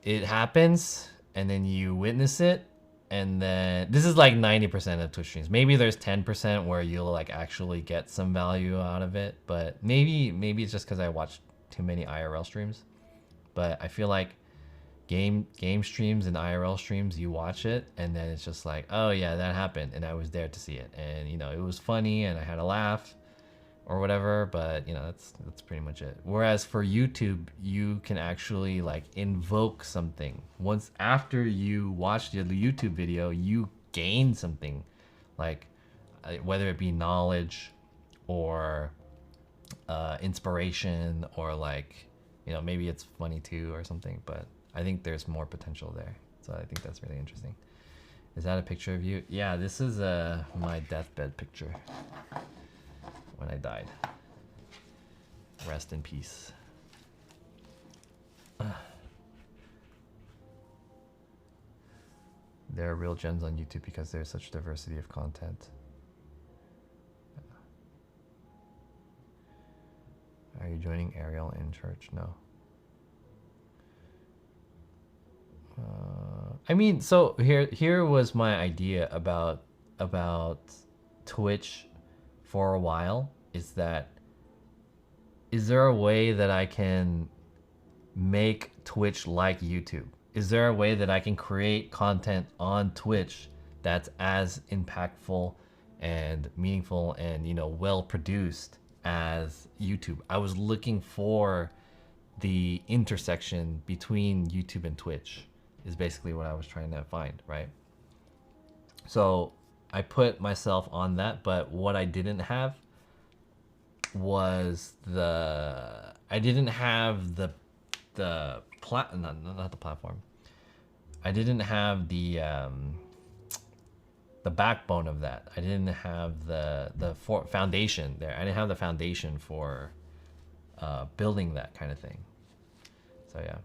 it happens and then you witness it, and then this is like 90% of Twitch streams. Maybe there's 10% where you'll like actually get some value out of it, but maybe it's just because I watch too many IRL streams. But I feel like game streams and IRL streams, you watch it and then it's just like, oh yeah, that happened and I was there to see it, and you know, it was funny and I had a laugh or whatever, but you know, that's pretty much it. Whereas for YouTube, you can actually like invoke something. Once after you watch the YouTube video, you gain something, like whether it be knowledge or inspiration, or like, you know, maybe it's funny too or something, but I think there's more potential there. So I think that's really interesting. Is that a picture of you? Yeah, this is my deathbed picture when I died. Rest in peace. There are real gems on YouTube because there's such diversity of content. Are you joining Ariel in church? No. I mean, so here was my idea about Twitch for a while, is that, is there a way that I can make Twitch like YouTube? Is there a way that I can create content on Twitch that's as impactful and meaningful and, you know, well produced as YouTube? I was looking for the intersection between YouTube and Twitch, is basically what I was trying to find, right? So I put myself on that, but what I didn't have was not the platform. I didn't have the backbone of that. I didn't have the foundation there. I didn't have the foundation for building that kind of thing. So yeah.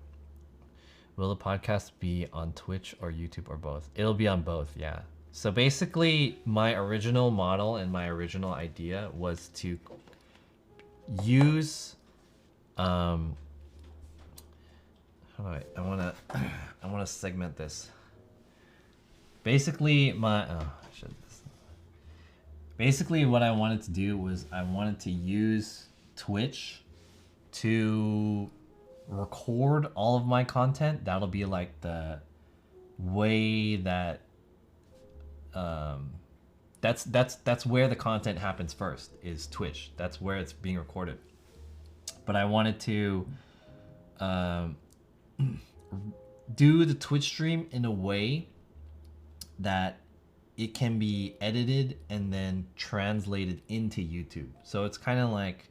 Will the podcast be on Twitch or YouTube or both? It'll be on both, yeah. So basically, my original model and my original idea was to use how do I wanna segment this. Basically, basically what I wanted to do was I wanted to use Twitch to record all of my content. That'll be like the way that that's where the content happens first, is Twitch. That's where it's being recorded. But I wanted to do the Twitch stream in a way that it can be edited and then translated into YouTube. So it's kind of like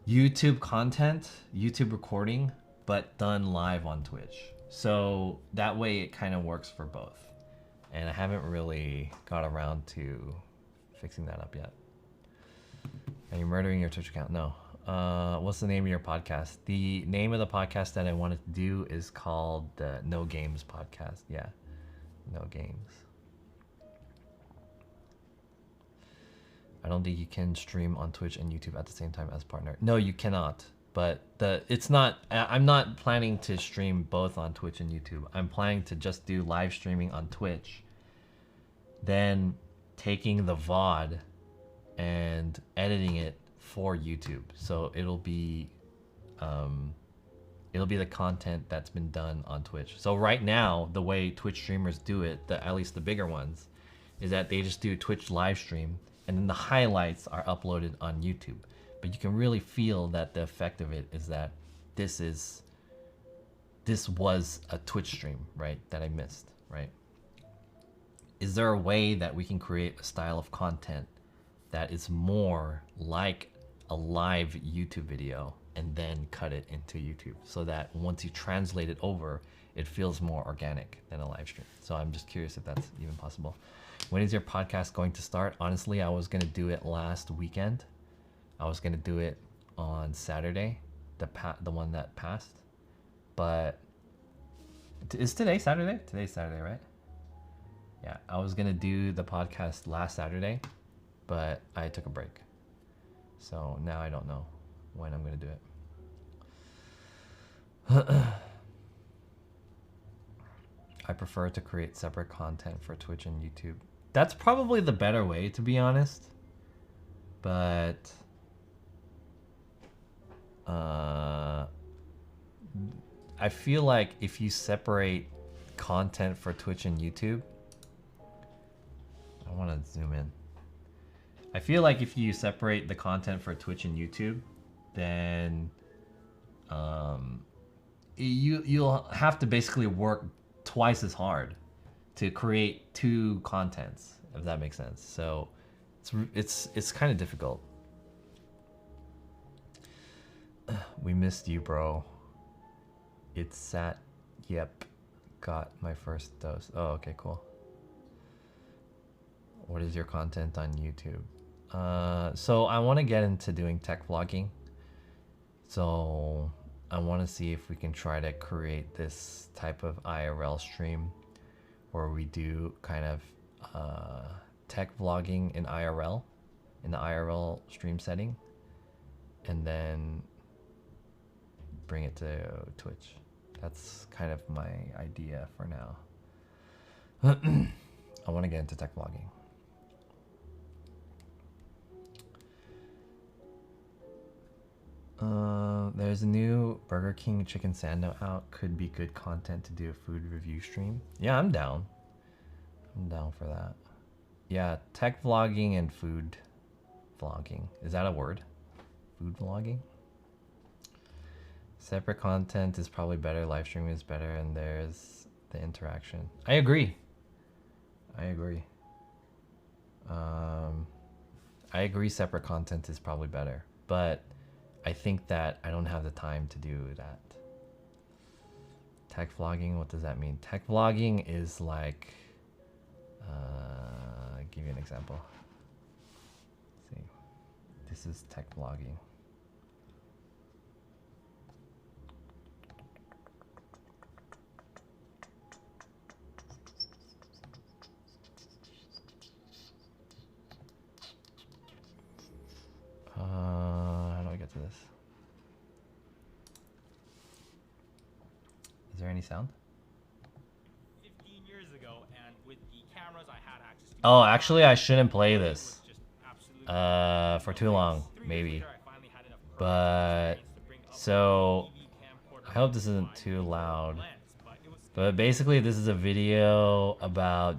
YouTube content, YouTube recording, but done live on Twitch. So that way it kind of works for both. And I haven't really got around to fixing that up yet. Are you murdering your Twitch account? No. What's the name of your podcast? The name of the podcast that I wanted to do is called the No Games Podcast. Yeah, No Games. I don't think you can stream on Twitch and YouTube at the same time as partner. No, you cannot. But it's not. I'm not planning to stream both on Twitch and YouTube. I'm planning to just do live streaming on Twitch, then taking the VOD and editing it for YouTube. So it'll be the content that's been done on Twitch. So right now, the way Twitch streamers do it, at least the bigger ones, is that they just do Twitch live stream and then the highlights are uploaded on YouTube. But you can really feel that the effect of it is that this was a Twitch stream, right? That I missed, right? Is there a way that we can create a style of content that is more like a live YouTube video and then cut it into YouTube so that once you translate it over, it feels more organic than a live stream? So I'm just curious if that's even possible. When is your podcast going to start? Honestly, I was going to do it last weekend. I was going to do it on Saturday, the one that passed. But is today Saturday? Today's Saturday, right? Yeah, I was going to do the podcast last Saturday, but I took a break. So now I don't know when I'm going to do it. I prefer to create separate content for Twitch and YouTube. That's probably the better way, to be honest. But I feel like if you separate content for Twitch and YouTube, I want to zoom in. I feel like if you separate the content for Twitch and YouTube, then you'll have to basically work twice as hard to create two contents, if that makes sense. So it's kind of difficult. We missed you, bro. It's sat. Yep, got my first dose. Oh, okay, cool. What is your content on YouTube? So I want to get into doing tech vlogging. So I want to see if we can try to create this type of IRL stream where we do kind of tech vlogging in IRL, in the IRL stream setting, and then bring it to Twitch. That's kind of my idea for now. I want to get into tech vlogging. There's a new Burger King chicken sando out. Could be good content to do a food review stream. Yeah, I'm down. I'm down for that. Yeah, tech vlogging and food vlogging. Is that a word? Food vlogging? Separate content is probably better. Live streaming is better, and there's the interaction. I agree. I agree. I agree separate content is probably better, but I think that I don't have the time to do that. Tech vlogging, what does that mean? Tech vlogging is like, I'll give you an example. Let's see, this is tech vlogging. How do I get to this? Is there any sound? 15 years ago, and with the cameras I had access to. Oh, actually, I shouldn't play this for too long, maybe. But so I hope this isn't too loud. But basically, this is a video about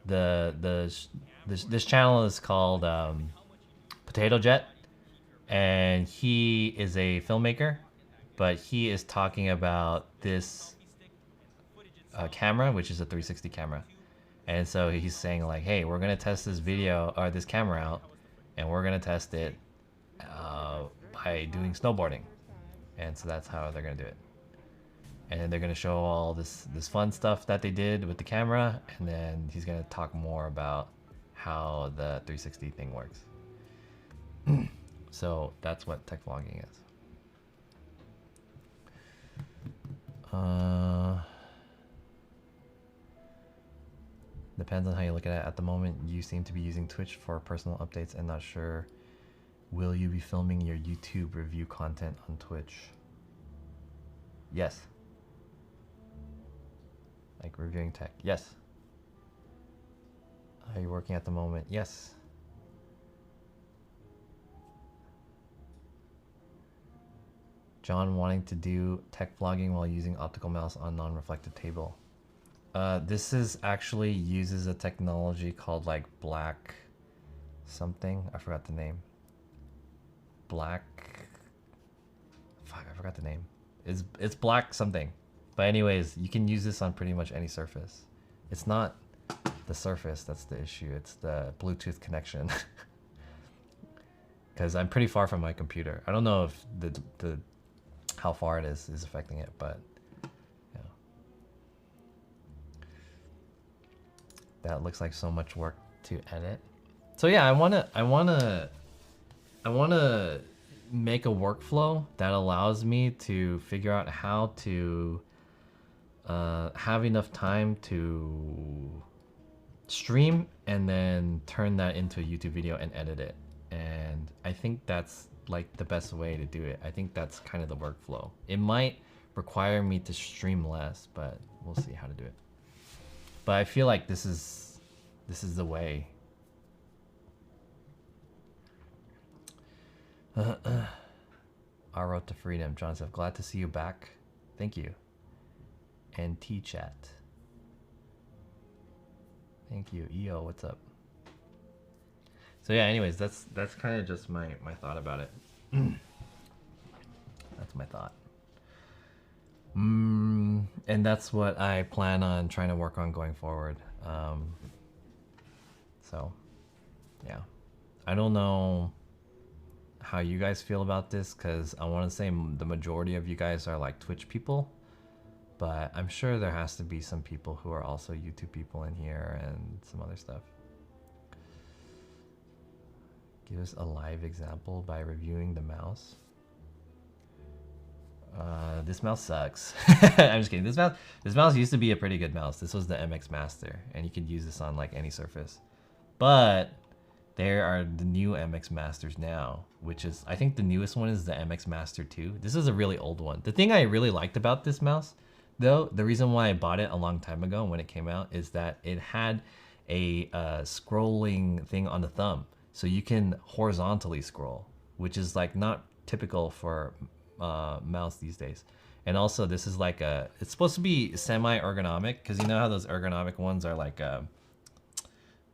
this channel is called Potato Jet, and he is a filmmaker, but he is talking about this camera, which is a 360 camera. And so he's saying like, hey, we're gonna test this video or this camera out, and we're gonna test it by doing snowboarding. And so that's how they're gonna do it. And then they're gonna show all this fun stuff that they did with the camera, and then he's gonna talk more about how the 360 thing works. So that's what tech vlogging is. Depends on how you look at it. At the moment, you seem to be using Twitch for personal updates and not sure. Will you be filming your YouTube review content on Twitch? Yes. Like reviewing tech. Yes. Are you working at the moment? Yes. John wanting to do tech vlogging while using optical mouse on non-reflective table. This is actually uses a technology called like black something. I forgot the name. Black. Fuck, I forgot the name. It's black something. But anyways, you can use this on pretty much any surface. It's not the surface that's the issue. It's the Bluetooth connection. Because I'm pretty far from my computer. I don't know if the how far it is affecting it, but yeah. That looks like so much work to edit. So yeah, I wanna make a workflow that allows me to figure out how to have enough time to stream and then turn that into a YouTube video and edit it. And I think that's like the best way to do it. I think that's kind of the workflow. It might require me to stream less, but we'll see how to do it. But I feel like this is the way. Our road to freedom. John said, glad to see you back. Thank you. And T-chat. Thank you. EO, what's up? So yeah, anyways, that's kind of just my thought about it. That's my thought. And that's what I plan on trying to work on going forward. So yeah, I don't know how you guys feel about this, because I want to say the majority of you guys are like Twitch people, but I'm sure there has to be some people who are also YouTube people in here and some other stuff. Give us a live example by reviewing the mouse. This mouse sucks. I'm just kidding. This mouse used to be a pretty good mouse. This was the MX Master, and you could use this on like any surface. But there are the new MX Masters now, which is, I think the newest one is the MX Master 2. This is a really old one. The thing I really liked about this mouse, though, the reason why I bought it a long time ago when it came out, is that it had a scrolling thing on the thumb. So you can horizontally scroll, which is like not typical for mouse these days. And also this is like it's supposed to be semi-ergonomic, because you know how those ergonomic ones are like,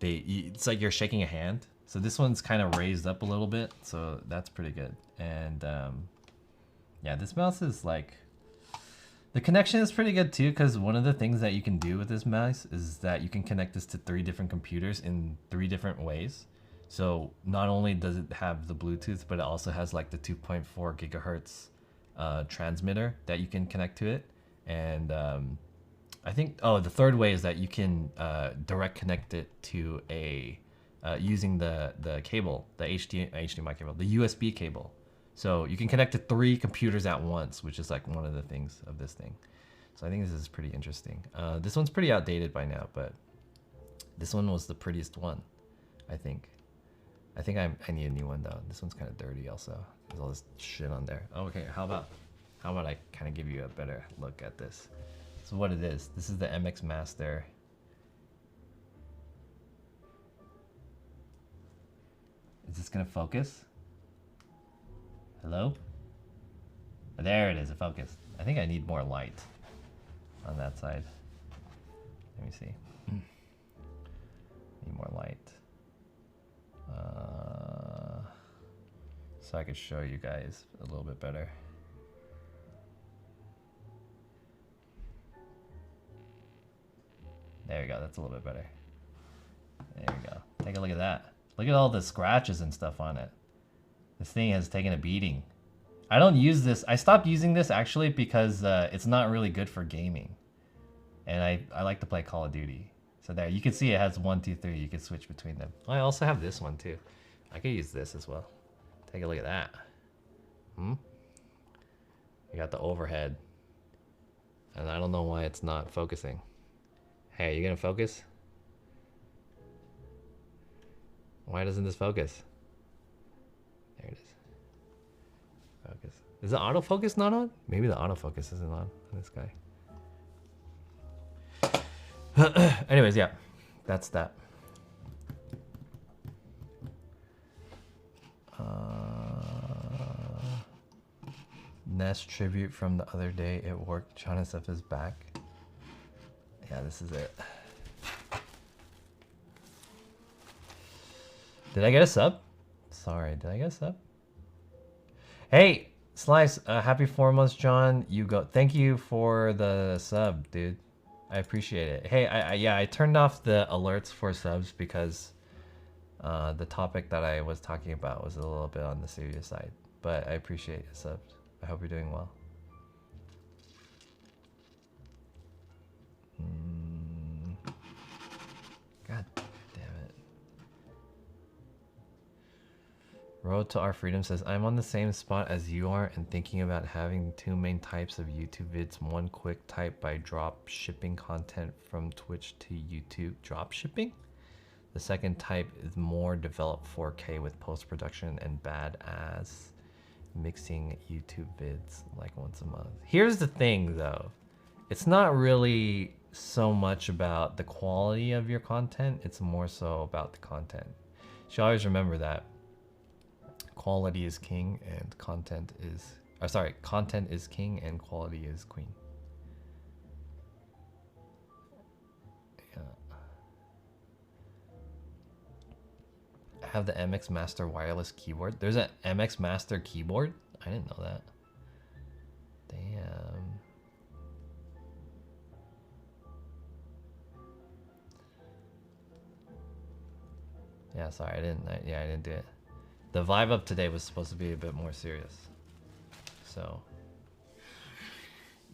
it's like you're shaking a hand. So this one's kind of raised up a little bit, so that's pretty good. And yeah, this mouse is like, the connection is pretty good too, because one of the things that you can do with this mouse is that you can connect this to 3 different computers in 3 different ways. So not only does it have the Bluetooth, but it also has like the 2.4 gigahertz transmitter that you can connect to it. And I think, oh, the third way is that you can direct connect it to a, using the cable, the HDMI cable, the USB cable. So you can connect to 3 computers at once, which is like one of the things of this thing. So I think this is pretty interesting. This one's pretty outdated by now, but this one was the prettiest one, I think. I think I need a new one though. This one's kind of dirty also. There's all this shit on there. Oh, okay, how about I kind of give you a better look at this? So what it is, this is the MX Master. Is this gonna focus? Hello? There it is, it focused. I think I need more light on that side. Let me see. Need more light. So I could show you guys a little bit better. There you go, that's a little bit better. There you go. Take a look at that. Look at all the scratches and stuff on it. This thing has taken a beating. I don't use this. I stopped using this actually because it's not really good for gaming. And I like to play Call of Duty. So there, you can see it has 1, 2, 3. You can switch between them. I also have this one too. I could use this as well. Take a look at that. You got the overhead. And I don't know why it's not focusing. Hey, are you gonna focus? Why doesn't this focus? There it is. Focus. Is the autofocus not on? Maybe the autofocus isn't on this guy. Anyways, yeah, that's that. Ness tribute from the other day. It worked. Jonathan is back. Yeah, this is it. Did I get a sub? Sorry, did I get a sub? Hey, Slice, happy 4 months, John. You go. Thank you for the sub, dude. I appreciate it. Hey, yeah, I turned off the alerts for subs because the topic that I was talking about was a little bit on the serious side. But I appreciate your subs. I hope you're doing well. God damn it. Road to Our Freedom says, I'm on the same spot as you are and thinking about having 2 main types of YouTube vids. One quick type by drop shipping content from Twitch to YouTube. Drop shipping? The second type is more developed 4K with post-production and badass mixing YouTube vids like once a month. Here's the thing though. It's not really so much about the quality of your content. It's more so about the content. You should always remember that quality is king and content is... content is king and quality is queen. I have the MX Master wireless keyboard. There's an MX Master keyboard? I didn't know that. Damn. Yeah, sorry, I didn't do it. The vibe up today was supposed to be a bit more serious. So,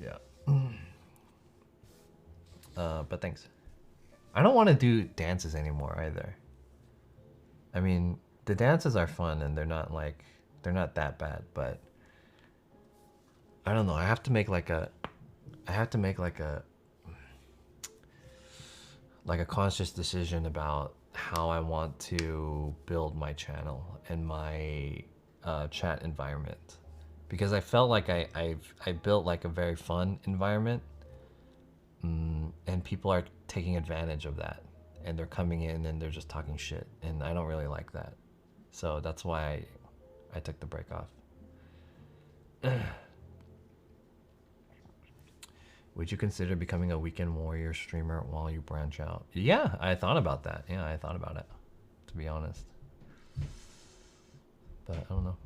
yeah. But thanks. I don't want to do dances anymore either. I mean, the dances are fun and they're not that bad, but I don't know. I have to make like a conscious decision about how I want to build my channel and my chat environment, because I felt like I built like a very fun environment, and people are taking advantage of that. And they're coming in and they're just talking shit, and I don't really like that. So that's why I took the break off. Would you consider becoming a weekend warrior streamer while you branch out? Yeah, I thought about that. Yeah, I thought about it, to be honest. But I don't know.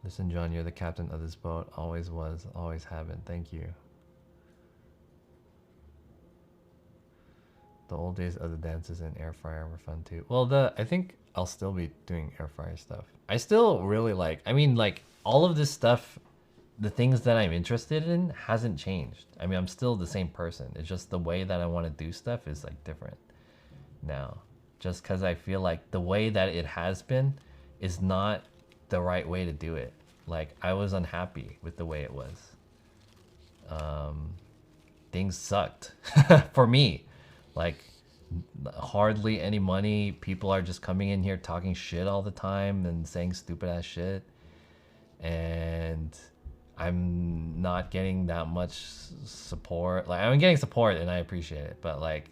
Listen, John, you're the captain of this boat. Always was, always have been. Thank you. The old days of the dances in air fryer were fun too. Well, I think I'll still be doing air fryer stuff. I still really like, I mean, like all of this stuff, the things that I'm interested in hasn't changed. I mean, I'm still the same person. It's just the way that I want to do stuff is like different now. Just because I feel like the way that it has been is not the right way to do it. Like I was unhappy with the way it was. Things sucked for me. Like hardly any money. People are just coming in here talking shit all the time and saying stupid ass shit. And I'm not getting that much support. Like I'm getting support and I appreciate it, but like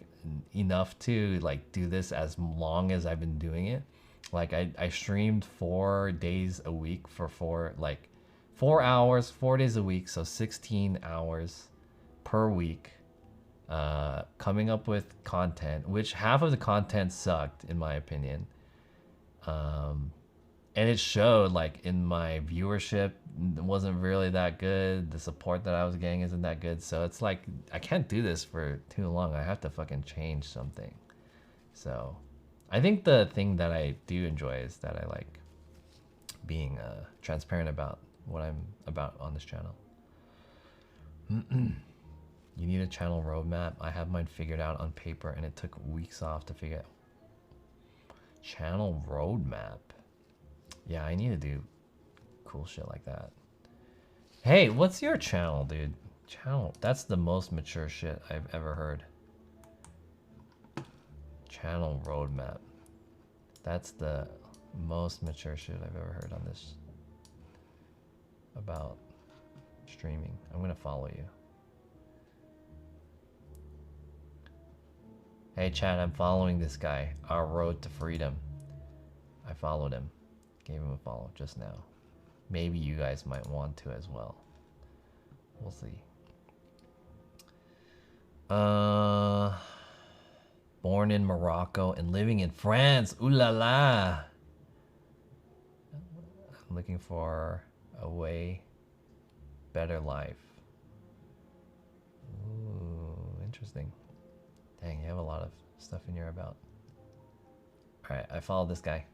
enough to like do this as long as I've been doing it. Like I streamed 4 days a week for 4 hours, 4 days a week. So 16 hours per week. Coming up with content, which half of the content sucked in my opinion, and it showed like in my viewership. It wasn't really that good. The support that I was getting isn't that good, so it's like I can't do this for too long. I have to fucking change something. So I think the thing that I do enjoy is that I like being transparent about what I'm about on this channel. You need a channel roadmap. I have mine figured out on paper and it took weeks off to figure out. Channel roadmap. Yeah, I need to do cool shit like that. Hey, what's your channel, dude? Channel. That's the most mature shit I've ever heard. channel roadmap. That's the most mature shit I've ever heard on this about streaming. I'm gonna follow you. Hey chat, I'm following this guy. Our Road to Freedom. I followed him. Gave him a follow just now. Maybe you guys might want to as well. We'll see. Born in Morocco and living in France. Ooh la la. I'm looking for a way better life. Ooh, interesting. Dang, you have a lot of stuff in your about. Alright, I followed this guy.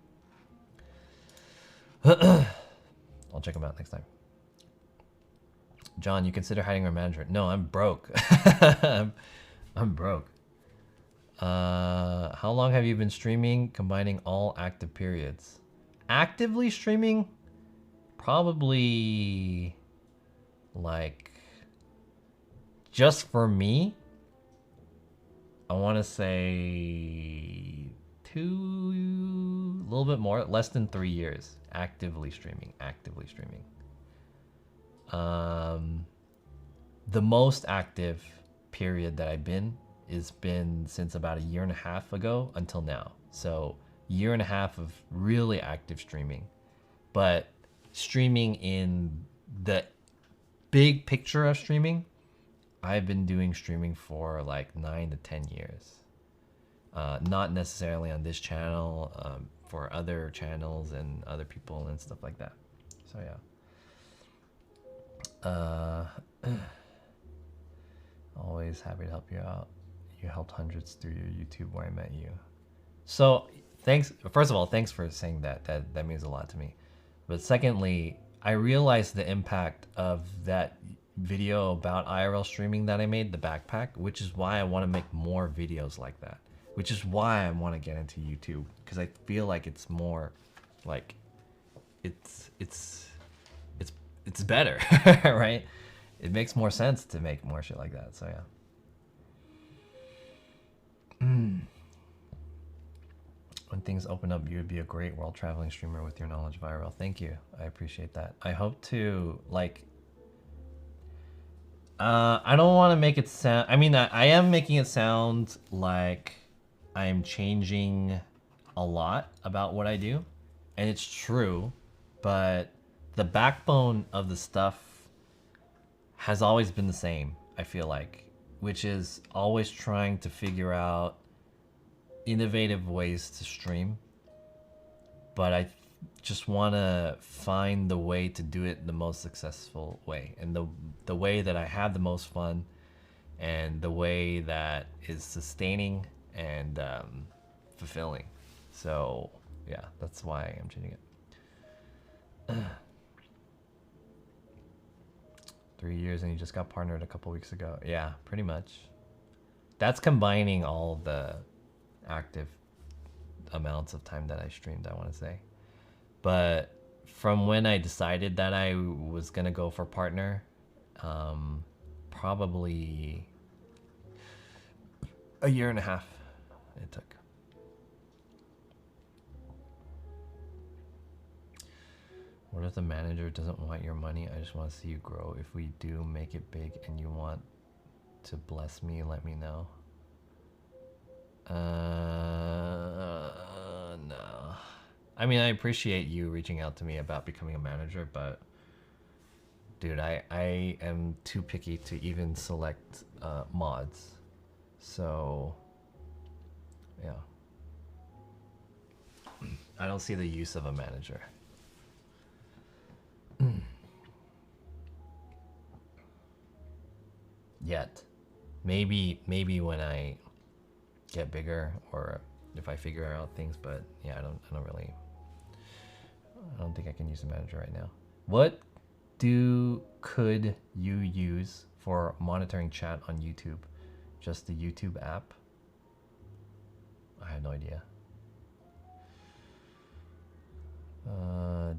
I'll check him out next time. John, you consider hiring a manager? No, I'm broke. I'm broke. How long have you been streaming, combining all active periods? Actively streaming? Probably like just for me, I want to say a little bit more, less than 3 years actively streaming. The most active period that I've been has been since about 1.5 years ago until now. So 1.5 years of really active streaming. But streaming in the big picture of streaming, I've been doing streaming for like 9 to 10 years. Not necessarily on this channel, for other channels and other people and stuff like that. So yeah. Always happy to help you out. You helped hundreds through your YouTube where I met you. So thanks. First of all, thanks for saying that. That means a lot to me. But secondly, I realized the impact of that video about IRL streaming that I made, the backpack, which is why I want to make more videos like that. Which is why I want to get into YouTube, because I feel like it's more like it's better, right? It makes more sense to make more shit like that. So yeah. When things open up, you would be a great world traveling streamer with your knowledge of IRL. Thank you. I appreciate that. I hope to like. I don't want to make it sound. I mean, I am making it sound like I'm changing a lot about what I do, and it's true, but the backbone of the stuff has always been the same, I feel like, which is always trying to figure out innovative ways to stream, but I just want to find the way to do it the most successful way, and the way that I have the most fun, and the way that is sustaining and fulfilling. So yeah, that's why I'm changing it. 3 years and you just got partnered a couple weeks ago. Yeah, pretty much. That's combining all the active amounts of time that I streamed, I want to say. But from when I decided that I was gonna go for partner, probably 1.5 years it took. What if the manager doesn't want your money? I just want to see you grow. If we do make it big and you want to bless me, let me know. No. I mean, I appreciate you reaching out to me about becoming a manager, but dude, I am too picky to even select mods. So yeah. I don't see the use of a manager. Yet. Maybe when I get bigger, or if I figure out things, but yeah, I don't think I can use a manager right now. What could you use for monitoring chat on YouTube? Just the YouTube app? I have no idea.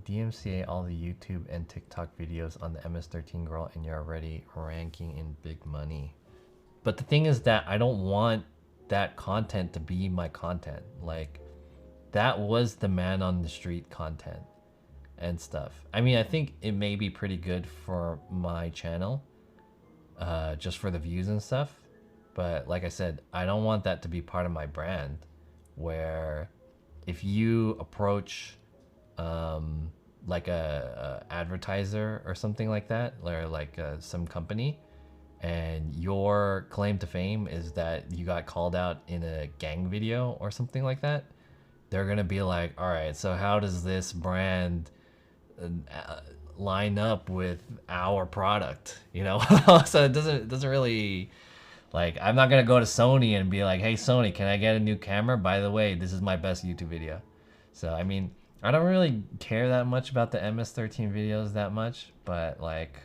DMCA all the YouTube and TikTok videos on the MS-13 girl and you're already ranking in big money. But the thing is that I don't want that content to be my content. Like, that was the man on the street content and stuff. I mean, I think it may be pretty good for my channel, just for the views and stuff. But like I said, I don't want that to be part of my brand, where if you approach like a advertiser or something like that, or like some company, and your claim to fame is that you got called out in a gang video or something like that, they're gonna be like, all right, so how does this brand line up with our product, you know? So it doesn't really, like, I'm not gonna go to Sony and be like, hey Sony, can I get a new camera? By the way, this is my best YouTube video. So I mean, I don't really care that much about the MS-13 videos that much, but like,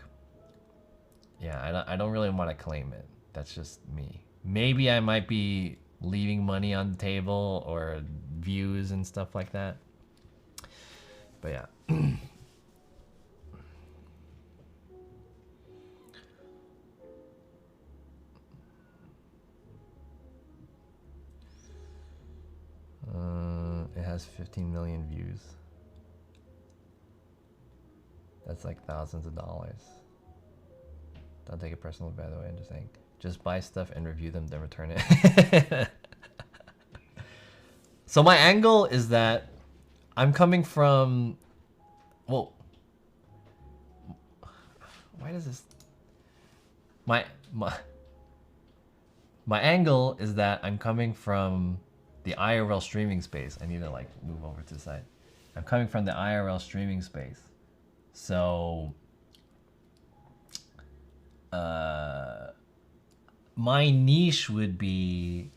yeah, I don't really want to claim it. That's just me. Maybe I might be leaving money on the table or views and stuff like that. But yeah. It has 15 million views. That's like thousands of dollars. Don't take it personal, by the way. I'm just saying. Just buy stuff and review them, then return it. So my angle is that I'm coming from... Whoa. Why does this... My angle is that I'm coming from the IRL streaming space. I need to like move over to the side. I'm coming from the IRL streaming space. So my niche would be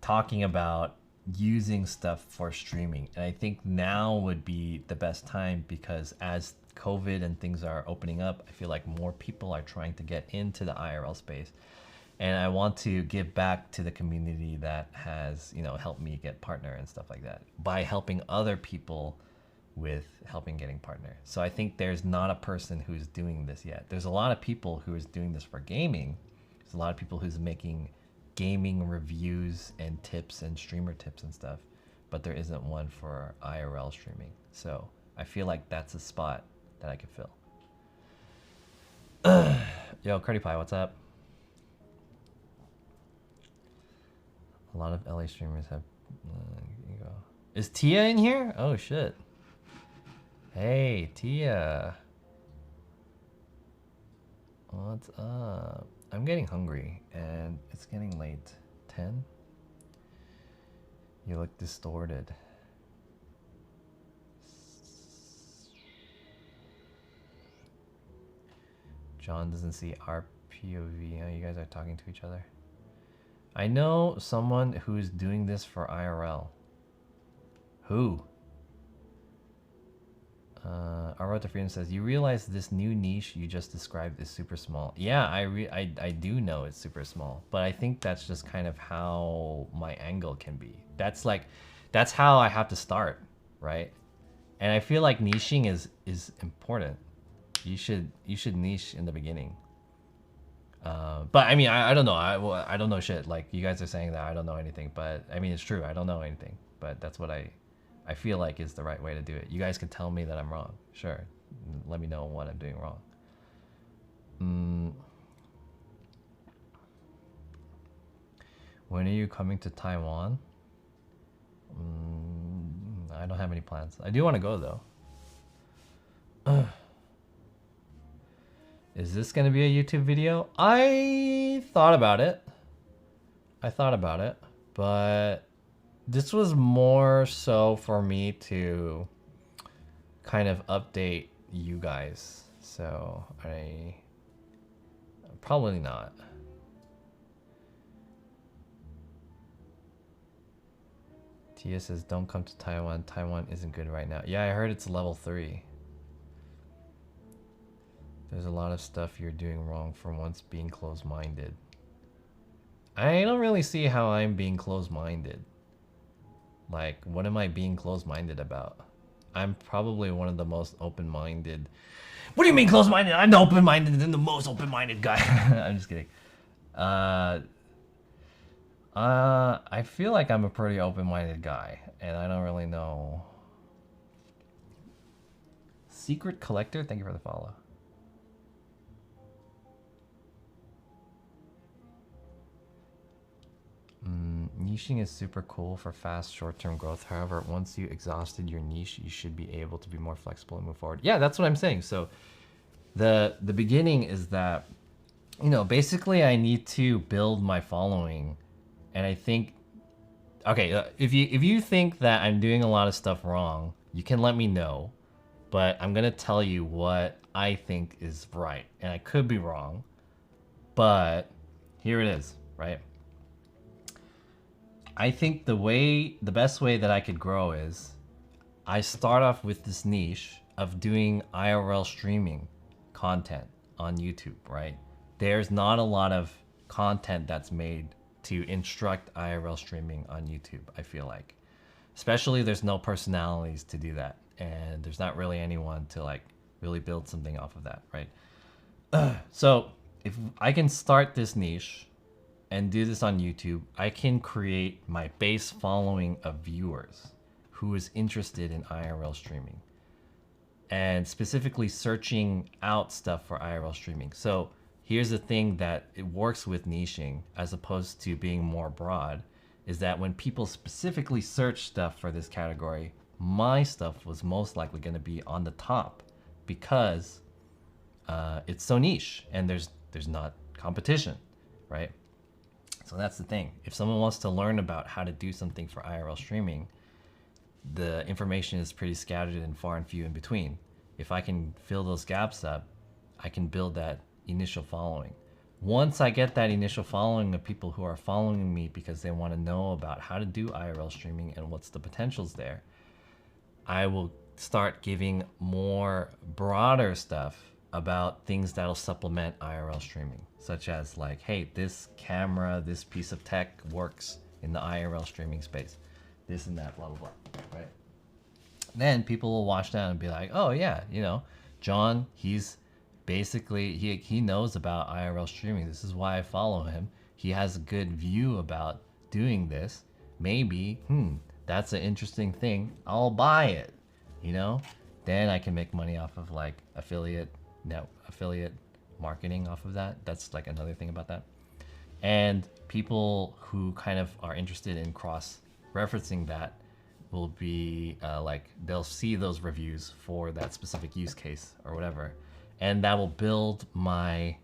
talking about using stuff for streaming. And I think now would be the best time, because as COVID and things are opening up, I feel like more people are trying to get into the IRL space. And I want to give back to the community that has, you know, helped me get partner and stuff like that by helping other people with helping getting partner. So I think there's not a person who's doing this yet. There's a lot of people who is doing this for gaming. There's a lot of people who's making gaming reviews and tips and streamer tips and stuff, but there isn't one for IRL streaming. So I feel like that's a spot that I could fill. Yo, Curdy Pie, what's up? A lot of LA streamers have... you go. Is Tia in here? Oh, shit. Hey, Tia. What's up? I'm getting hungry, and it's getting late. 10? You look distorted. John doesn't see our POV. Oh, you guys are talking to each other. I know someone who's doing this for IRL. Who? Our Road to Freedom says, you realize this new niche you just described is super small. Yeah, I do know it's super small, but I think that's just kind of how my angle can be. That's how I have to start, right? And I feel like niching is important. You should niche in the beginning. But I mean, I don't know. I don't know shit. Like, you guys are saying that I don't know anything, but I mean, it's true. I don't know anything, but that's what I feel like is the right way to do it. You guys can tell me that I'm wrong. Sure. Let me know what I'm doing wrong. When are you coming to Taiwan? I don't have any plans. I do want to go though. Is this going to be a YouTube video? I thought about it. But this was more so for me to kind of update you guys. So probably not. Tia says, don't come to Taiwan. Taiwan isn't good right now. Yeah, I heard it's level 3. There's a lot of stuff you're doing wrong for once being closed-minded. I don't really see how I'm being closed-minded. Like, what am I being closed-minded about? I'm probably one of the most open-minded... What do you mean closed-minded? I'm the open-minded and the most open-minded guy. I'm just kidding. I feel like I'm a pretty open-minded guy, and I don't really know. Secret Collector, thank you for the follow. Niching is super cool for fast short-term growth. However, once you exhausted your niche, you should be able to be more flexible and move forward. Yeah, that's what I'm saying. So the beginning is that, you know, basically I need to build my following, and I think, okay, if you think that I'm doing a lot of stuff wrong, you can let me know, but I'm gonna tell you what I think is right, and I could be wrong, but here it is, right? I think the best way that I could grow is I start off with this niche of doing IRL streaming content on YouTube, right? There's not a lot of content that's made to instruct IRL streaming on YouTube, I feel like. Especially there's no personalities to do that, and there's not really anyone to like really build something off of that, right? So if I can start this niche and do this on YouTube, I can create my base following of viewers who is interested in IRL streaming and specifically searching out stuff for IRL streaming. So here's the thing that it works with niching as opposed to being more broad, is that when people specifically search stuff for this category, my stuff was most likely going to be on the top because it's so niche and there's not competition, right? So that's the thing. If someone wants to learn about how to do something for IRL streaming, the information is pretty scattered and far and few in between. If I can fill those gaps up, I can build that initial following. Once I get that initial following of people who are following me because they want to know about how to do IRL streaming and what's the potentials there, I will start giving more broader stuff about things that'll supplement IRL streaming, such as like, hey, this camera, this piece of tech works in the IRL streaming space, this and that, blah, blah, blah, right? Then people will watch that and be like, oh yeah, you know, John, he's basically, he knows about IRL streaming. This is why I follow him. He has a good view about doing this. Maybe, that's an interesting thing. I'll buy it, you know? Then I can make money off of like affiliate marketing off of that. That's like another thing about that. And people who kind of are interested in cross referencing that will be like, they'll see those reviews for that specific use case or whatever, and that will build my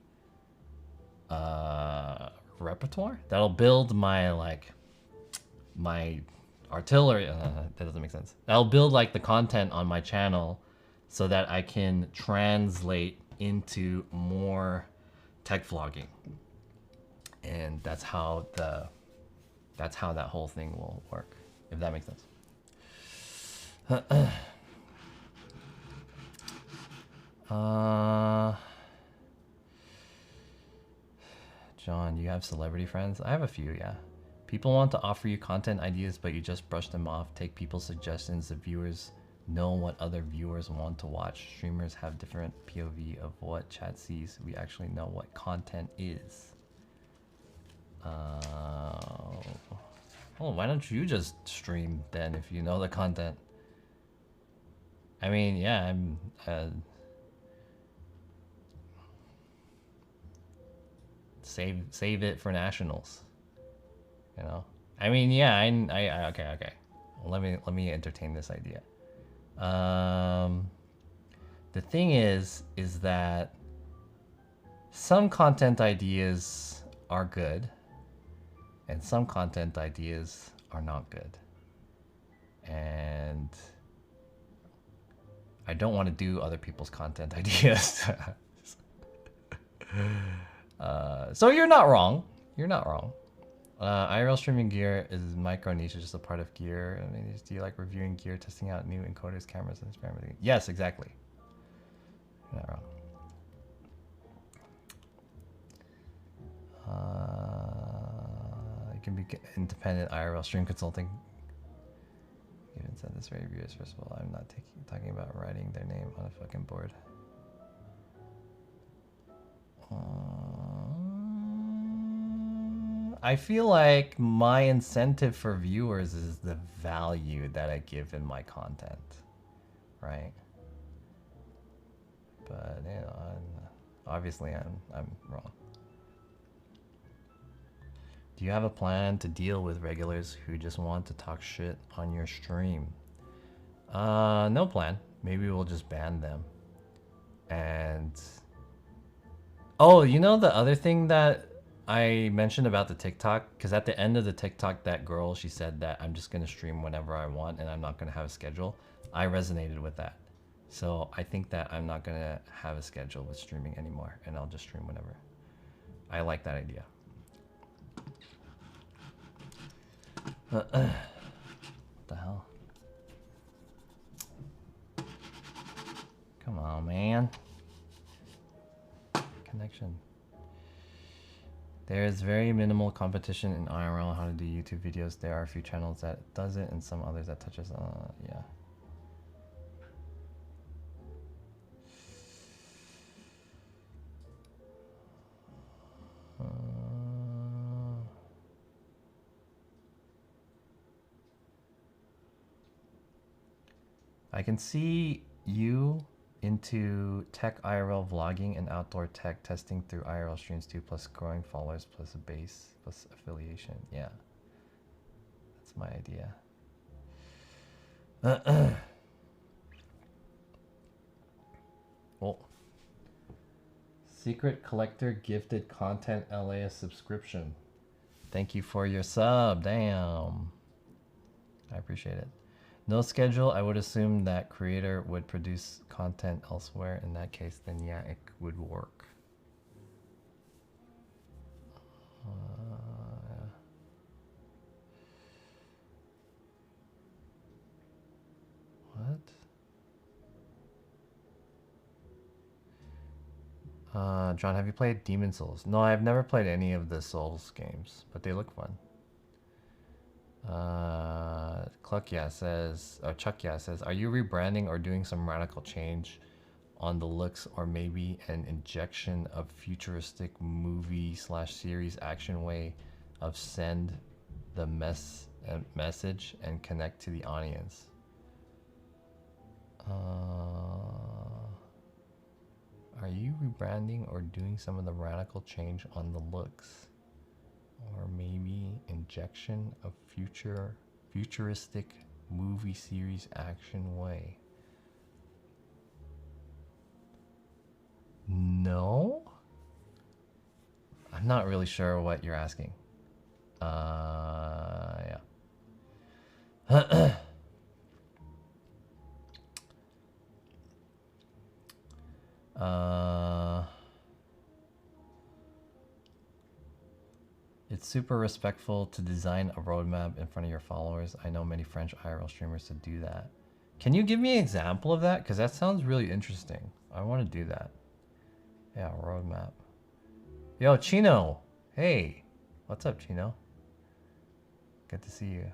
repertoire. That'll build my like my artillery. That doesn't make sense. That'll build like the content on my channel so that I can translate into more tech vlogging, and that's how that whole thing will work, if that makes sense. John, you have celebrity friends? I have a few, yeah. People want to offer you content ideas, but you just brush them off. Take people's suggestions. The viewers know what other viewers want to watch. Streamers have different POV of what chat sees. We actually know what content is. Oh, why don't you just stream then if you know the content? I mean, yeah, I'm save it for nationals, you know. I mean, yeah, I okay. Well, let me entertain this idea. The thing is that some content ideas are good and some content ideas are not good, and I don't want to do other people's content ideas. So you're not wrong. You're not wrong. IRL streaming gear is micro niche, just a part of gear. I mean, do you like reviewing gear, testing out new encoders, cameras, and experimenting? Yes, exactly. You're not wrong. You can be independent IRL stream consulting. Even said this very viewers. First of all, I'm not talking about writing their name on a fucking board. I feel like my incentive for viewers is the value that I give in my content, right? But you know, obviously I'm wrong. Do you have a plan to deal with regulars who just want to talk shit on your stream? No plan. Maybe we'll just ban them. And oh, you know the other thing that I mentioned about the TikTok? Because at the end of the TikTok, that girl, she said that I'm just going to stream whenever I want and I'm not going to have a schedule. I resonated with that. So I think that I'm not going to have a schedule with streaming anymore and I'll just stream whenever. I like that idea. What the hell? Come on, man. Connection. There is very minimal competition in IRL on how to do YouTube videos. There are a few channels that does it and some others that touches yeah. I can see you into tech IRL vlogging and outdoor tech testing through IRL streams too, plus growing followers, plus a base, plus affiliation. Yeah, that's my idea. Well, Secret Collector gifted Content LA a subscription. Thank you for your sub. Damn, I appreciate it. No schedule. I would assume that creator would produce content elsewhere. In that case, then yeah, it would work. What? John, have you played Demon Souls? No, I've never played any of the Souls games, but they look fun. Chuck says, are you rebranding or doing some radical change on the looks, or maybe an injection of futuristic movie/series action way of send the message and connect to the audience? Are you rebranding or doing some of the radical change on the looks? Or maybe injection of futuristic movie series action way? No? I'm not really sure what you're asking. Yeah. It's super respectful to design a roadmap in front of your followers. I know many French IRL streamers to do that. Can you give me an example of that? Because that sounds really interesting. I want to do that. Yeah, roadmap. Yo, Chino. Hey. What's up, Chino? Good to see you.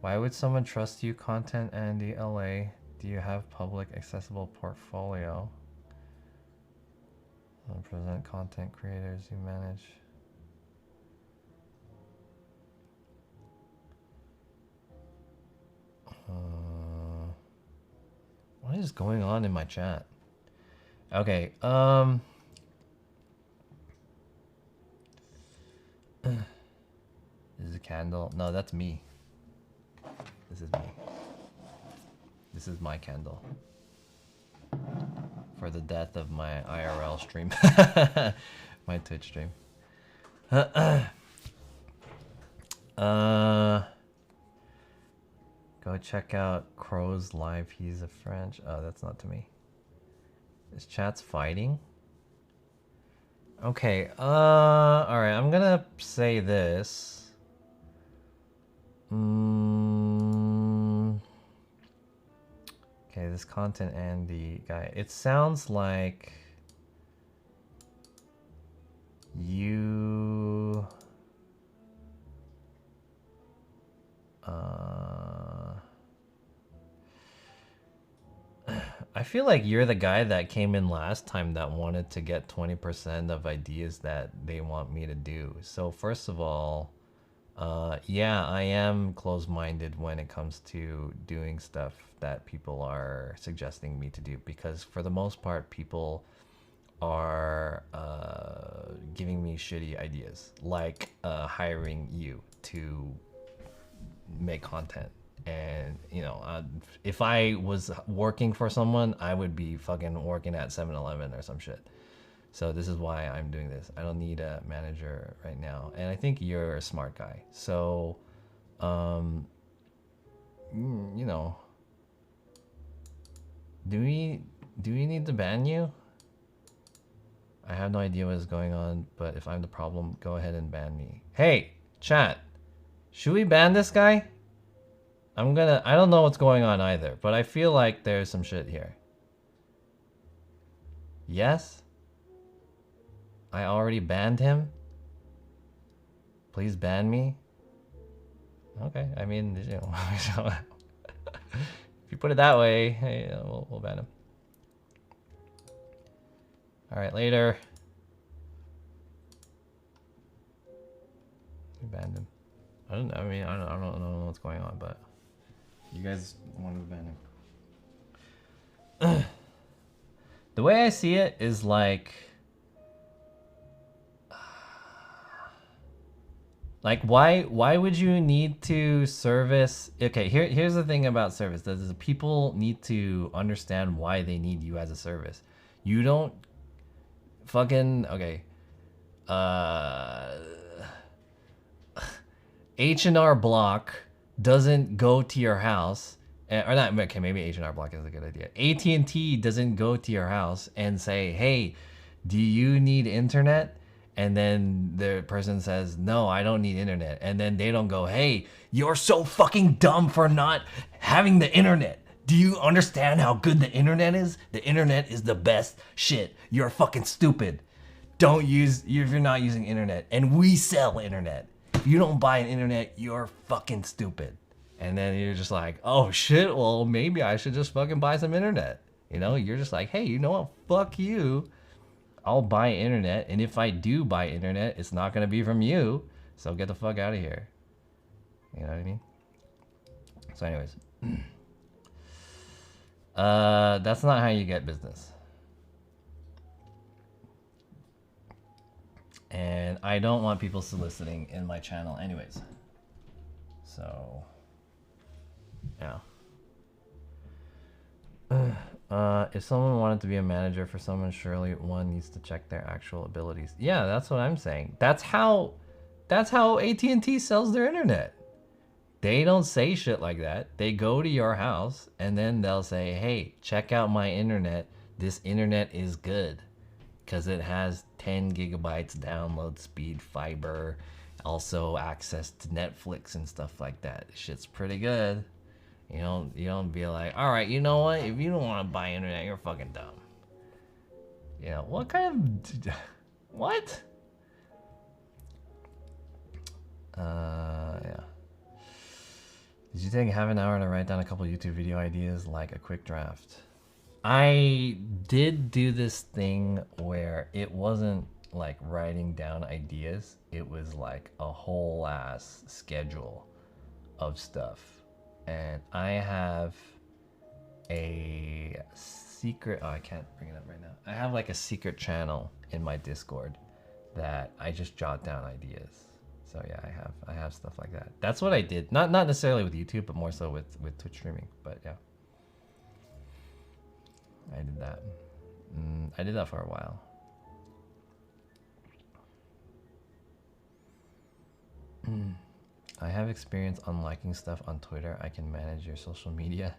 Why would someone trust you? Content Andy LA. Do you have public accessible portfolio? Present content creators you manage. What is going on in my chat? Okay, this is a candle. No, that's me. This is me. This is my candle. For the death of my IRL stream. My Twitch stream. Go check out Crow's live. He's a French. Oh, that's not to me. Is chat's fighting? Okay, alright, I'm gonna say this. Okay, this content Andy guy. It sounds like you I feel like you're the guy that came in last time that wanted to get 20% of ideas that they want me to do. So first of all, yeah, I am closed-minded when it comes to doing stuff that people are suggesting me to do, because for the most part, people are giving me shitty ideas, like hiring you to make content. And you know, if I was working for someone, I would be fucking working at 7-Eleven or some shit. So this is why I'm doing this. I don't need a manager right now, and I think you're a smart guy. So you know, do we need to ban you? I have no idea what is going on, but if I'm the problem, go ahead and ban me. Hey, chat, should we ban this guy? I don't know what's going on either, but I feel like there's some shit here. Yes? I already banned him? Please ban me? Okay, I mean, you know, if you put it that way, hey, we'll ban him. Alright, later. We banned him. I don't know what's going on, but you guys want to ban him. The way I see it is like why would you need to service? Okay, here's the thing about service. That is, people need to understand why they need you as a service. You don't fucking okay. H&R Block doesn't go to your house, or not. Okay, maybe H&R Block is a good idea. AT&T doesn't go to your house and say, "Hey, do you need internet?" And then the person says, "No, I don't need internet." And then they don't go, "Hey, you're so fucking dumb for not having the internet. Do you understand how good the internet is? The internet is the best shit. You're fucking stupid. Don't use, if you're not using internet. And we sell internet. If you don't buy an internet, you're fucking stupid." And then you're just like, "Oh shit, well maybe I should just fucking buy some internet." You know, you're just like, "Hey, you know what? Fuck you. I'll buy internet, and if I do buy internet, it's not gonna be from you. So get the fuck out of here." You know what I mean? So anyways. That's not how you get business. And I don't want people soliciting in my channel anyways. So, yeah. If someone wanted to be a manager for someone, surely one needs to check their actual abilities. Yeah, that's what I'm saying. That's how AT&T sells their internet. They don't say shit like that. They go to your house and then they'll say, "Hey, check out my internet. This internet is good because it has 10 gigabytes download speed, fiber, also access to Netflix and stuff like that. Shit's pretty good." You don't be like, "All right, you know what? If you don't want to buy internet, you're fucking dumb." You know, what kind of what? Yeah. Did you take half an hour to write down a couple YouTube video ideas like a quick draft? I did do this thing where it wasn't like writing down ideas. It was like a whole ass schedule of stuff. And I have a secret, oh, I can't bring it up right now. I have like a secret channel in my Discord that I just jot down ideas. So yeah, I have stuff like that. That's what I did. Not necessarily with YouTube, but more so with Twitch streaming. But yeah, I did that. I did that for a while. I have experience unliking stuff on Twitter. I can manage your social media.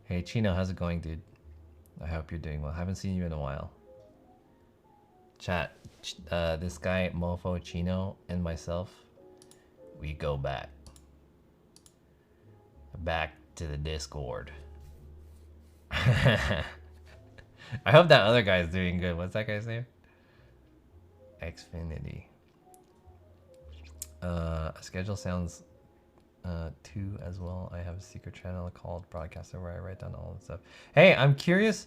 Hey Chino, how's it going, dude? I hope you're doing well. Haven't seen you in a while. Chat, this guy Mofo Chino and myself, we go back to the Discord. I hope that other guy's doing good. What's that guy's name? Xfinity. A schedule sounds 2 as well. I have a secret channel called Broadcaster where I write down all the stuff. Hey, I'm curious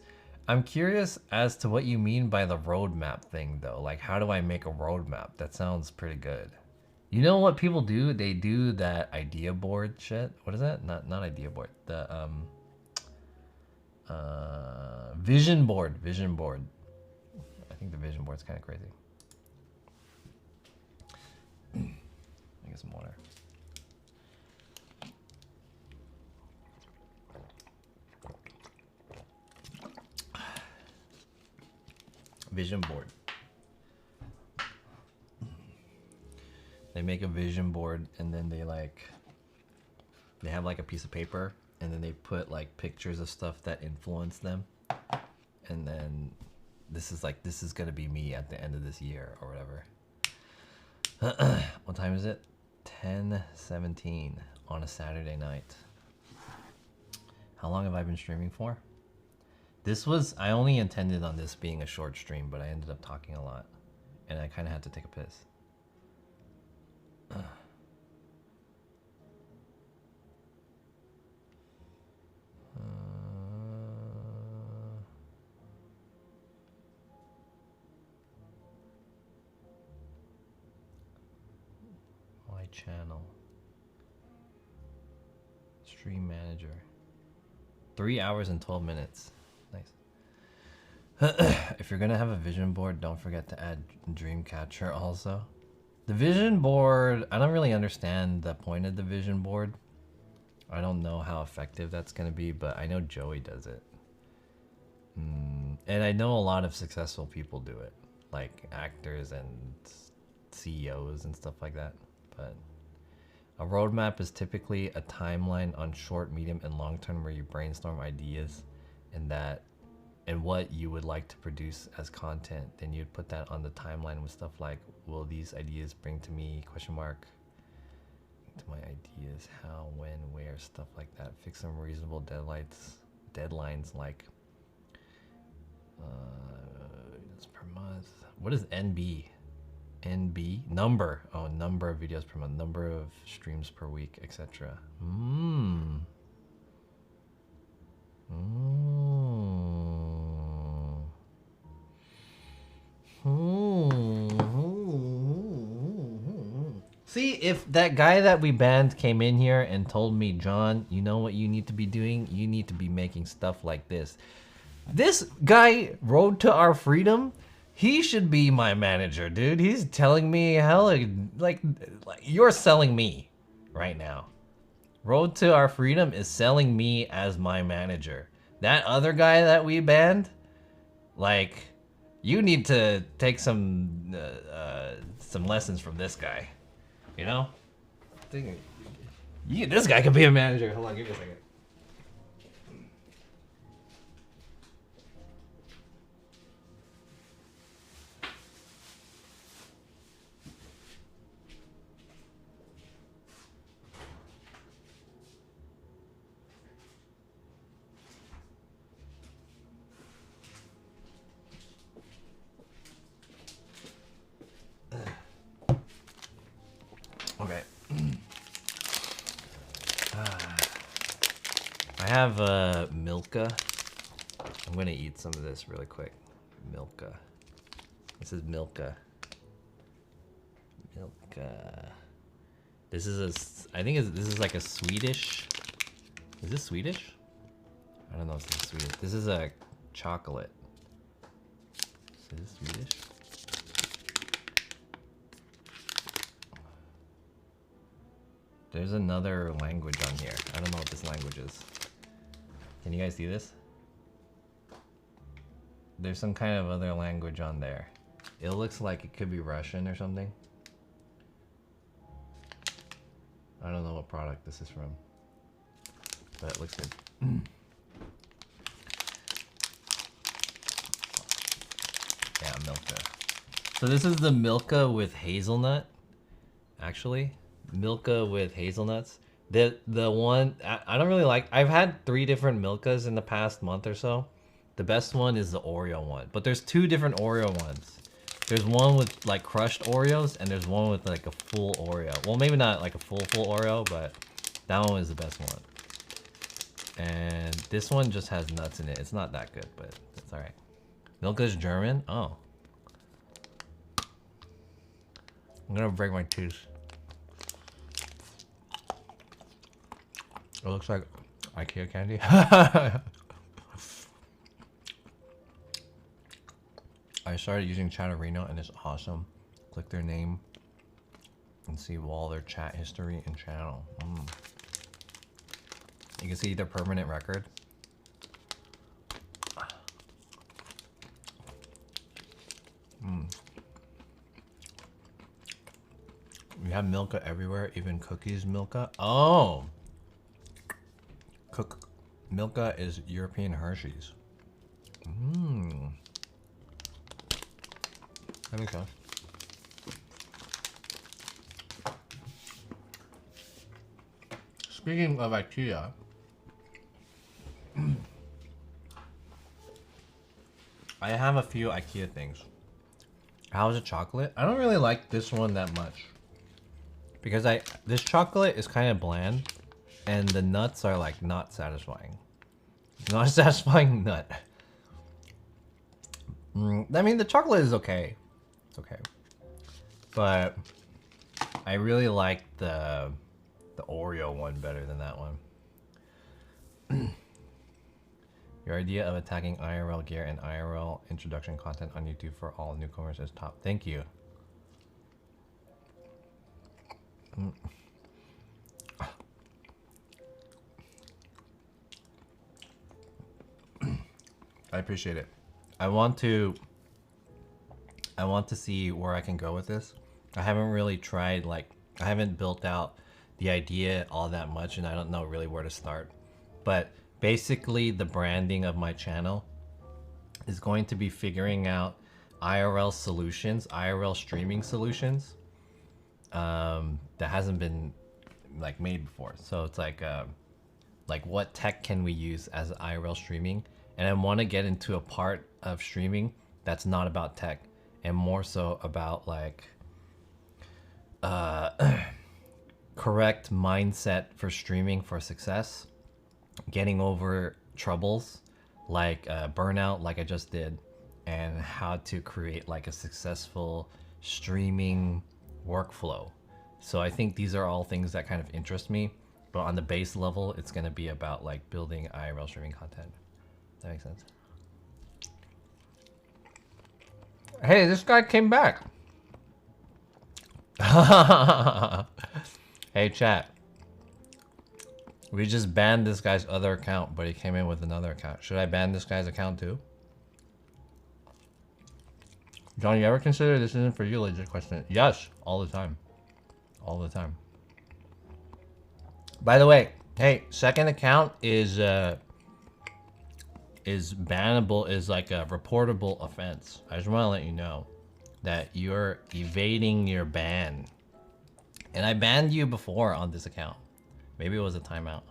as to what you mean by the roadmap thing though. Like, how do I make a roadmap? That sounds pretty good. You know what people do? They do that idea board shit. What is that? Not idea board. The vision board. Vision board. I think the vision board's kind of crazy. I get some water. Vision board. They make a vision board and then they have like a piece of paper and then they put like pictures of stuff that influence them. And then this is gonna be me at the end of this year or whatever. What time is it? 10:17 on a Saturday night. How long have I been streaming for? I only intended on this being a short stream, but I ended up talking a lot. And I kind of had to take a piss. My channel. Stream manager. 3 hours and 12 minutes. Nice. If you're gonna have a vision board, don't forget to add Dreamcatcher also. The vision board, I don't really understand the point of the vision board. I don't know how effective that's gonna be, but I know Joey does it. And I know a lot of successful people do it, like actors and CEOs and stuff like that. But a roadmap is typically a timeline on short, medium, and long term where you brainstorm ideas and what you would like to produce as content. Then you'd put that on the timeline with stuff like, will these ideas bring to me, question mark, to my ideas, how, when, where, stuff like that. Fix some reasonable deadlines like per month. What is NB? NB? Number. Oh, number of videos per month, number of streams per week, etc. See, if that guy that we banned came in here and told me, John, you know what you need to be doing? You need to be making stuff like this. This guy, Road to Our Freedom, he should be my manager, dude. He's telling me, hell, like you're selling me right now. Road to Our Freedom is selling me as my manager. That other guy that we banned, like, you need to take some lessons from this guy. You know? This guy could be a manager. Hold on, give me a second. Okay. I have Milka. I'm gonna eat some of this really quick. Milka. This is Milka. Milka. This is I think this is like a Swedish. Is this Swedish? I don't know if this is Swedish. This is a chocolate. Is this Swedish? There's another language on here. I don't know what this language is. Can you guys see this? There's some kind of other language on there. It looks like it could be Russian or something. I don't know what product this is from, but it looks good. Yeah, Milka. So this is the Milka with hazelnut, actually. Milka with hazelnuts. The one I don't really like. I've had 3 different Milkas in the past month or so. The best one is the Oreo one, but there's 2 different Oreo ones. There's one with like crushed Oreos and there's one with like a full Oreo. Well, maybe not like a full Oreo, but That one was the best one. And this one just has nuts in it. It's not that good, but it's alright. Milka's German? Oh. I'm gonna break my tooth. It looks like IKEA candy. I started using Chatterino and it's awesome. Click their name and see all their chat history and channel. You can see their permanent record. We have Milka everywhere, even cookies Milka. Oh! Milka is European Hershey's. That makes sense. Speaking of IKEA, I have a few IKEA things. How's the chocolate? I don't really like this one that much. Because this chocolate is kind of bland and the nuts are like not satisfying. Not a satisfying nut. I mean, the chocolate is okay. It's okay. But I really like the Oreo one better than that one. Your idea of attacking IRL gear and IRL introduction content on YouTube for all newcomers is top. Thank you. I appreciate it. I want to see where I can go with this. I haven't really tried, like, I haven't built out the idea all that much and I don't know really where to start. But basically the branding of my channel is going to be figuring out IRL solutions, IRL streaming solutions that hasn't been like made before. So it's like what tech can we use as IRL streaming? And I want to get into a part of streaming that's not about tech and more so about like correct mindset for streaming for success, getting over troubles like burnout like I just did, and how to create like a successful streaming workflow. So I think these are all things that kind of interest me, but on the base level it's going to be about like building IRL streaming content. That makes sense. Hey, this guy came back. Hey chat, we just banned this guy's other account, but he came in with another account. Should I ban this guy's account too? John, you ever consider this isn't for you? Legit question. Yes, all the time. All the time. By the way, hey, second account is bannable, is like a reportable offense. I just want to let you know that you're evading your ban. And I banned you before on this account. Maybe it was a timeout.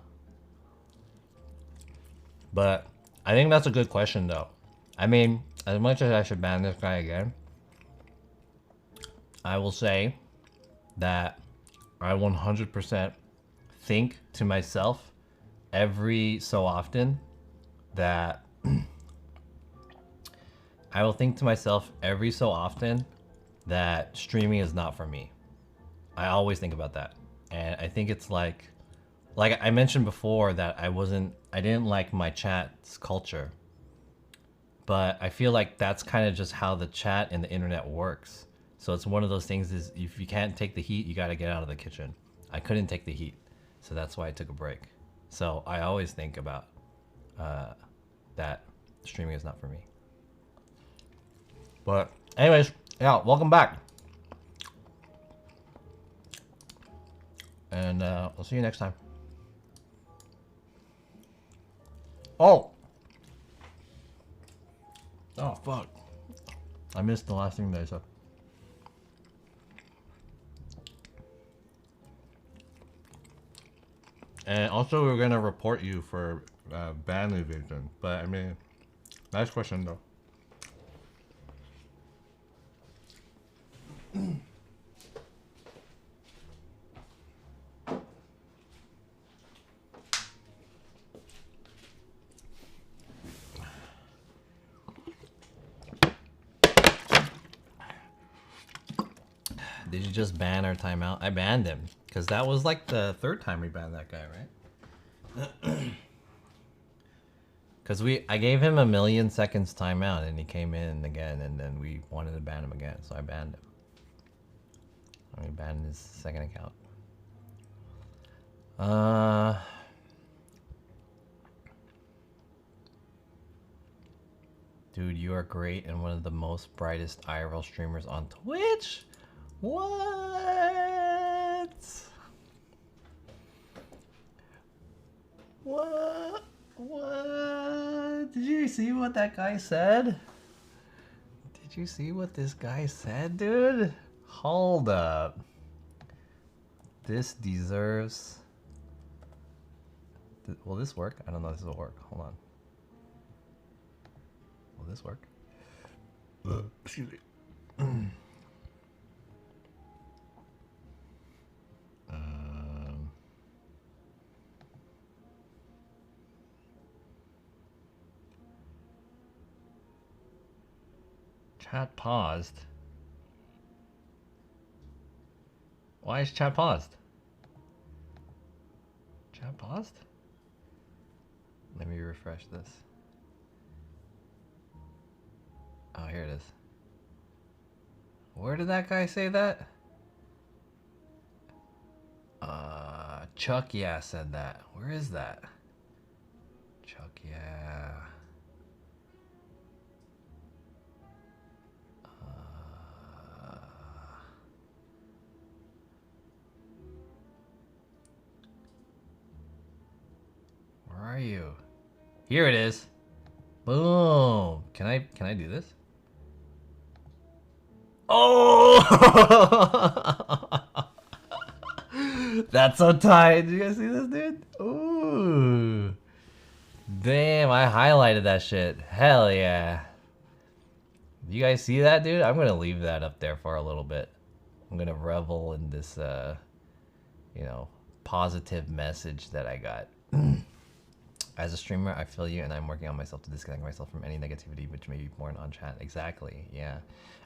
But I think that's a good question though. I mean, as much as I should ban this guy again, I will say that I 100% think to myself every so often that I will think to myself every so often that streaming is not for me. I always think about that. And I think it's like I mentioned before that I didn't like my chat's culture. But I feel like that's kind of just how the chat and the internet works. So it's one of those things is if you can't take the heat, you got to get out of the kitchen. I couldn't take the heat. So that's why I took a break. So I always think about that streaming is not for me. But anyways, yeah, welcome back. And I'll see you next time. Oh, fuck. I missed the last thing that I said. And also we're gonna report you for ban evasion. But I mean, nice question though. Did you just ban our timeout? I banned him because that was like the third time we banned that guy, right? Because I gave him 1,000,000 seconds timeout and he came in again, and then we wanted to ban him again, so I banned him. I banned his second account. Dude, you are great and one of the most brightest IRL streamers on Twitch. What? What? What? Did you see what that guy said? Did you see what this guy said, dude? Hold up. This deserves... Will this work? I don't know if this will work. Hold on. Will this work? Excuse me. Chat paused. Why is chat paused? Chat paused? Let me refresh this. Oh, here it is. Where did that guy say that? Chuck Yeah said that. Where is that? Chuck Yeah. Where are you? Here it is. Boom. Can I do this? Oh! That's so tight. Did you guys see this, dude? Ooh. Damn, I highlighted that shit. Hell yeah. You guys see that, dude? I'm gonna leave that up there for a little bit. I'm gonna revel in this, you know, positive message that I got. As a streamer, I feel you, and I'm working on myself to disconnect myself from any negativity which may be born on chat. Exactly, yeah.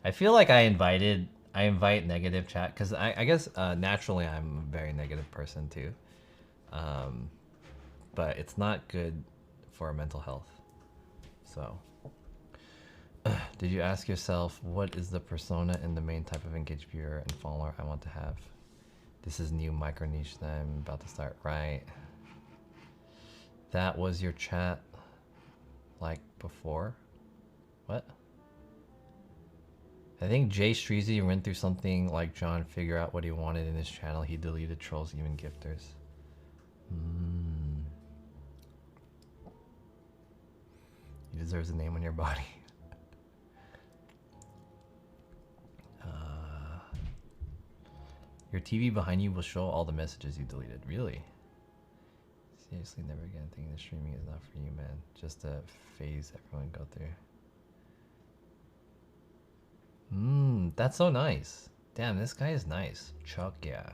I feel like I invite negative chat, because I guess naturally I'm a very negative person too. But it's not good for mental health. So, did you ask yourself, what is the persona and the main type of engaged viewer and follower I want to have? This is new micro niche that I'm about to start, right? That was your chat, like, before? What? I think Jay Streezy went through something like John, figure out what he wanted in his channel. He deleted trolls, even gifters. He deserves a name on your body. Your TV behind you will show all the messages you deleted. Really? Seriously, never again thinking that streaming is not for you, man. Just a phase everyone go through. That's so nice. Damn, this guy is nice. Chuck, yeah.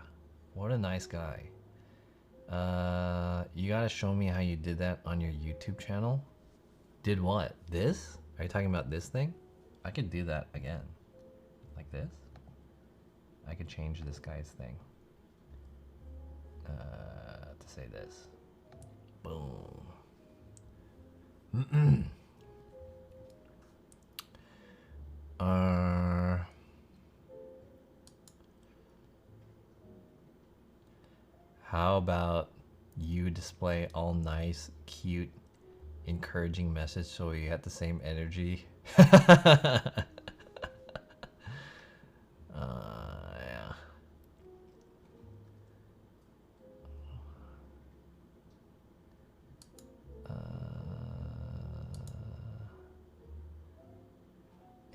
What a nice guy. You gotta show me how you did that on your YouTube channel. Did what? This? Are you talking about this thing? I could do that again. Like this? I could change this guy's thing. To say this. Boom. How about you display all nice, cute, encouraging message so we get the same energy? Yeah.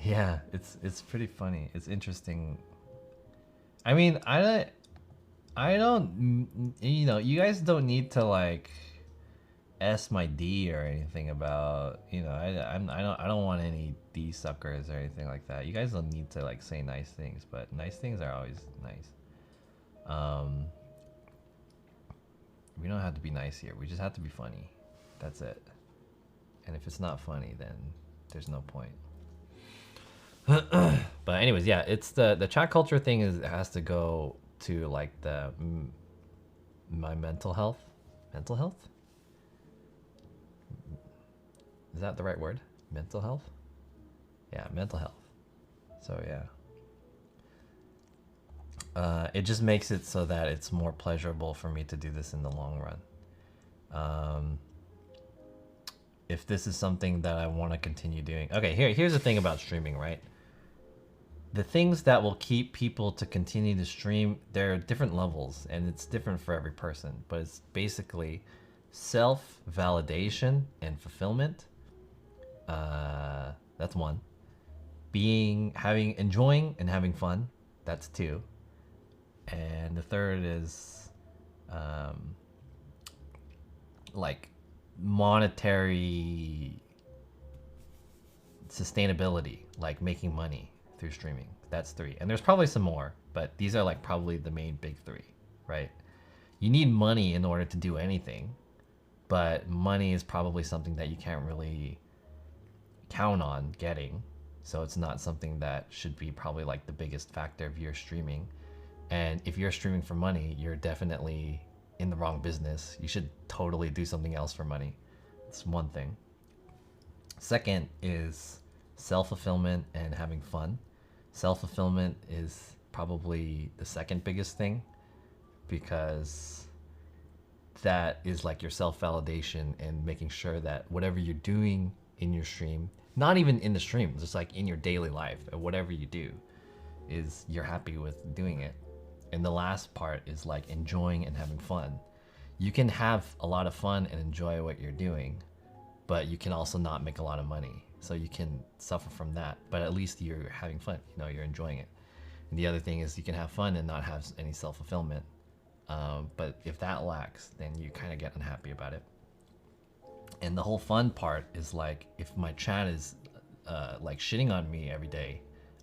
Yeah, it's pretty funny. It's interesting. I mean, I don't, you know, you guys don't need to like S my D or anything about, you know, I don't want any D suckers or anything like that. You guys don't need to like say nice things, but nice things are always nice. We don't have to be nice here. We just have to be funny. That's it. And if it's not funny, then there's no point. But anyways, yeah, it's the chat culture thing is has to go to like my mental health. Mental health? Is that the right word? Mental health? Yeah, mental health. So yeah. It just makes it so that it's more pleasurable for me to do this in the long run. If this is something that I want to continue doing. Okay, here's the thing about streaming, right? The things that will keep people to continue to stream, there are different levels and it's different for every person, but it's basically self-validation and fulfillment. That's one. Enjoying and having fun. That's two. And the third is like monetary sustainability, like making money through streaming. That's three. And there's probably some more, but these are like probably the main big three, right? You need money in order to do anything, but money is probably something that you can't really count on getting. So it's not something that should be probably like the biggest factor if you're streaming. And if you're streaming for money, you're definitely in the wrong business. You should totally do something else for money. It's one thing. Second is self-fulfillment and having fun. Self-fulfillment is probably the second biggest thing because that is like your self-validation and making sure that whatever you're doing in your stream, not even in the stream, just like in your daily life or whatever you do, is you're happy with doing it. And the last part is like enjoying and having fun. You can have a lot of fun and enjoy what you're doing, but you can also not make a lot of money. So you can suffer from that, but at least you're having fun, you know, you're enjoying it. And the other thing is you can have fun and not have any self-fulfillment. But if that lacks, then you kind of get unhappy about it. And the whole fun part is like, if my chat is like shitting on me every day,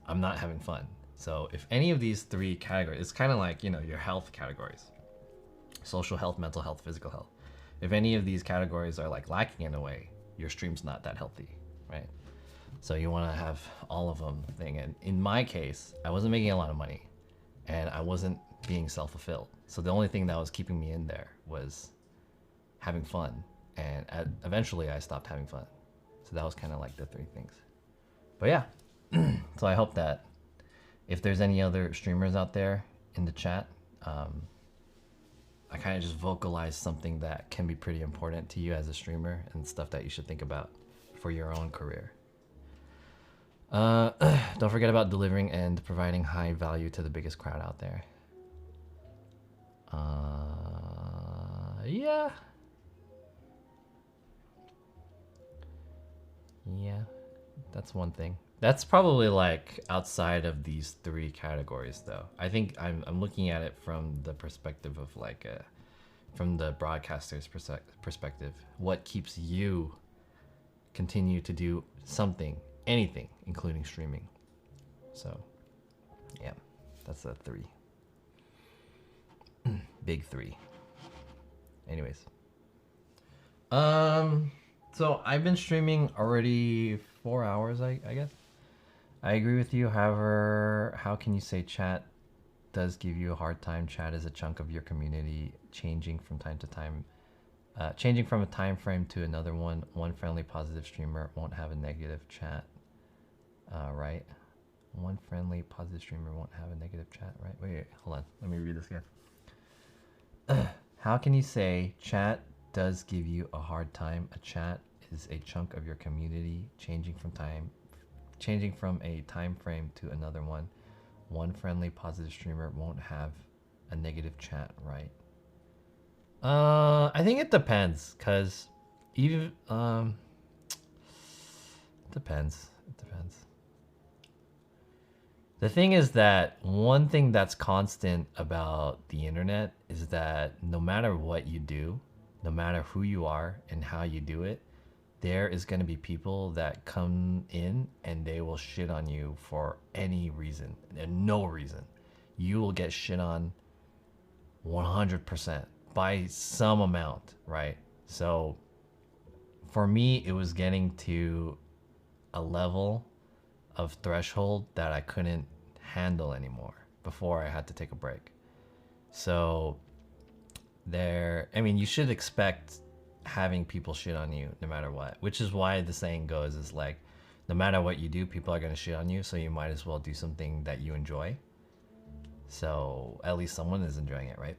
I'm not having fun. So if any of these three categories, it's kind of like, you know, your health categories, social health, mental health, physical health. If any of these categories are like lacking in a way, your stream's not that healthy, right? So you want to have all of them thing. And in my case, I wasn't making a lot of money and I wasn't being self-fulfilled. So the only thing that was keeping me in there was having fun. And eventually I stopped having fun. So that was kind of like the three things. But yeah, so I hope that if there's any other streamers out there in the chat, I kind of just vocalized something that can be pretty important to you as a streamer and stuff that you should think about for your own career. Don't forget about delivering and providing high value to the biggest crowd out there. Yeah. Yeah, that's one thing. That's probably like outside of these three categories though. I think I'm looking at it from the perspective of like from the broadcaster's perspective. What keeps you continue to do something, anything, including streaming. So yeah, that's a three. Big three. Anyways. So I've been streaming already 4 hours, I guess. I agree with you. However, how can you say chat does give you a hard time? Chat is a chunk of your community, changing from time to time. Changing from a time frame to another one. One friendly positive streamer won't have a negative chat, right? One friendly positive streamer won't have a negative chat, right? Wait, hold on. Let me read this again. How can you say chat does give you a hard time? A chat is a chunk of your community, changing from a time frame to another one. One friendly positive streamer won't have a negative chat, right? I think it depends, cause even it depends. The thing is that one thing that's constant about the internet is that no matter what you do, no matter who you are and how you do it, there is going to be people that come in and they will shit on you for any reason and no reason. You will get shit on 100% by some amount, right? So for me, it was getting to a level of threshold that I couldn't handle anymore before I had to take a break. So I mean, you should expect having people shit on you no matter what, which is why the saying goes is like, no matter what you do, people are going to shit on you, so you might as well do something that you enjoy. So at least someone is enjoying it, right?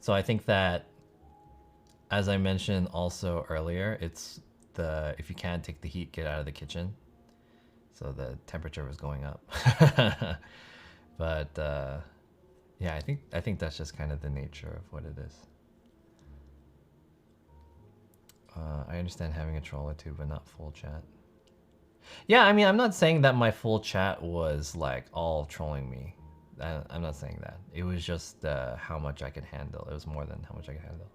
So I think that, as I mentioned also earlier, it's if you can't take the heat, get out of the kitchen. So the temperature was going up. But yeah, I think that's just kind of the nature of what it is. I understand having a troll or two, but not full chat. Yeah, I mean, I'm not saying that my full chat was like all trolling me. I'm not saying that. It was just how much I could handle. It was more than how much I could handle.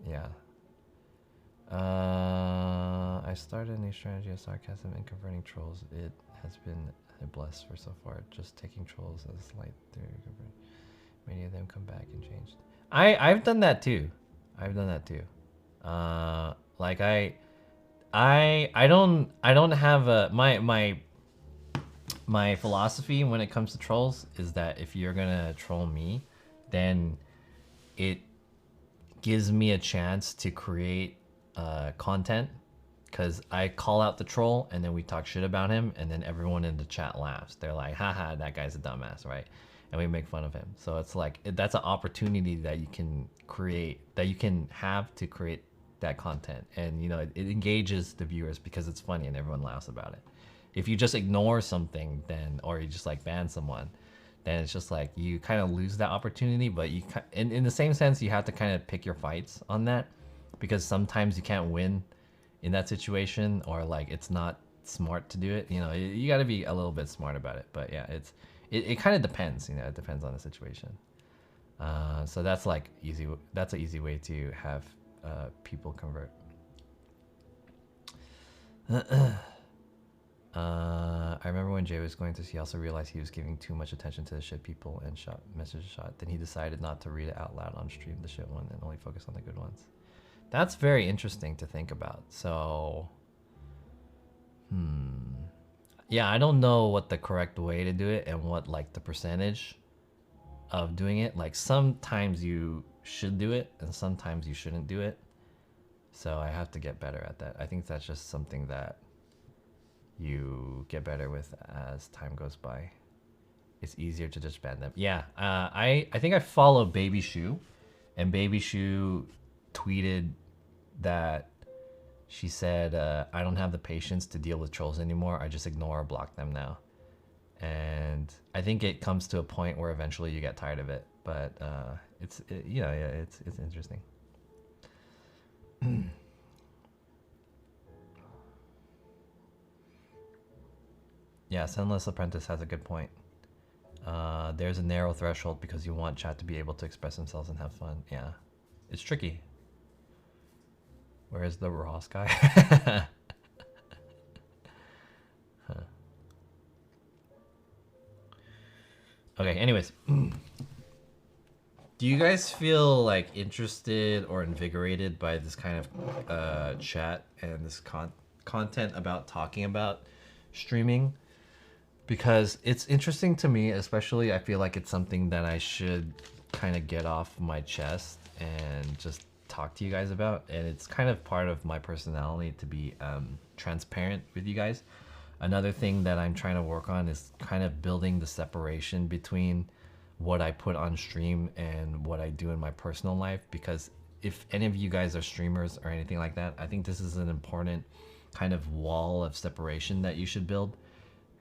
Yeah. I started a new strategy of sarcasm and converting trolls. It has been a bless for so far. Just taking trolls as light through convert. Many of them come back and changed. I've done that too. I've done that too. Like I don't have a my philosophy when it comes to trolls is that if you're gonna troll me, then it gives me a chance to create content, because I call out the troll and then we talk shit about him and then everyone in the chat laughs. They're like, haha, that guy's a dumbass, right? And we make fun of him. So it's like, that's an opportunity that you can create, that you can have to create that content. And you know, it engages the viewers because it's funny and everyone laughs about it. If you just ignore something, then, or you just like ban someone, then it's just like you kind of lose that opportunity. But you, in the same sense, you have to kind of pick your fights on that, because sometimes you can't win in that situation, or like it's not smart to do it. You know, you got to be a little bit smart about it. But yeah, it kind of depends. You know, it depends on the situation. So that's like easy. That's an easy way to have people convert. I remember when Jay was going to, he also realized he was giving too much attention to the shit people and message shot. Then he decided not to read it out loud on stream, the shit one, and only focus on the good ones. That's very interesting to think about. So, yeah, I don't know what the correct way to do it and what like the percentage of doing it. Like sometimes you should do it and sometimes you shouldn't do it. So I have to get better at that. I think that's just something that you get better with as time goes by. It's easier to just ban them. Yeah, I think I follow Baby Shoe, and Baby Shoe tweeted that she said, I don't have the patience to deal with trolls anymore. I just ignore or block them now. And I think it comes to a point where eventually you get tired of it. But it's interesting. Yeah, Sunless Apprentice has a good point. There's a narrow threshold because you want chat to be able to express themselves and have fun. Yeah, it's tricky. Where's the Ross guy? Huh. Okay, anyways. Do you guys feel like interested or invigorated by this kind of chat and this content about talking about streaming? Because it's interesting to me, especially I feel like it's something that I should kind of get off my chest and just talk to you guys about. And it's kind of part of my personality to be transparent with you guys. Another thing that I'm trying to work on is kind of building the separation between what I put on stream and what I do in my personal life. Because if any of you guys are streamers or anything like that, I think this is an important kind of wall of separation that you should build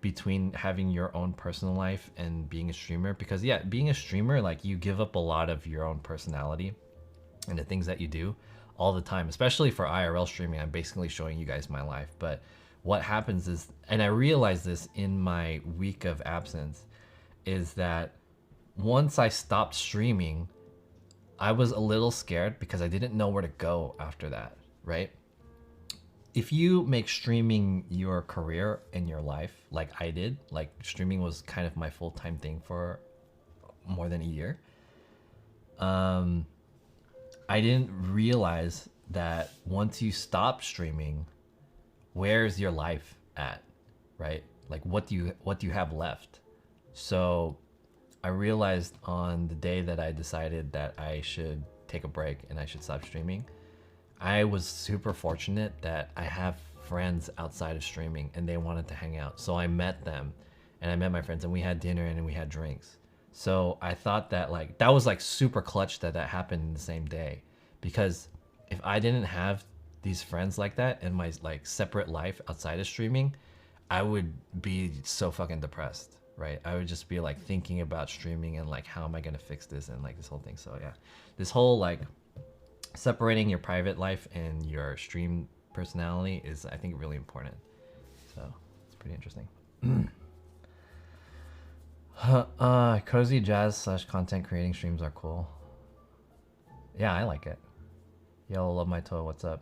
between having your own personal life and being a streamer. Because yeah, being a streamer, like you give up a lot of your own personality and the things that you do all the time, especially for IRL streaming. I'm basically showing you guys my life. But what happens is, and I realized this in my week of absence, is that once I stopped streaming, I was a little scared because I didn't know where to go after that, right? If you make streaming your career in your life, like I did, like streaming was kind of my full-time thing for more than a year, I didn't realize that once you stop streaming, where's your life at, right? Like what do you have left? So I realized on the day that I decided that I should take a break and I should stop streaming, I was super fortunate that I have friends outside of streaming and they wanted to hang out. So I met them and I met my friends and we had dinner and we had drinks. So I thought that like that was like super clutch that that happened in the same day, because if I didn't have these friends like that in my like separate life outside of streaming, I would be so fucking depressed, right? I would just be like thinking about streaming and like how am I gonna fix this and like this whole thing. So yeah, this whole like separating your private life and your stream personality is, I think, really important. So it's pretty interesting. Cozy jazz / content creating streams are cool. Yeah, I like it. Yo, love my toe. What's up?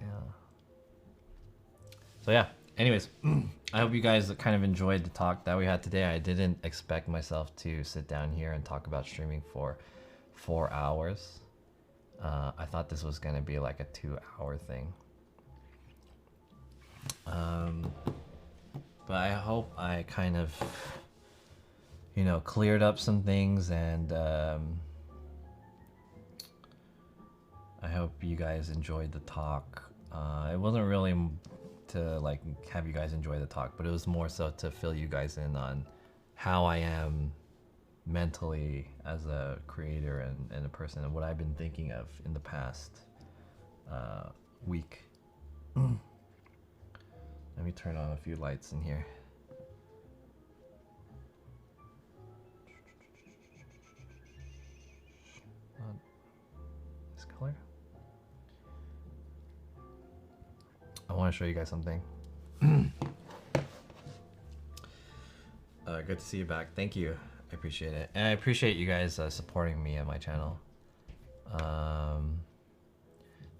Yeah. So yeah. Anyways, I hope you guys kind of enjoyed the talk that we had today. I didn't expect myself to sit down here and talk about streaming for 4 hours. I thought this was gonna be like a 2-hour thing. But I hope I kind of, you know, cleared up some things, and I hope you guys enjoyed the talk. It wasn't really to like have you guys enjoy the talk, but it was more so to fill you guys in on how I am mentally as a creator and a person, and what I've been thinking of in the past week. Let me turn on a few lights in here. This color? I want to show you guys something. Good to see you back. Thank you. I appreciate it. And I appreciate you guys supporting me and my channel.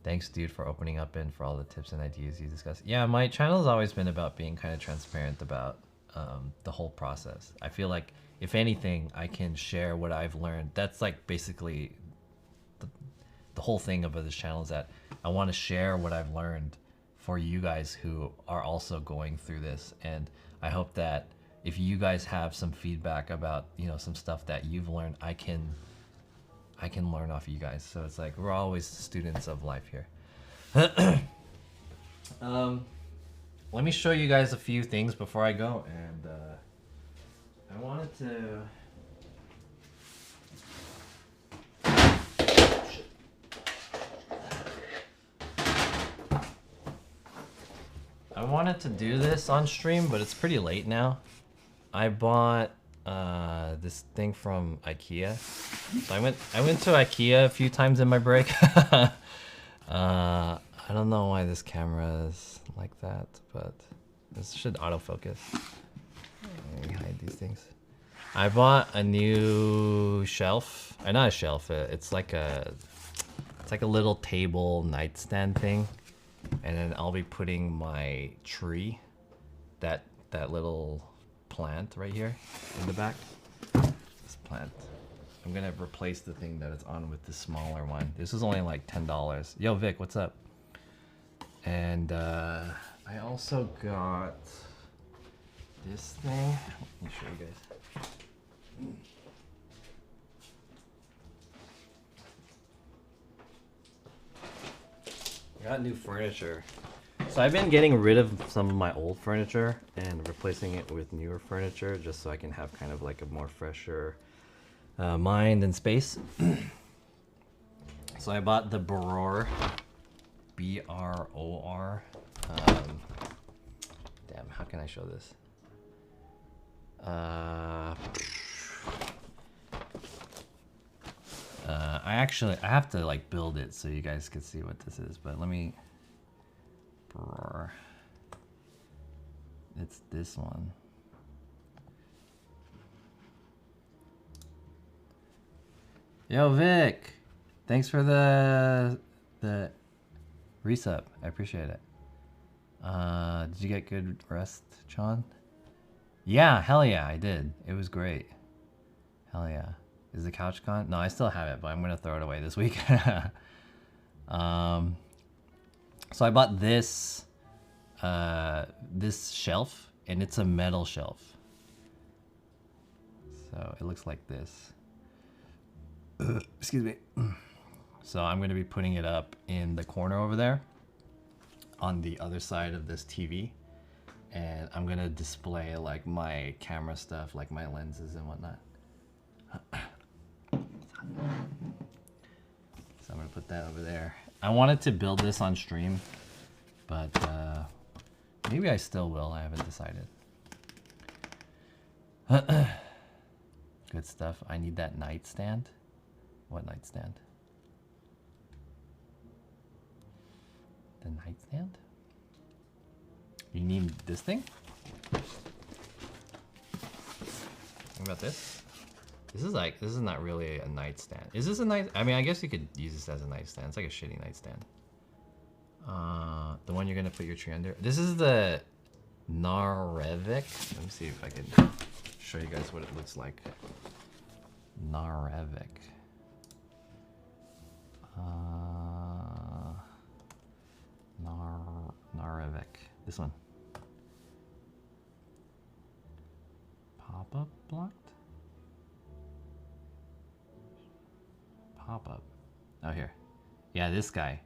Thanks, dude, for opening up and for all the tips and ideas you discussed. Yeah, my channel has always been about being kind of transparent about the whole process. I feel like, if anything, I can share what I've learned. That's like basically the whole thing about this channel, is that I want to share what I've learned for you guys who are also going through this. And I hope that if you guys have some feedback about, you know, some stuff that you've learned, I can learn off of you guys. So it's like we're always students of life here. Let me show you guys a few things before I go, and I wanted to. I wanted to do this on stream, but it's pretty late now. I bought this thing from IKEA. So I went to IKEA a few times in my break. I don't know why this camera is like that, but this should autofocus. Let me hide these things. I bought a new shelf. Not a shelf. It's like a little table nightstand thing, and then I'll be putting my tree, that little plant right here in the back. This plant. I'm gonna replace the thing that it's on with the smaller one. This is only like $10. Yo, Vic, what's up? And I also got this thing. Let me show you guys. I got new furniture. So I've been getting rid of some of my old furniture and replacing it with newer furniture, just so I can have kind of like a more fresher mind and space. So I bought the Bror, B-R-O-R. Damn, how can I show this? I have to like build it so you guys can see what this is, but let me. Bror. It's this one. Yo, Vic, thanks for the resub. I appreciate it. Did you get good rest, Sean? Yeah, hell yeah, I did. It was great. Hell yeah. Is the couch gone? No, I still have it, but I'm gonna throw it away this week. So I bought this this shelf, and it's a metal shelf. So it looks like this. Excuse me. So I'm gonna be putting it up in the corner over there on the other side of this TV. And I'm gonna display like my camera stuff, like my lenses and whatnot. So I'm gonna put that over there. I wanted to build this on stream, but maybe I still will. I haven't decided. Good stuff. I need that nightstand. What nightstand? The nightstand? You need this thing? What about this? This is not really a nightstand. Is this a night? I mean, I guess you could use this as a nightstand. It's like a shitty nightstand. The one you're gonna put your tree under. This is the Narevik. Let me see if I can show you guys what it looks like. Narevik. Narevik. This one. Pop-up blocked? Pop-up. Oh, here. Yeah, this guy.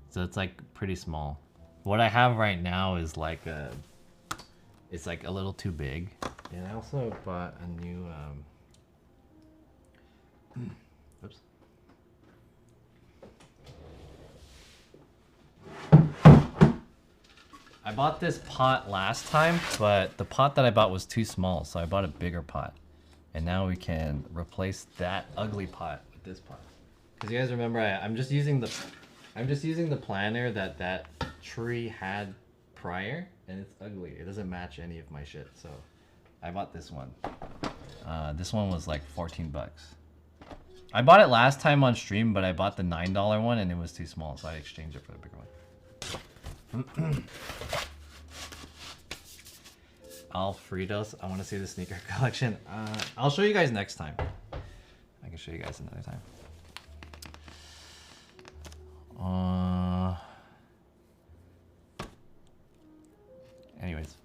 So it's like pretty small. What I have right now is like it's like a little too big. And I also bought a new oops. I bought this pot last time, but the pot that I bought was too small, so I bought a bigger pot. And now we can replace that ugly pot with this pot. Because you guys remember, I'm just using the planner that tree had prior, and it's ugly. It doesn't match any of my shit, so I bought this one. This one was like 14 bucks. I bought it last time on stream, but I bought the $9 one, and it was too small, so I exchanged it for the bigger one. Alfredo's. I want to see the sneaker collection. I'll show you guys next time. I can show you guys another time. Anyways,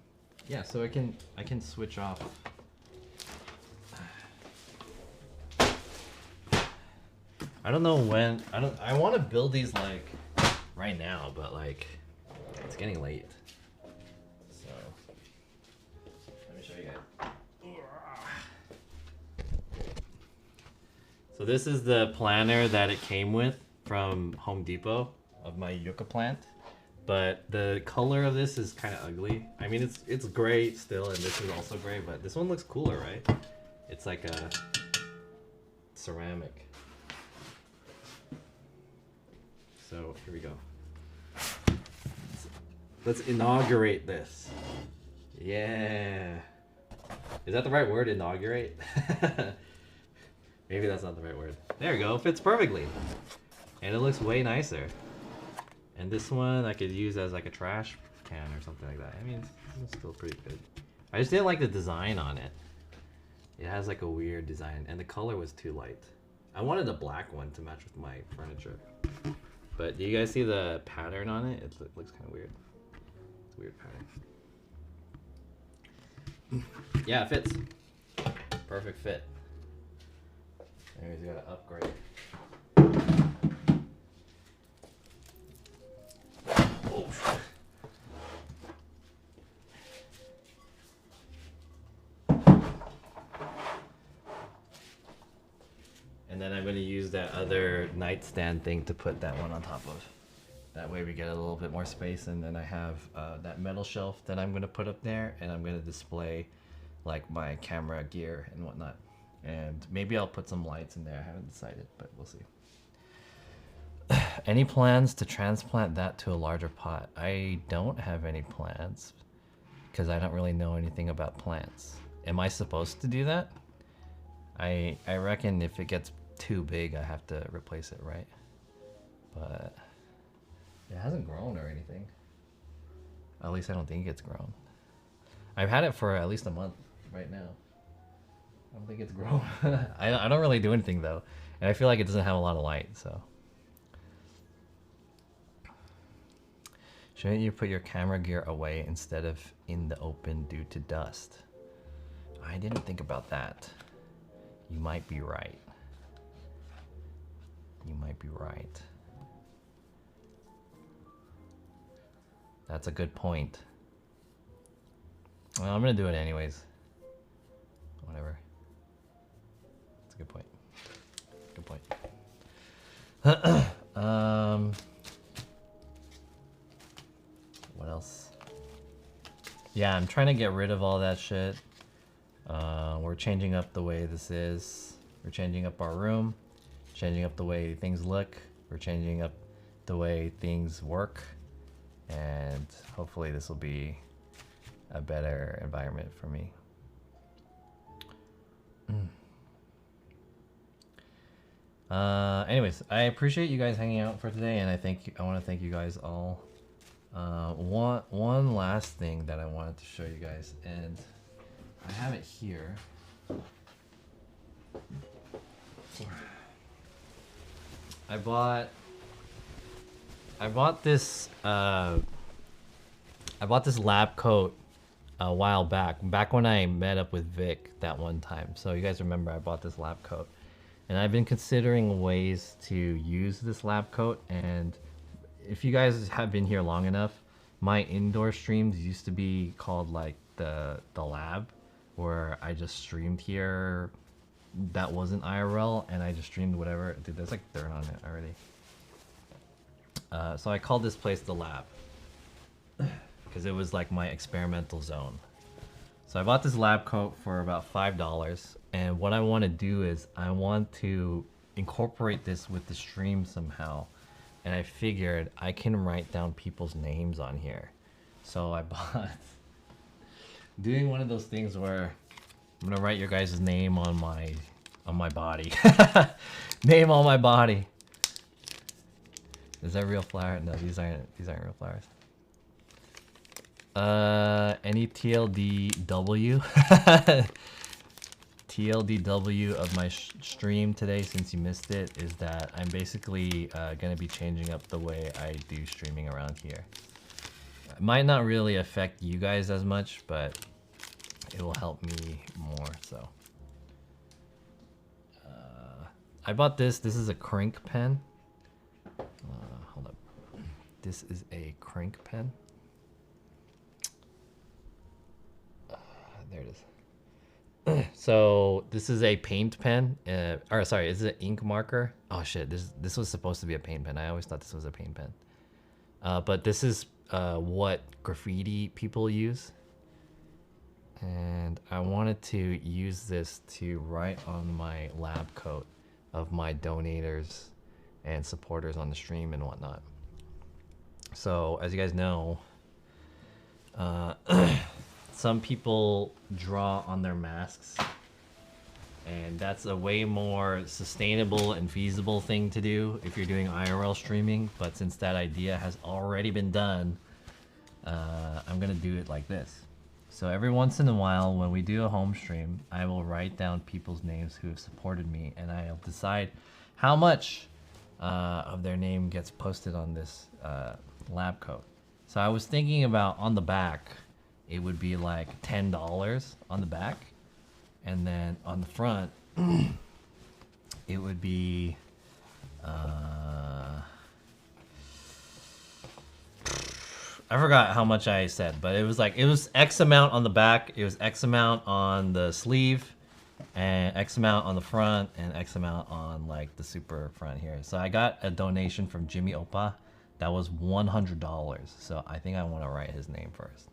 yeah. So I can switch off. I don't know when. I want to build these like right now, but like it's getting late. So let me show you guys. So this is the planner that it came with from Home Depot of my yucca plant, but the color of this is kind of ugly. I mean, it's gray still, and this is also gray, but this one looks cooler, right? It's like a ceramic. So here we go. Let's inaugurate this. Yeah. Is that the right word, inaugurate? Maybe that's not the right word. There we go, fits perfectly. And it looks way nicer. And this one I could use as like a trash can or something like that. I mean, it's still pretty good. I just didn't like the design on it. It has like a weird design, and the color was too light. I wanted a black one to match with my furniture. But do you guys see the pattern on it? It looks kind of weird. It's a weird pattern. Yeah, it fits. Perfect fit. Anyways, you gotta upgrade. Oh. And then I'm going to use that other nightstand thing to put that one on top of. That way we get a little bit more space, and then I have that metal shelf that I'm going to put up there, and I'm going to display like my camera gear and whatnot. And maybe I'll put some lights in there. I haven't decided, but we'll see. Any plans to transplant that to a larger pot? I don't have any plans because I don't really know anything about plants. Am I supposed to do that? I reckon if it gets too big, I have to replace it, right? But it hasn't grown or anything. At least I don't think it's grown. I've had it for at least a month right now. I don't think it's grown. I don't really do anything though, and I feel like it doesn't have a lot of light. So shouldn't you put your camera gear away instead of in the open due to dust? I didn't think about that. You might be right. You might be right. That's a good point. Well, I'm gonna do it anyways. Whatever. That's a good point. Good point. What else? Yeah, I'm trying to get rid of all that shit. We're changing up the way this is. We're changing up our room, changing up the way things look. We're changing up the way things work, and hopefully this will be a better environment for me. Anyways, I appreciate you guys hanging out for today, and I want to thank you guys all. One last thing that I wanted to show you guys, and I have it here. I bought this lab coat a while back when I met up with Vic that one time. So you guys remember I bought this lab coat, and I've been considering ways to use this lab coat. And if you guys have been here long enough, my indoor streams used to be called like the lab, where I just streamed here. That wasn't IRL, and I just streamed whatever. Dude, there's like dirt on it already. So I called this place the lab because it was like my experimental zone. So I bought this lab coat for about $5, and what I want to do is I want to incorporate this with the stream somehow, and I figured I can write down people's names on here. So I bought doing one of those things where I'm gonna write your guys' name on my body. Name on my body. Is that real flower? No, these aren't real flowers. Any TLDW? TLDW of my stream today, since you missed it, is that I'm basically gonna be changing up the way I do streaming around here. It might not really affect you guys as much, but it will help me more. So I bought this. This is a Crink pen. Hold up. This is a Crink pen. There it is. So this is a paint pen. Or sorry, is it an ink marker? Oh shit, this was supposed to be a paint pen. I always thought this was a paint pen. But this is what graffiti people use. And I wanted to use this to write on my lab coat of my donators and supporters on the stream and whatnot. So as you guys know, some people draw on their masks, and that's a way more sustainable and feasible thing to do if you're doing IRL streaming. But since that idea has already been done, I'm gonna do it like this. So every once in a while, when we do a home stream, I will write down people's names who have supported me, and I'll decide how much of their name gets posted on this lab coat. So I was thinking about on the back, it would be like $10 on the back, and then on the front, it would be I forgot how much I said, but it was X amount on the back, it was X amount on the sleeve, and X amount on the front, and X amount on like the super front here. So I got a donation from Jimmy Opa that was $100. So I think I want to write his name first.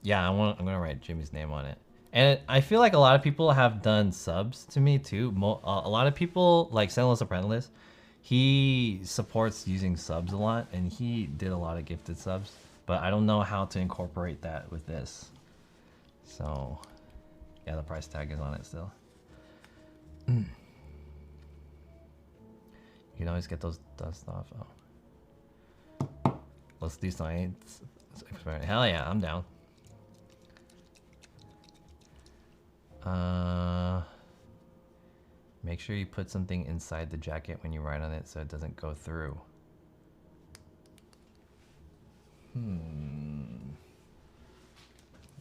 Yeah, I'm gonna write Jimmy's name on it. And I feel like a lot of people have done subs to me too. A lot of people, like Senless Apprentice, he supports using subs a lot, and he did a lot of gifted subs, but I don't know how to incorporate that with this. So yeah, the price tag is on it still. You can always get those dust off. Oh. Let's do science experiment. Hell yeah, I'm down. Make sure you put something inside the jacket when you ride on it so it doesn't go through.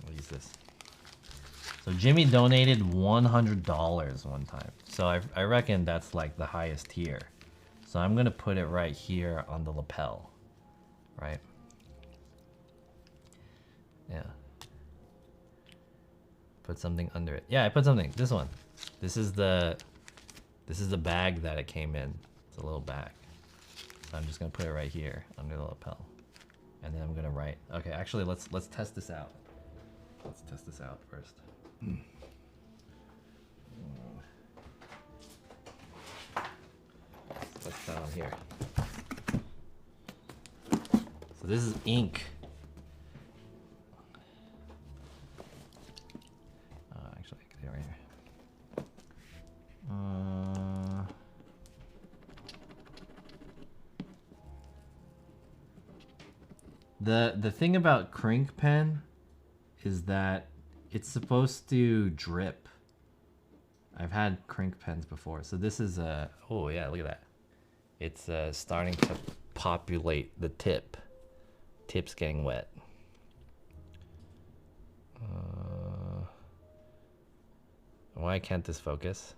What is this? So Jimmy donated $100 one time. So I reckon that's like the highest tier. So I'm gonna put it right here on the lapel, right? Yeah. Put something under it. Yeah, I put something. This one. This is the bag that it came in. It's a little bag. So I'm just gonna put it right here under the lapel, and then I'm gonna write. Okay, actually, let's test this out. Let's test this out first. Let's put on here. So this is ink. Actually, I can do it right here. The thing about Crink pen is that it's supposed to drip. I've had Crink pens before, so this is a. Oh yeah, look at that. It's starting to populate the tip. Tip's getting wet. Why can't this focus?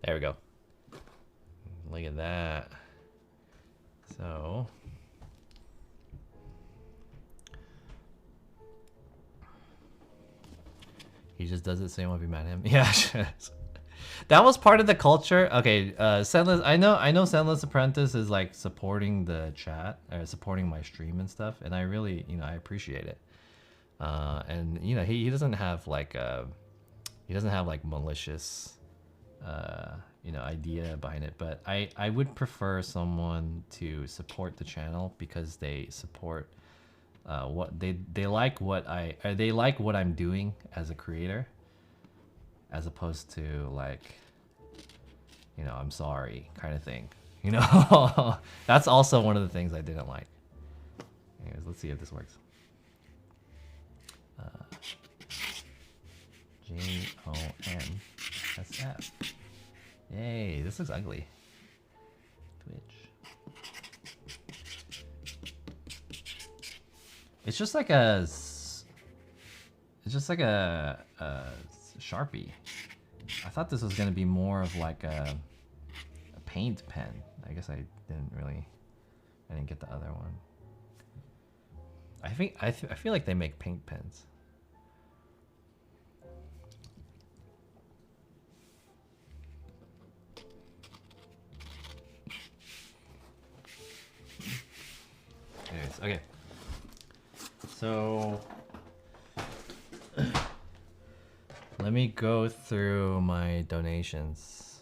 There we go. Look at that. So he just does it so you won't be mad at him. Yeah, that was part of the culture. Okay, Sendless. I know Sendless Apprentice is like supporting the chat or supporting my stream and stuff, and I really, I appreciate it. And he doesn't have like malicious idea behind it, but I would prefer someone to support the channel because they support what they like what I'm doing as a creator, as opposed to like I'm sorry kind of thing. That's also one of the things I didn't like. Anyways, let's see if this works. JONSF. Yay, this looks ugly. Twitch. It's just like a Sharpie. I thought this was gonna be more of like a paint pen. I guess I didn't get the other one. I feel like they make paint pens. Anyways, okay. So let me go through my donations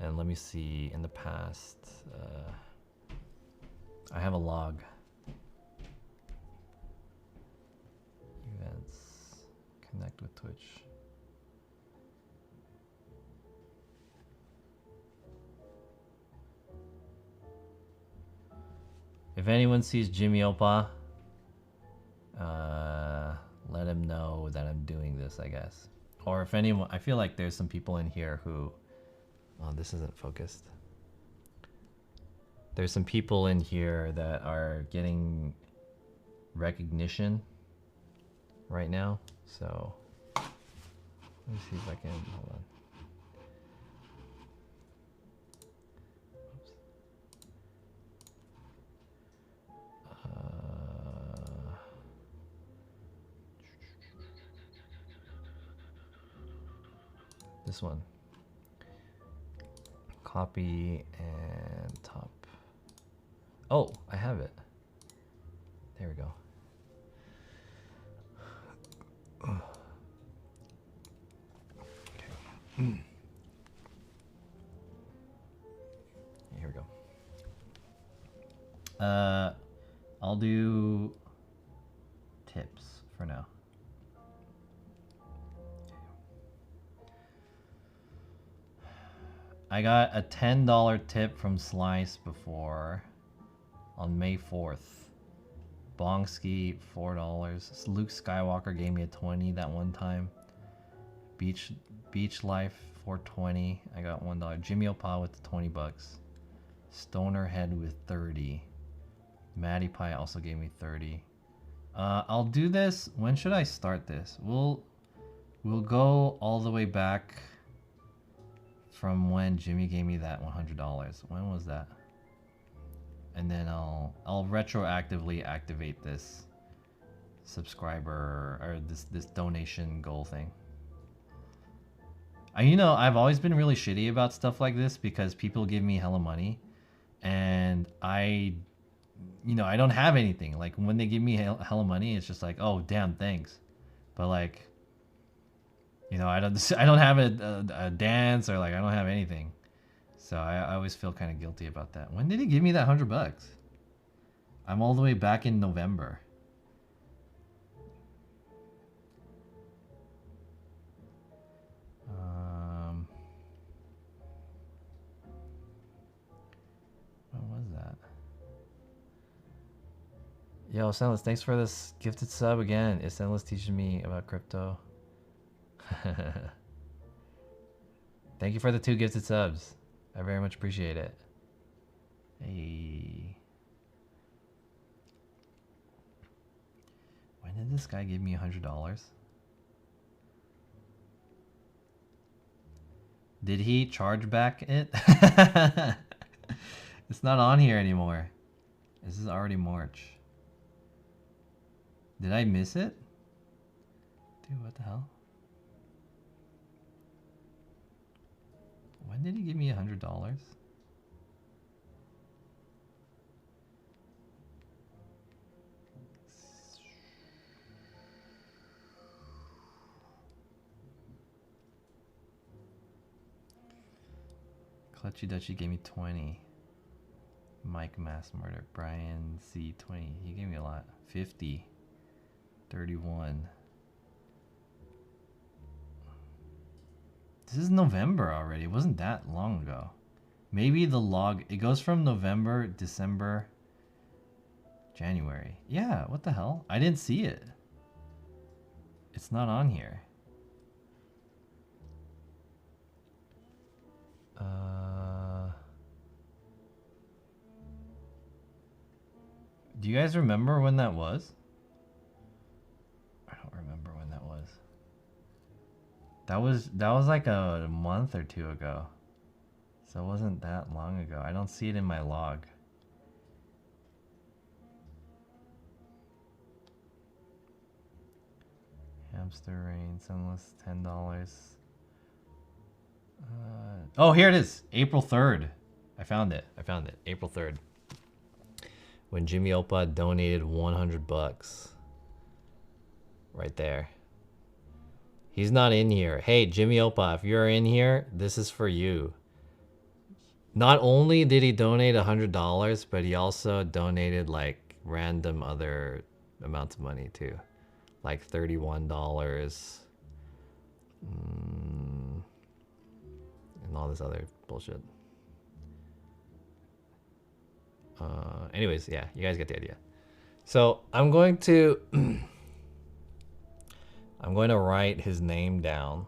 and let me see in the past. I have a log. Events, connect with Twitch. If anyone sees Jimmy Opa, let him know that I'm doing this, I guess. Or if anyone, I feel like there's some people in here who, oh, this isn't focused. There's some people in here that are getting recognition right now. So let me see if I can, hold on. This one. Copy and top. Oh, I have it. There we go. Okay. Here we go. I'll do tips for now. I got a $10 tip from Slice before on May 4th. Bongski, $4. Luke Skywalker gave me a 20 that one time. Beach Life, $4.20. I got $1. Jimmy Opa with the $20. Stoner Head with 30. Matty Pie also gave me 30. I'll do this. When should I start this? We'll go all the way back from when Jimmy gave me that $100. When was that? And then I'll retroactively activate this subscriber or this donation goal thing. You know, I've always been really shitty about stuff like this because people give me hella money and I don't have anything. Like when they give me hella money, it's just like, oh damn, thanks. But like, you know, I don't have a dance or like I don't have anything. So I always feel kind of guilty about that. When did he give me that $100? I'm all the way back in November. What was that? Yo, Senless, thanks for this gifted sub again. Is Senless teaching me about crypto? Thank you for the 2 gifted subs. I very much appreciate it. Hey. When did this guy give me $100? Did he charge back it? It's not on here anymore. This is already March. Did I miss it? Dude, what the hell? When did he give me $100? Clutchy Dutchy gave me 20. Mike Mass Murder. Brian C 20. He gave me a lot. 50. 31. This is November already. It wasn't that long ago. Maybe the log... It goes from November, December, January. Yeah, what the hell? I didn't see it. It's not on here. Do you guys remember when that was? I don't remember when that was. That was like a month or 2 ago. So it wasn't that long ago. I don't see it in my log. Hamster Rain, Sunless, $10. Oh, here it is. April 3rd. I found it. April 3rd. When Jimmy Opa donated $100. Right there. He's not in here. Hey, Jimmy Opa, if you're in here, this is for you. Not only did he donate $100, but he also donated like random other amounts of money too. Like $31. And all this other bullshit. Anyways, yeah, you guys get the idea. So I'm going to write his name down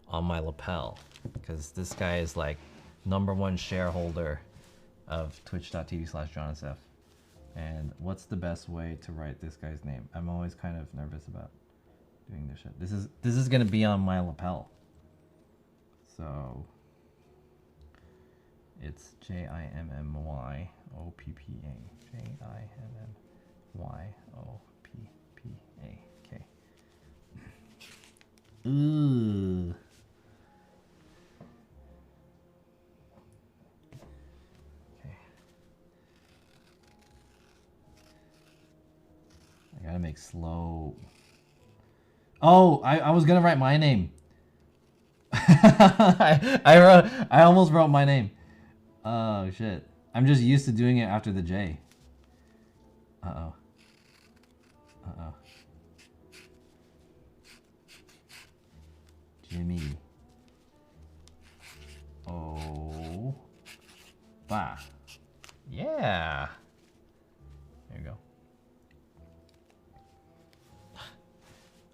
on my lapel because this guy is like #1 shareholder of twitch.tv/JohnSF. And what's the best way to write this guy's name? I'm always kind of nervous about doing this shit. This is gonna be on my lapel. So it's JIMMYOPPA. JIMMYOPPA. Okay. Ooh. Okay. I gotta make slow. Oh, I was gonna write my name. I almost wrote my name. Oh shit. I'm just used to doing it after the J. Uh-oh. Uh-oh. Jimmy. Oh. Bah. Yeah. There you go.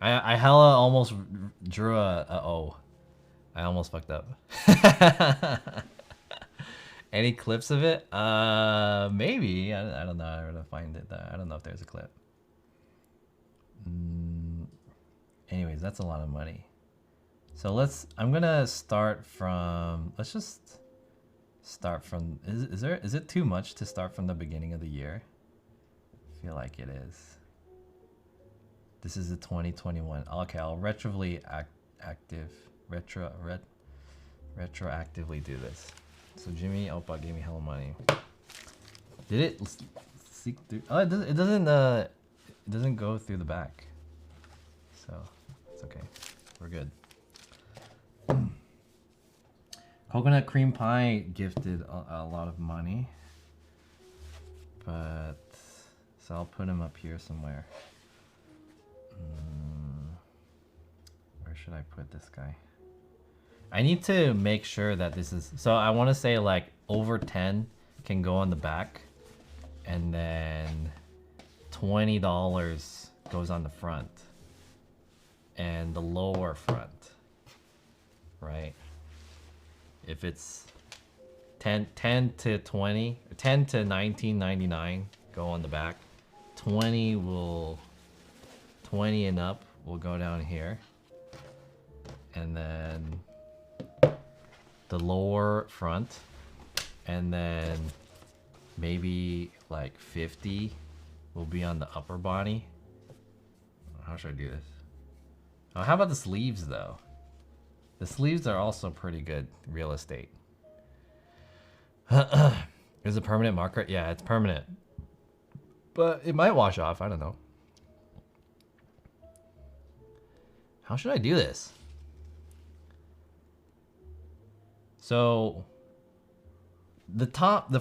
I hella almost drew a O. I almost fucked up. Any clips of it? Maybe. I don't know how to find it. I don't know if there's a clip. Anyways, that's a lot of money. So I'm gonna start from, let's just start from, is it too much to start from the beginning of the year? I feel like it is. This is the 2021. Okay, I'll retroactively do this. So Jimmy Oppa gave me hella money. Did it seek through? Oh, it doesn't go through the back. So it's okay. We're good. Coconut cream pie gifted a lot of money, but so I'll put him up here somewhere. Where should I put this guy? I need to make sure that this is, so I want to say like over 10 can go on the back, and then $20 goes on the front and the lower front, right? If it's 10 to 20, 10 to 19.99 go on the back, 20 and up will go down here, and then the lower front, and then maybe like 50 will be on the upper body. How should I do this? Oh, how about the sleeves though? The sleeves are also pretty good real estate. Is it permanent marker? Yeah, it's permanent. But it might wash off, I don't know. How should I do this? So the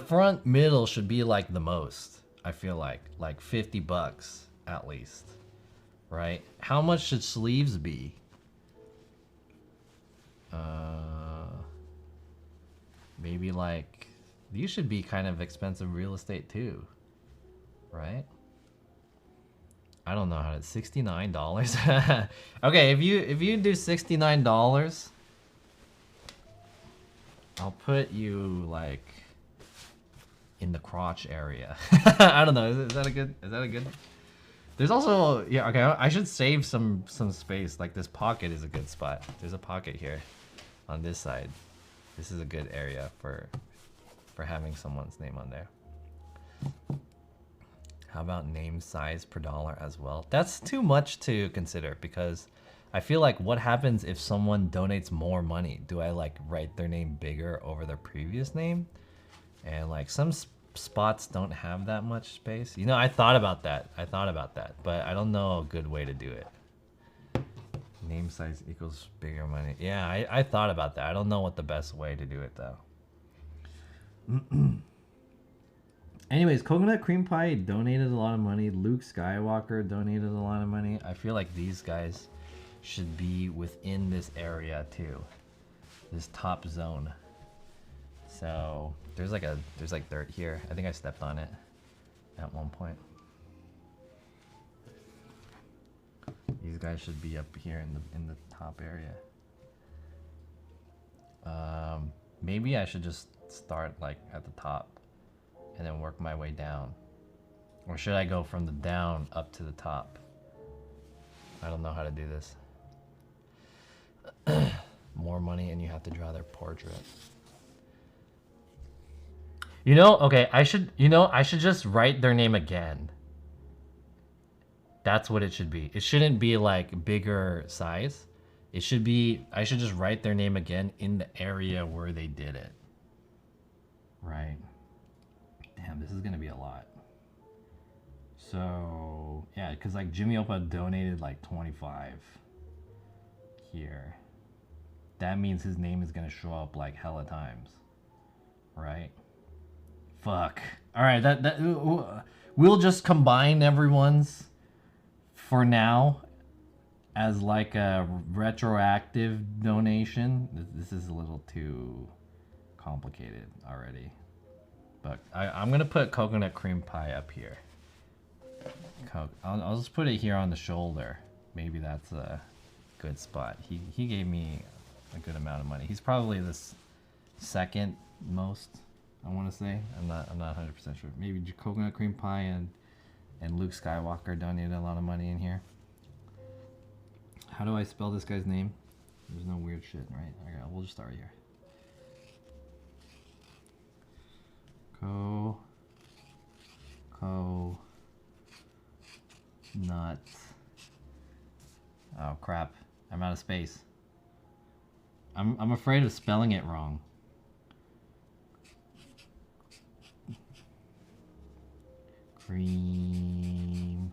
front middle should be like the most, I feel like 50 bucks at least, right? How much should sleeves be? Maybe like, these should be kind of expensive real estate too, right? I don't know how to, $69. Okay, if you do $69, I'll put you like in the crotch area. I don't know. Is that a good? There's also, yeah, okay, I should save some space. Like this pocket is a good spot. There's a pocket here on this side. This is a good area for having someone's name on there. How about name size per dollar as well? That's too much to consider, because I feel like what happens if someone donates more money? Do I like write their name bigger over their previous name? And like some spots don't have that much space. You know, I thought about that, but I don't know a good way to do it. Name size equals bigger money. Yeah, I thought about that. I don't know what the best way to do it though. Anyways, Coconut Cream Pie donated a lot of money. Luke Skywalker donated a lot of money. I feel like these guys should be within this area too. This top zone. So there's like dirt here. I think I stepped on it at one point. These guys should be up here in the top area. Maybe I should just start like at the top and then work my way down. Or should I go from the down up to the top? I don't know how to do this. More money and you have to draw their portrait. You know, okay, I should just write their name again. That's what it should be. It shouldn't be like bigger size. It should be, I should just write their name again in the area where they did it. Right. Damn, this is gonna be a lot. So, yeah, because like Jimmy Oppa donated like 25 here. That means his name is gonna show up like hella times. Right? Fuck. Alright, we'll just combine everyone's for now as like a retroactive donation. This is a little too complicated already. But I'm gonna put Coconut Cream Pie up here. I'll just put it here on the shoulder. maybe that's a good spot. He gave me a good amount of money. He's probably the second most, I want to say. I'm not 100% sure. Maybe Coconut Cream Pie and Luke Skywalker donated a lot of money in here. How do I spell this guy's name? There's no weird shit, right? Okay, we'll just start here. Nut. Oh crap! I'm out of space. I'm afraid of spelling it wrong. Cream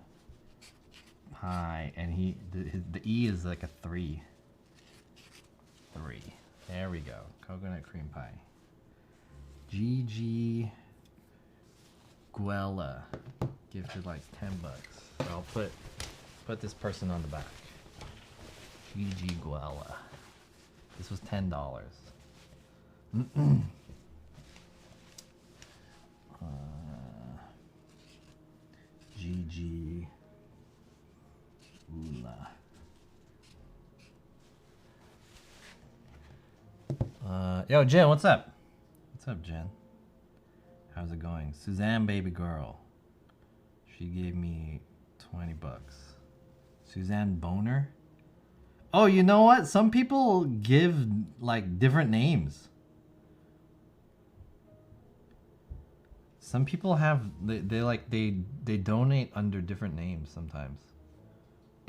pie, and the E is like a 3. 3. There we go. Coconut cream pie. Gigi Guella gifted like $10. So I'll put this person on the back. Gigi Guella. This was $10. Gigi Ula. Yo, Jen, what's up? What's up, Jen? How's it going? Suzanne, baby girl. She gave me $20. Suzanne Boner. Oh, you know what? Some people give like different names. Some people have they donate under different names sometimes.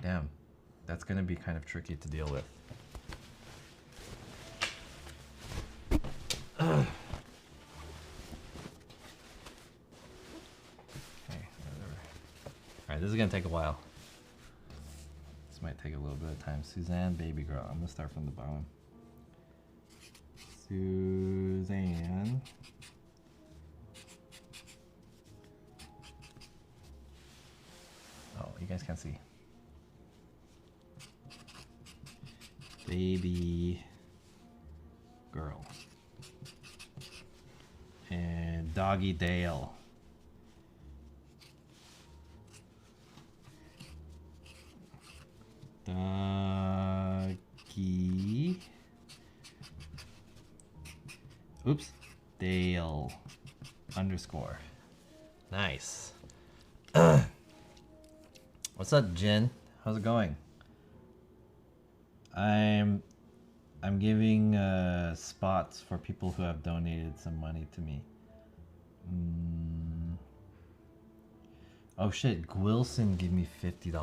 Damn, that's gonna be kind of tricky to deal with. Okay, whatever. Alright, this is gonna take a while. This might take a little bit of time. Suzanne, baby girl. I'm gonna start from the bottom. Suzanne. Oh, you guys can't see. Baby girl. And Doggy Dale. Doggy. Oops. Dale. Underscore. Nice. What's up, Jen? How's it going? I'm giving spots for people who have donated some money to me. Oh shit, Gwilson gave me $50.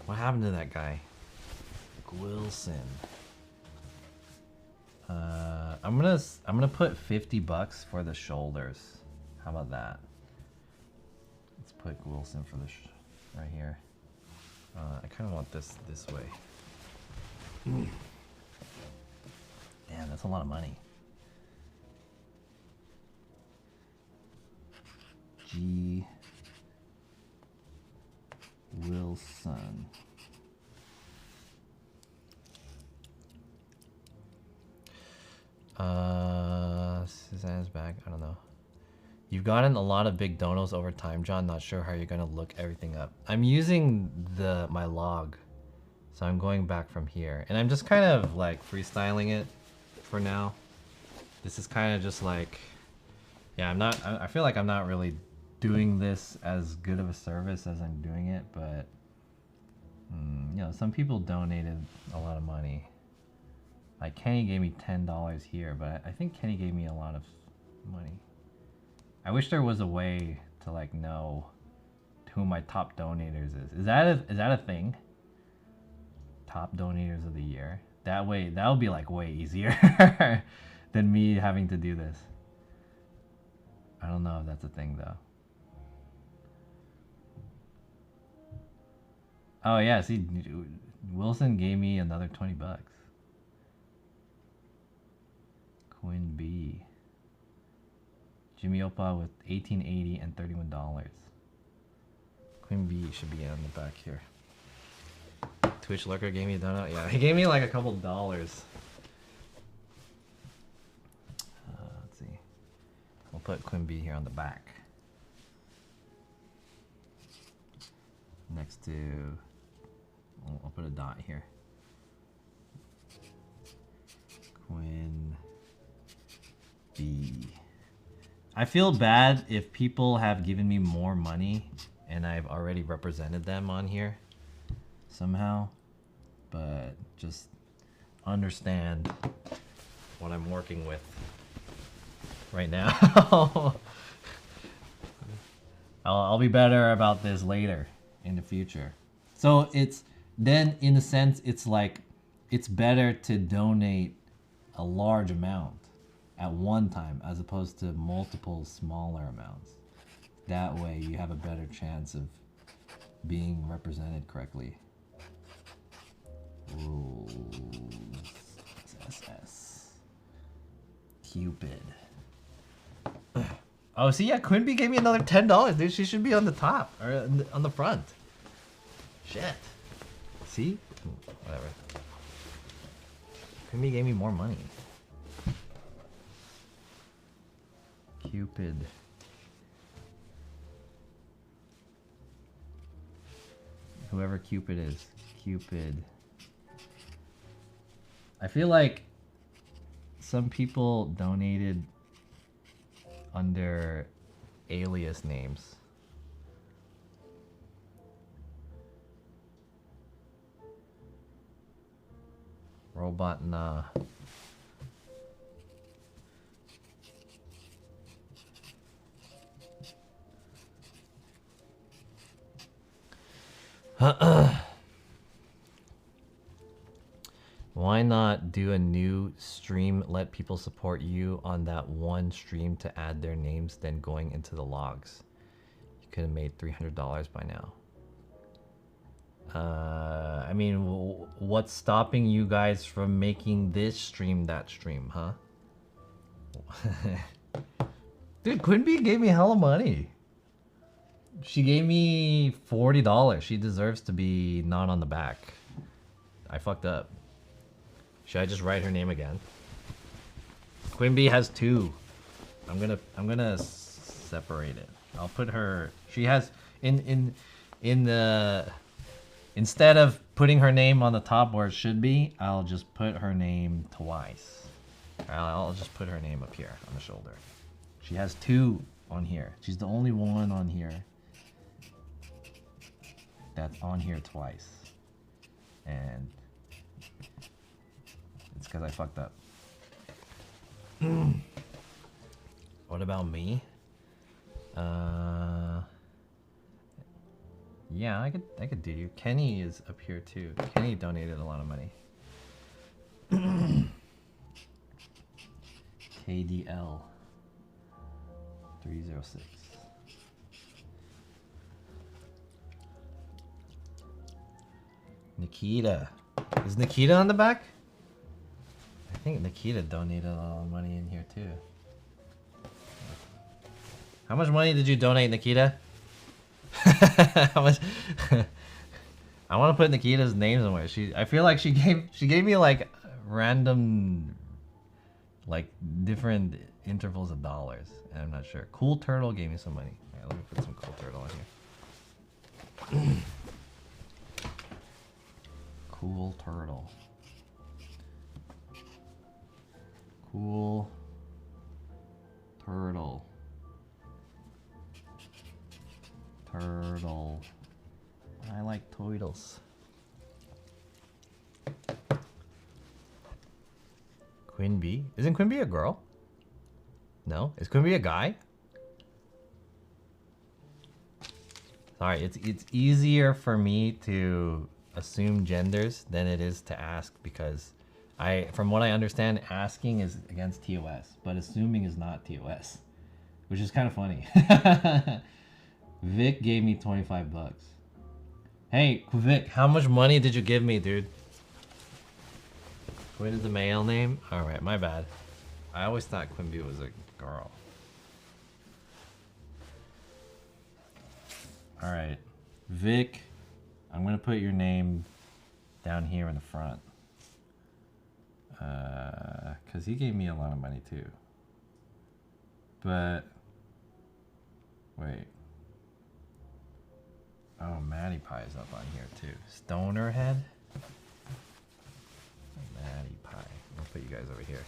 What happened to that guy? Gwilson. I'm gonna put $50 for the shoulders. How about that? Let's put Gwilson for the right here. I kind of want this way. Damn, that's a lot of money. G. Wilson. Suzanne's back. I don't know. You've gotten a lot of big donos over time, John. Not sure how you're gonna look everything up. I'm using my log, so I'm going back from here, and I'm just kind of like freestyling it for now. This is kind of just like, yeah, I feel like I'm not really doing this as good of a service as I'm doing it, but you know, some people donated a lot of money. Like Kenny gave me $10 here, but I think Kenny gave me a lot of money. I wish there was a way to like know who my top donators is. Is that a thing? Top donators of the year. That way, that would be like way easier than me having to do this. I don't know if that's a thing though. Oh yeah, see, Wilson gave me another $20. Quinn B. Jimmy Opa with $18.80 and $31. Quinn B should be on the back here. Twitch Lurker gave me a donut. Yeah, he gave me like a couple dollars. Let's see. We'll put Quinn B here on the back. Next to a dot here. Quinn B. I feel bad if people have given me more money and I've already represented them on here somehow, but just understand what I'm working with right now. I'll be better about this later in the future. So it's then, in a sense, it's like it's better to donate a large amount at one time as opposed to multiple smaller amounts. That way you have a better chance of being represented correctly. Rules. SSS. Cupid. Oh, see, yeah, Quimby gave me another $10, dude. She should be on the top or on the front. Shit. See? Whatever. Quimby gave me more money. Cupid. Whoever Cupid is. Cupid. I feel like some people donated under alias names. Robot nah. Why not do a new stream, let people support you on that one stream to add their names, then going into the logs? You could have made $300 by now. I mean, what's stopping you guys from making this stream that stream, huh? Dude, Quimby gave me hella money. She gave me $40. She deserves to be not on the back. I fucked up. Should I just write her name again? Quimby has 2. I'm gonna separate it. I'll put her. She has in the. Instead of putting her name on the top where it should be, I'll just put her name twice. I'll just put her name up here on the shoulder. She has 2 on here. She's the only one on here that's on here twice. And it's because I fucked up. What about me? Yeah, I could do you. Kenny is up here too. Kenny donated a lot of money. KDL 306. Nikita. Is Nikita on the back? I think Nikita donated a lot of money in here too. How much money did you donate, Nikita? How much? I want to put Nikita's name somewhere. I feel like she gave me like random, like different intervals of dollars, and I'm not sure. Cool Turtle gave me some money. All right, let me put some Cool Turtle on here. Cool Turtle. Cool Turtle. Turtle. I like turtles. Quimby? Isn't Quimby a girl? No? Is Quimby a guy? Sorry, it's easier for me to assume genders than it is to ask, because from what I understand, asking is against TOS, but assuming is not TOS, which is kind of funny. Vic gave me 25 bucks. Hey, Vic, how much money did you give me, dude? What is the male name? Alright, my bad. I always thought Quimby was a girl. Alright. Vic, I'm gonna put your name down here in the front. Cause he gave me a lot of money too. But wait. Oh, Maddie Pie is up on here too. Stonerhead? put you guys over here.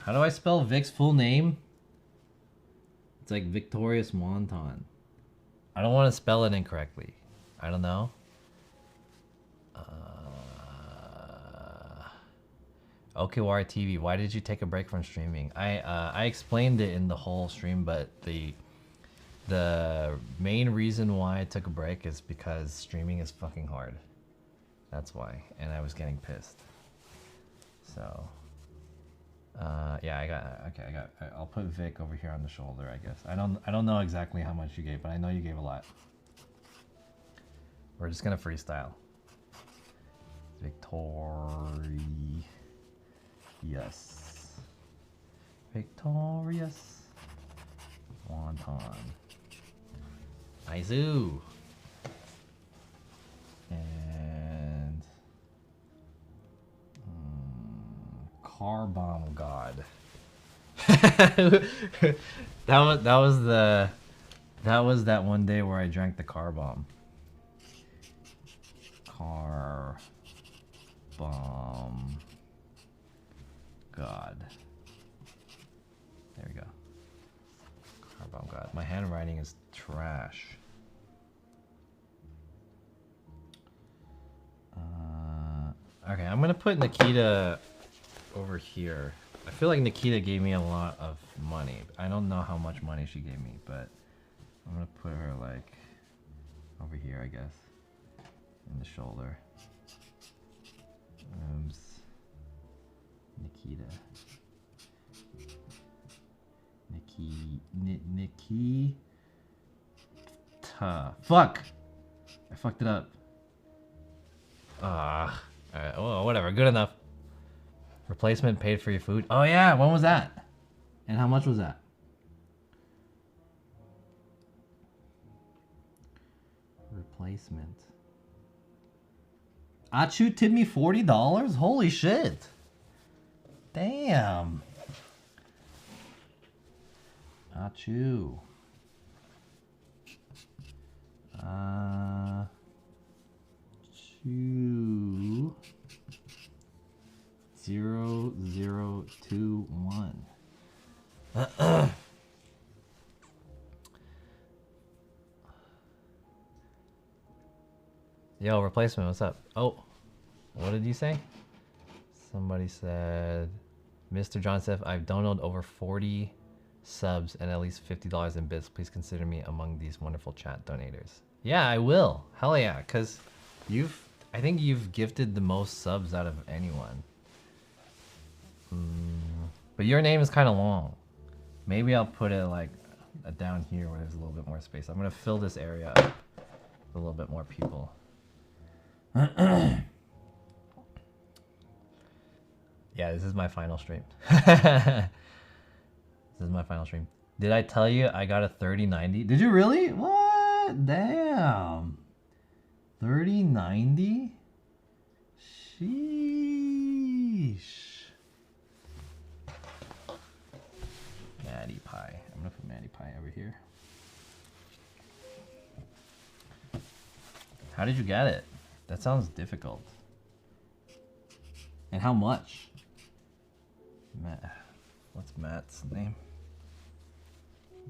How do I spell Vic's full name? It's like Victorious Wonton. I don't want to spell it incorrectly. I don't know. OKWAR TV, why did you take a break from streaming? I explained it in the whole stream, but the main reason why I took a break is because streaming is fucking hard. That's why, and I was getting pissed. So, yeah, I'll put Vic over here on the shoulder, I guess. I don't know exactly how much you gave, but I know you gave a lot. We're just gonna freestyle. Yes. Victorious Wonton. Aizu. And Car Bomb God. that was that one day where I drank the car bomb. Car Bomb God. There we go. Car Bomb God. My handwriting is trash. Okay, I'm gonna put Nikita over here. I feel like Nikita gave me a lot of money. I don't know how much money she gave me, but I'm gonna put her like over here, I guess, in the shoulder. Nikita. Nikita. Fuck! I fucked it up. Alright, well, whatever, good enough. Replacement paid for your food. Oh yeah, when was that? And how much was that? Replacement. Achu tipped me $40? Holy shit. Damn. Achu. Two 0021. Yo, replacement, what's up? Oh, what did you say? Somebody said, Mr. John said, I've donated over 40 subs and at least $50 in bits. Please consider me among these wonderful chat donators. Yeah, I will. Hell yeah, because I think you've gifted the most subs out of anyone. But your name is kind of long. Maybe I'll put it like down here where there's a little bit more space. I'm gonna fill this area up with a little bit more people. Yeah, this is my final stream. This is my final stream. Did I tell you I got a 3090? Did you really? What? Damn. 3090? Sheesh. Maddie Pie. I'm gonna put Maddie Pie over here. How did you get it? That sounds difficult. And how much? Matt. What's Matt's name?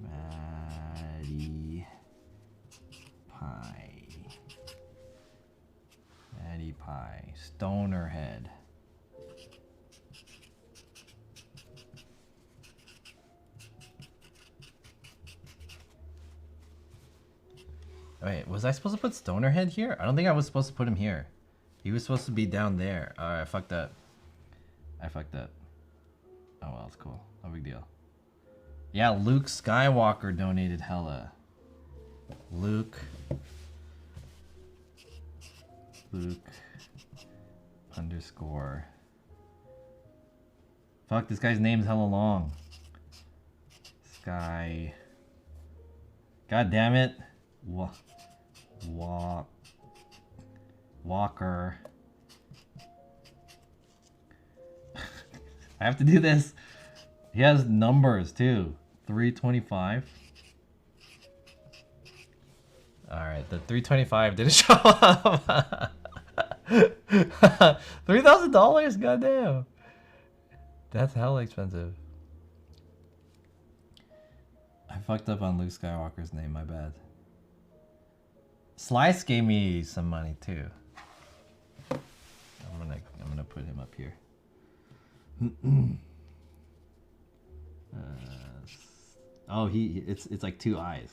Maddie Pie. Maddie Pie. Stonerhead. Wait, was I supposed to put Stonerhead here? I don't think I was supposed to put him here. He was supposed to be down there. Alright, I fucked up. I fucked up. Oh well, it's cool. No big deal. Yeah, Luke Skywalker donated hella. Luke underscore. Fuck, this guy's name's hella long. Sky. God damn it. Walker. I have to do this. He has numbers too. 325. Alright, the 325 didn't show up. $3,000? Goddamn. That's hella expensive. I fucked up on Luke Skywalker's name, my bad. Slice gave me some money too. I'm gonna put him up here. Oh, it's like 2 eyes.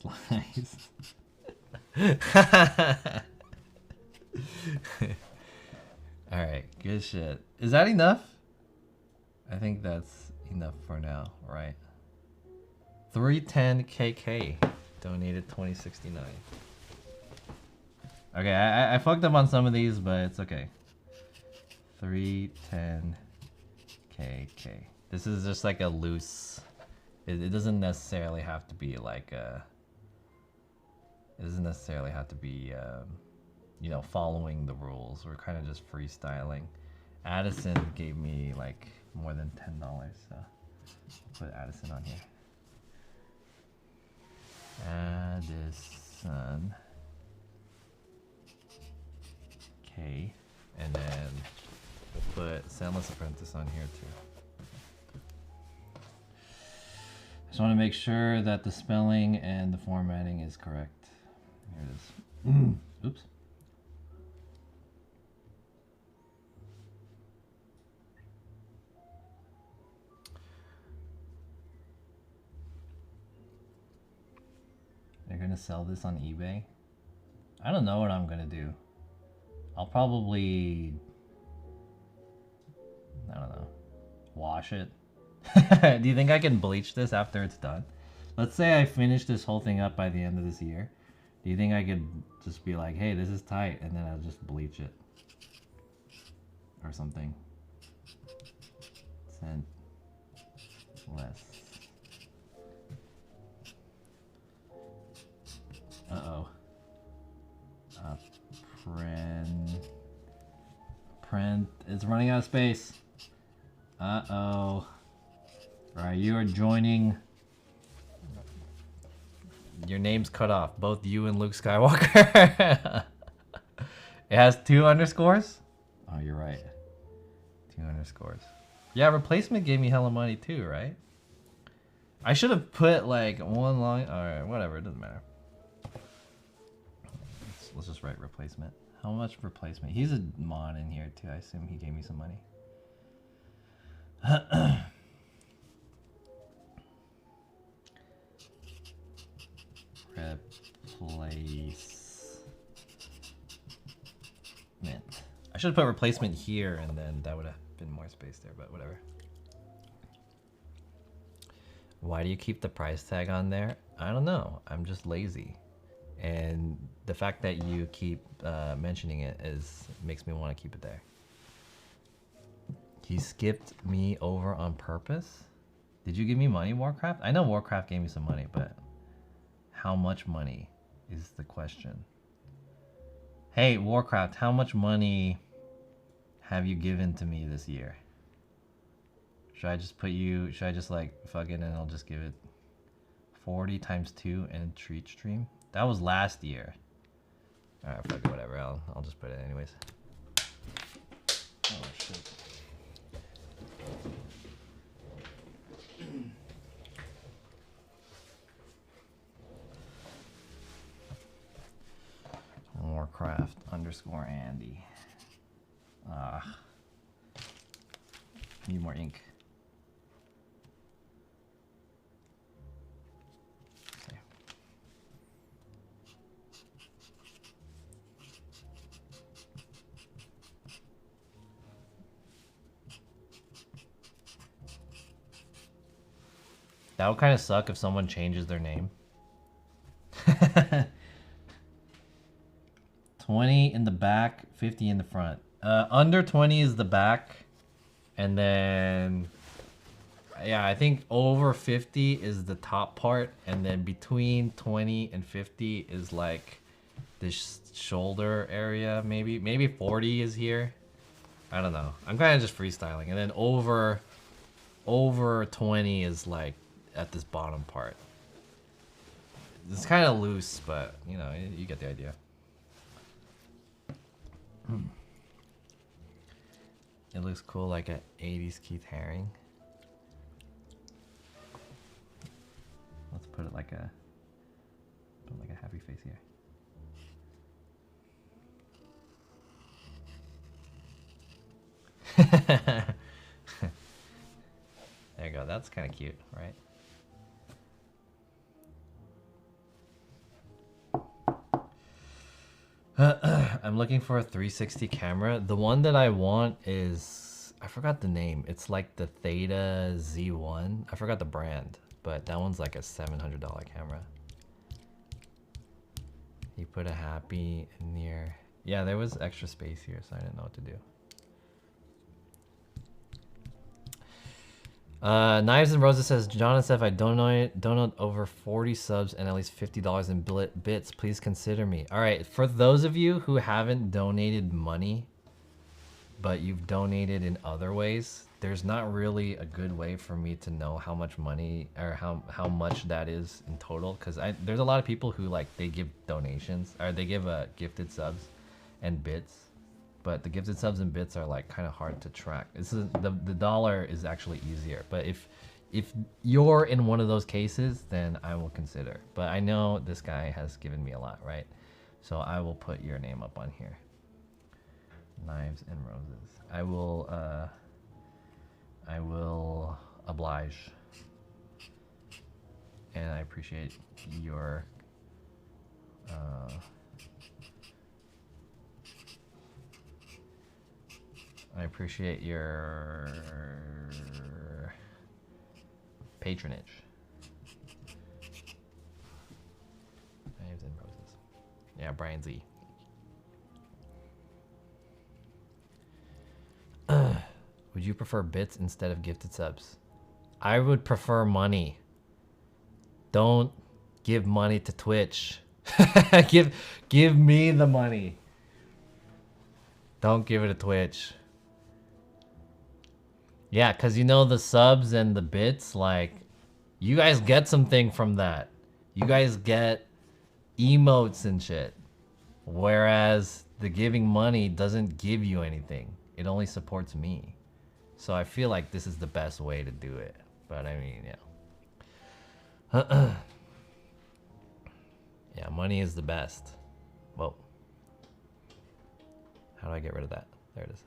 Slice. Alright, good shit. Is that enough? I think that's enough for now, right? 310KK donated 2069. Okay, I fucked up on some of these, but it's okay. 310KK. This is just like a loose. It doesn't necessarily have to be like a. It doesn't necessarily have to be, you know, following the rules. We're kind of just freestyling. Addison gave me like more than $10, so put Addison on here. Addison K, and then we'll put Sandless Apprentice on here too. Just want to make sure that the spelling and the formatting is correct. Here it is. Oops. They're gonna sell this on eBay? I don't know what I'm gonna do. I'll probably, I don't know, wash it. Do you think I can bleach this after it's done? Let's say I finish this whole thing up by the end of this year. Do you think I could just be like, hey, this is tight, and then I'll just bleach it? Or something. Send less. Uh-oh. Print. It's running out of space. Uh-oh. Alright, you are joining. Your name's cut off. Both you and Luke Skywalker. It has 2 underscores? Oh, you're right. 2 underscores. Yeah, replacement gave me hella money too, right? I should have put like one line. Alright, whatever. It doesn't matter. Let's just write replacement. How much replacement? He's a mod in here too. I assume he gave me some money. Replacement. I should have put replacement here, and then that would have been more space there, but whatever. Why do you keep the price tag on there? I don't know. I'm just lazy. And the fact that you keep mentioning it makes me want to keep it there. He skipped me over on purpose? Did you give me money, Warcraft? I know Warcraft gave me some money, but how much money is the question. Hey, Warcraft, how much money have you given to me this year? Should I just put you, should I just like fuck it and I'll just give it 40 times 2 and treat stream? That was last year. Alright, fuck it, whatever. I'll just put it anyways. Oh shit. Warcraft _ Andy. Need more ink. Okay. That would kind of suck if someone changes their name. 20 in the back, 50 in the front. Under 20 is the back, and then yeah, I think over 50 is the top part, and then between 20 and 50 is like this shoulder area, maybe 40 is here. I don't know. I'm kind of just freestyling, and then over 20 is like at this bottom part. It's kind of loose, but you know, you get the idea. It looks cool, like a 80s Keith Haring. Let's put it like a happy face here. There you go. That's kind of cute, right? I'm looking for a 360 camera. The one that I want is, I forgot the name. It's like the Theta Z1. I forgot the brand, but that one's like a $700 camera. You put a happy near. Yeah, there was extra space here, so I didn't know what to do. Knives and Roses says, John and Steph, I donate over 40 subs and at least $50 in bits. Please consider me. All right, for those of you who haven't donated money, but you've donated in other ways, there's not really a good way for me to know how much money or how much that is in total. Because there's a lot of people who like they give donations or they give gifted subs and bits. But the gifted subs and bits are like kind of hard to track. This is the dollar is actually easier. But if you're in one of those cases, then I will consider. But I know this guy has given me a lot, right? So I will put your name up on here. Knives and Roses. I will oblige. And I appreciate your patronage. Knives and Roses. Yeah, Brian Z. Would you prefer bits instead of gifted subs? I would prefer money. Don't give money to Twitch. give me the money. Don't give it to Twitch. Yeah, because you know the subs and the bits, like, you guys get something from that. You guys get emotes and shit. Whereas the giving money doesn't give you anything. It only supports me. So I feel like this is the best way to do it. But I mean, yeah. Yeah, money is the best. Whoa. How do I get rid of that? There it is.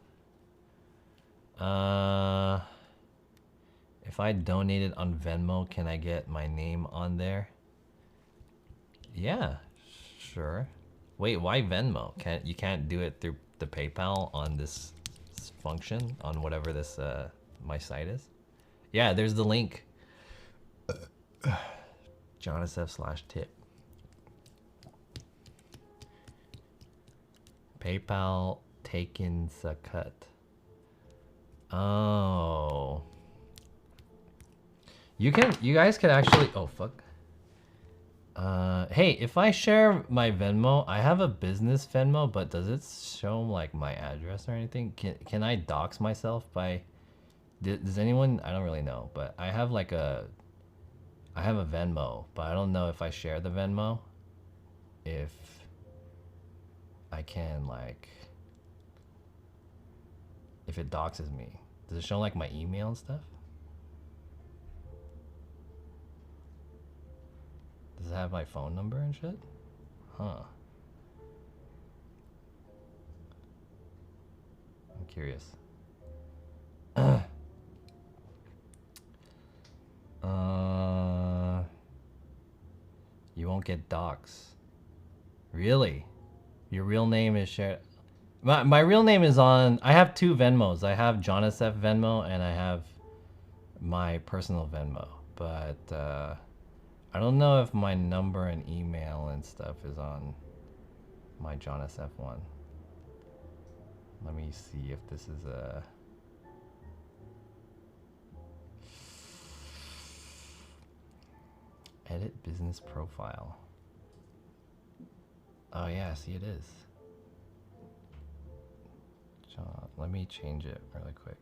If I donated on Venmo, can I get my name on there? Yeah, sure. Wait, why Venmo? You can't do it through the PayPal on this function on whatever this my site is? Yeah, there's the link. JohnSF/tip. PayPal taken a cut. Oh. You guys can actually, oh fuck. Hey, if I share my Venmo, I have a business Venmo, but does it show like my address or anything? Can I dox myself by, does anyone, I don't really know, but I have like I have a Venmo, but I don't know if I share the Venmo, if I can like, if it doxes me. Does it show like my email and stuff? Does it have my phone number and shit? Huh. I'm curious. You won't get docs. Really? Your real name is shared. My real name is on, I have two Venmos. I have JohnSF Venmo and I have my personal Venmo. But I don't know if my number and email and stuff is on my JohnSF one. Let me see if this is a... Edit business profile. Oh yeah, see it is. John, let me change it really quick.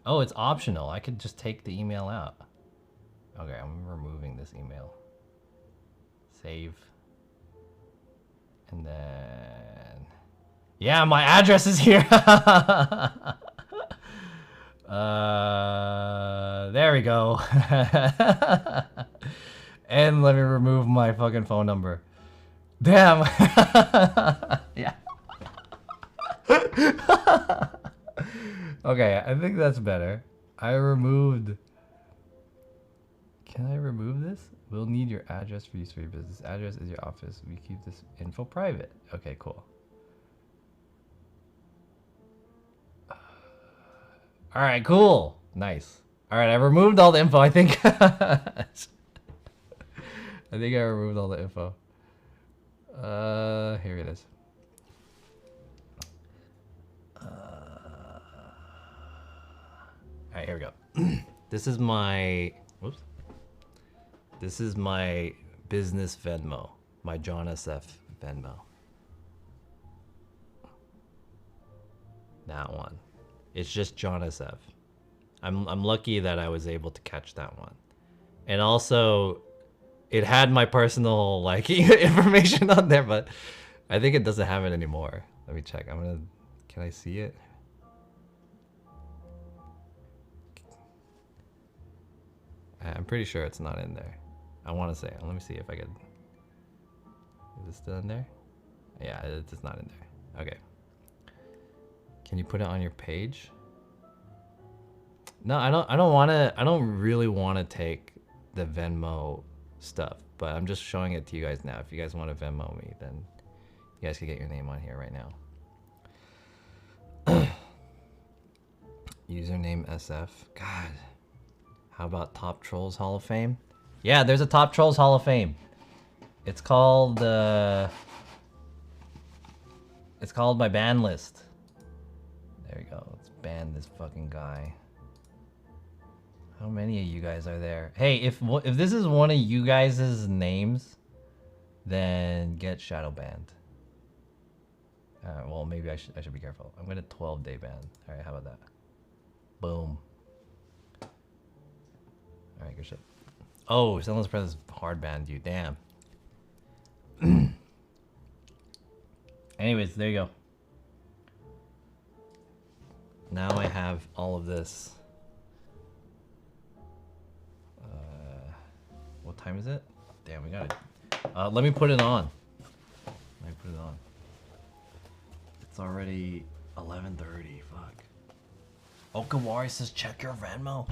Oh, it's optional. I could just take the email out. Okay, I'm removing this email. Save. And then... Yeah, my address is here! There we go. And let me remove my fucking phone number. Damn! Yeah. Okay, I think that's better. I removed... Can I remove this? We'll need your address for use for your business. Address is your office. We keep this info private. Okay, cool. Alright, cool. Nice. Alright, I removed all the info, I think. I think I removed all the info. Here it is. Alright, here we go. This is my... Whoops. This is my business Venmo. My John SF Venmo. That one. It's just John SF. I'm lucky that I was able to catch that one. And also, it had my personal like information on there, but I think it doesn't have it anymore. Let me check. Can I see it? I'm pretty sure it's not in there. I want to say. Let me see if I can. Is it still in there? Yeah, it's not in there. Okay. Can you put it on your page? No, I don't want to. I don't really want to take the Venmo stuff, but I'm just showing it to you guys now. If you guys want to Venmo me, then you guys can get your name on here right now. Username SF. God. How about Top Trolls Hall of Fame? Yeah, there's a Top Trolls Hall of Fame. It's called my ban list. There we go. Let's ban this fucking guy. How many of you guys are there? Hey, if this is one of you guys' names, then get shadow banned. Well, maybe I should be careful. I'm gonna 12-day ban. All right, how about that? Boom. All right, good shit. Oh, Someone's Presence hard banned you. Damn. Anyways, there you go. Now I have all of this. What time is it? Damn, we got it. Let me put it on. Let me put it on. It's already 11:30. Fuck. Okawari says, check your Venmo.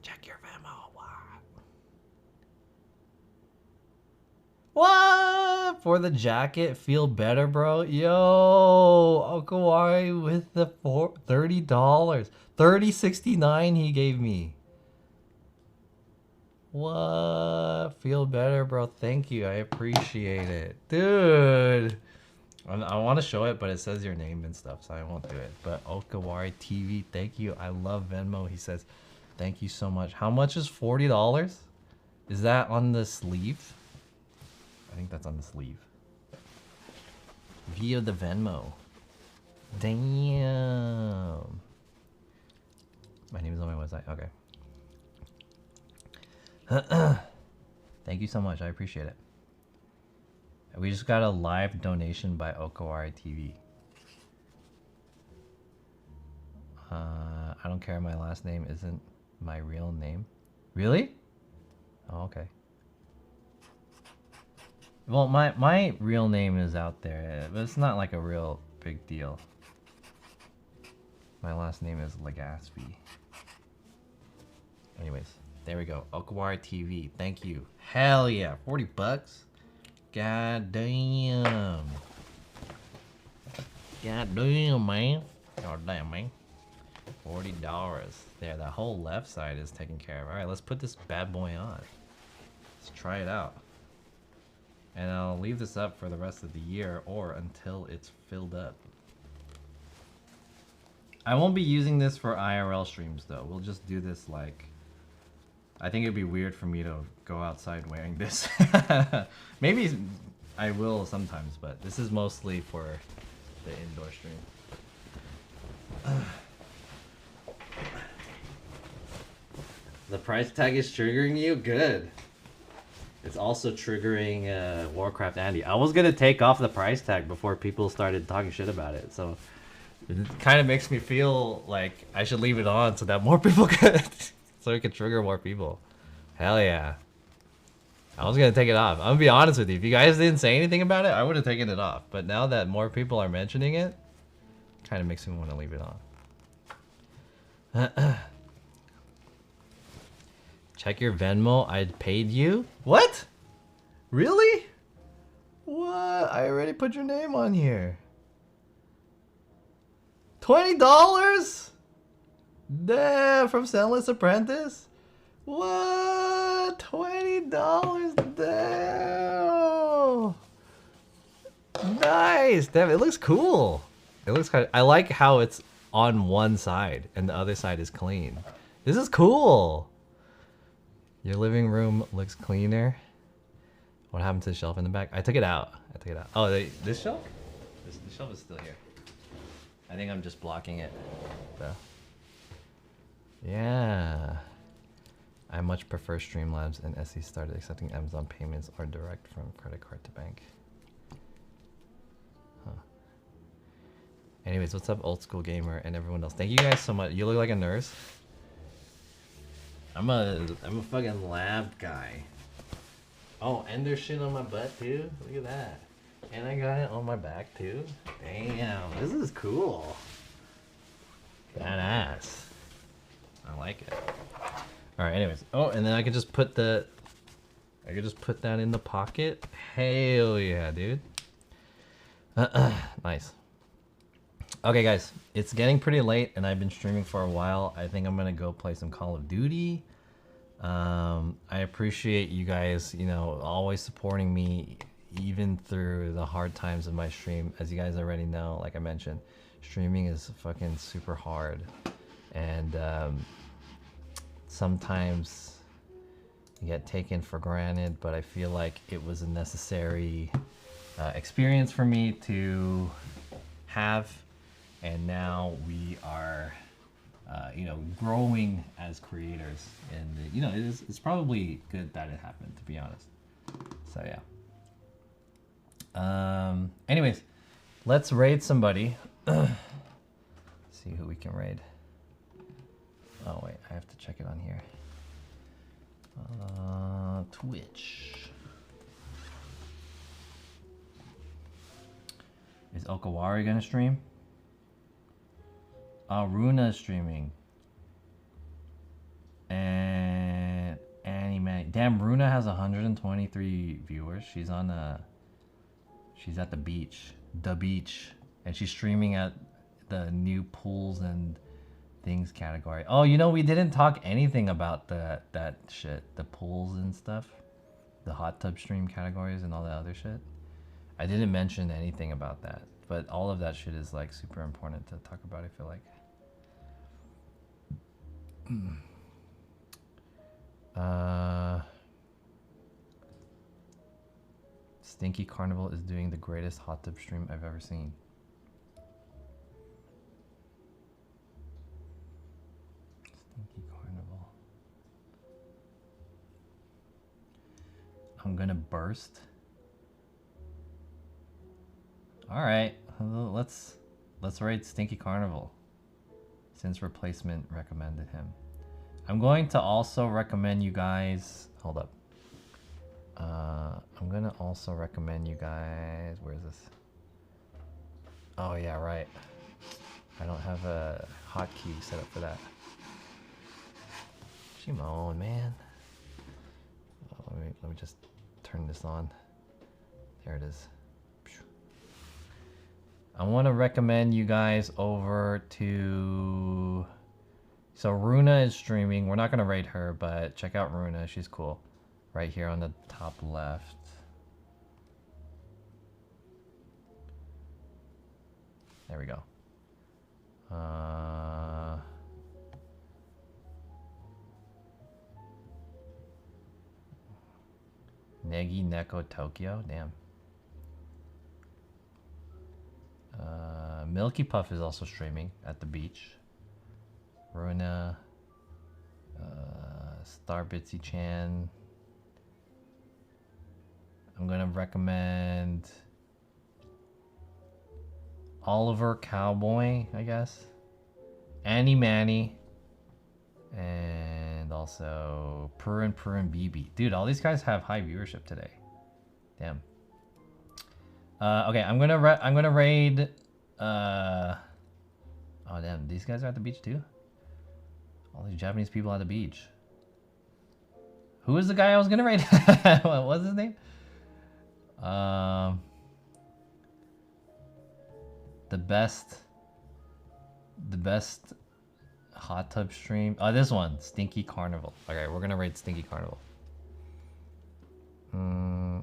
Check your Venmo. What? For the jacket, feel better, bro. Yo, Okawari with the $30, $30.69 he gave me. What? Feel better, bro. Thank you. I appreciate it, dude. I want to show it, but it says your name and stuff, so I won't do it. But Okawari TV, thank you. I love Venmo. He says, thank you so much. How much is $40? Is that on the sleeve? I think that's on the sleeve. Via the Venmo. Damn. My name is on my website. Okay. Thank you so much. I appreciate it. We just got a live donation by Okawari TV. I don't care. My last name isn't my real name. Really? Oh, okay. Well, my real name is out there, but it's not like a real big deal. My last name is Legaspi. Anyways, there we go. Okawari TV. Thank you. Hell yeah. $40. God damn. God damn, man. God damn, man. $40. There, that whole left side is taken care of. Alright, let's put this bad boy on. Let's try it out. And I'll leave this up for the rest of the year or until it's filled up. I won't be using this for IRL streams though. We'll just do this like... I think it'd be weird for me to go outside wearing this. Maybe I will sometimes, but this is mostly for the indoor stream. The price tag is triggering you? Good. It's also triggering Warcraft Andy. I was gonna take off the price tag before people started talking shit about it, so it kind of makes me feel like I should leave it on so that more people could, so it could trigger more people. Hell yeah. I was gonna take it off. I'm gonna be honest with you. If you guys didn't say anything about it, I would have taken it off. But now that more people are mentioning it, kind of makes me want to leave it on. Check your Venmo. I paid you? What? Really? What? I already put your name on here. $20? Damn, from Soundless Apprentice? What? $20? Damn. Nice. Damn, it looks cool. It looks kind of, I like how it's on one side and the other side is clean. This is cool. Your living room looks cleaner. What happened to the shelf in the back? I took it out. Oh, this shelf? This shelf is still here. I think I'm just blocking it, though. Yeah. I much prefer Streamlabs, and SE started accepting Amazon payments or direct from credit card to bank. Huh. Anyways, what's up, old school gamer and everyone else? Thank you guys so much. You look like a nurse. I'm a fucking lab guy. Oh, and there's shit on my butt too. Look at that. And I got it on my back too. Damn, this is cool. Badass. I like it. All right. Anyways. Oh, and then I can just put that in the pocket. Hell yeah, dude. Nice. Okay, guys, it's getting pretty late, and I've been streaming for a while. I think I'm gonna go play some Call of Duty. I appreciate you guys, you know, always supporting me, even through the hard times of my stream. As you guys already know, like I mentioned, streaming is fucking super hard, and sometimes you get taken for granted. But I feel like it was a necessary experience for me to have. And now we are, you know, growing as creators, and you know, it's probably good that it happened, to be honest. So yeah. Anyways, let's raid somebody. See who we can raid. Oh wait, I have to check it on here. Twitch. Is Okawari gonna stream? Runa is streaming. And Anime. Damn, Runa has 123 viewers. She's on she's at the beach. The beach. And she's streaming at the new pools and things category. Oh, you know, we didn't talk anything about that shit. The pools and stuff. The hot tub stream categories and all that other shit. I didn't mention anything about that. But all of that shit is like super important to talk about, I feel like. Stinky Carnival is doing the greatest hot tub stream I've ever seen. Stinky Carnival. I'm gonna burst. All right, let's rate Stinky Carnival, since replacement recommended him. I'm going to also recommend you guys. Hold up. I'm gonna also recommend you guys. Where is this? Oh yeah, right. I don't have a hotkey set up for that. Shimon, man. Oh, let me just turn this on. There it is. I want to recommend you guys over to... So Runa is streaming. We're not going to rate her, but check out Runa. She's cool. Right here on the top left. There we go. Negi Neko Tokyo. Damn. Milky Puff is also streaming at the beach. Runa, Starbitsy Chan. I'm gonna recommend Oliver Cowboy, I guess. Annie Manny. And also Purin BB. Dude, all these guys have high viewership today. Damn. Okay, I'm gonna raid. Oh damn, these guys are at the beach too. All these Japanese people at the beach. Who is the guy I was gonna raid? What was his name? The best hot tub stream. Oh, this one, Stinky Carnival. Okay, we're gonna raid Stinky Carnival. Where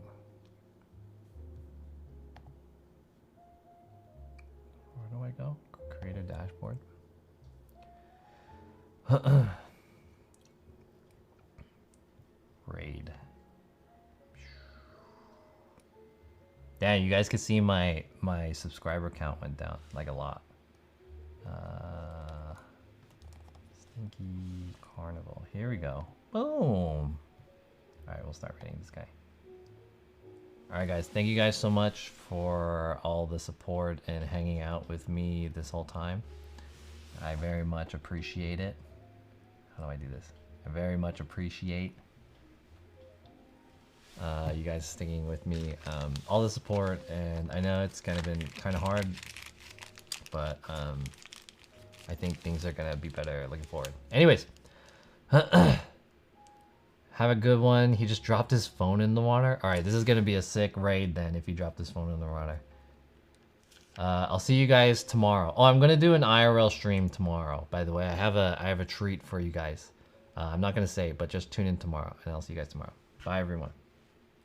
do I go? Create a dashboard. Raid. Damn, you guys can see my subscriber count went down like a lot. Stinky Carnival. Here we go. Boom. All right, we'll start rating this guy. All right, guys. Thank you guys so much for all the support and hanging out with me this whole time. I very much appreciate it. How do I do this? I very much appreciate you guys sticking with me. All the support, and I know it's kind of been kind of hard, but I think things are gonna be better looking forward. Anyways, have a good one. He just dropped his phone in the water. All right, this is gonna be a sick raid then if he dropped his phone in the water. I'll see you guys tomorrow. Oh, I'm gonna do an IRL stream tomorrow. By the way, I have a treat for you guys. I'm not gonna say it, but just tune in tomorrow, and I'll see you guys tomorrow. Bye, everyone.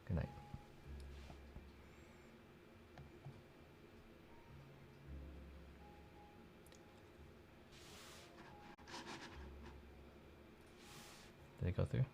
Good night. Did it go through?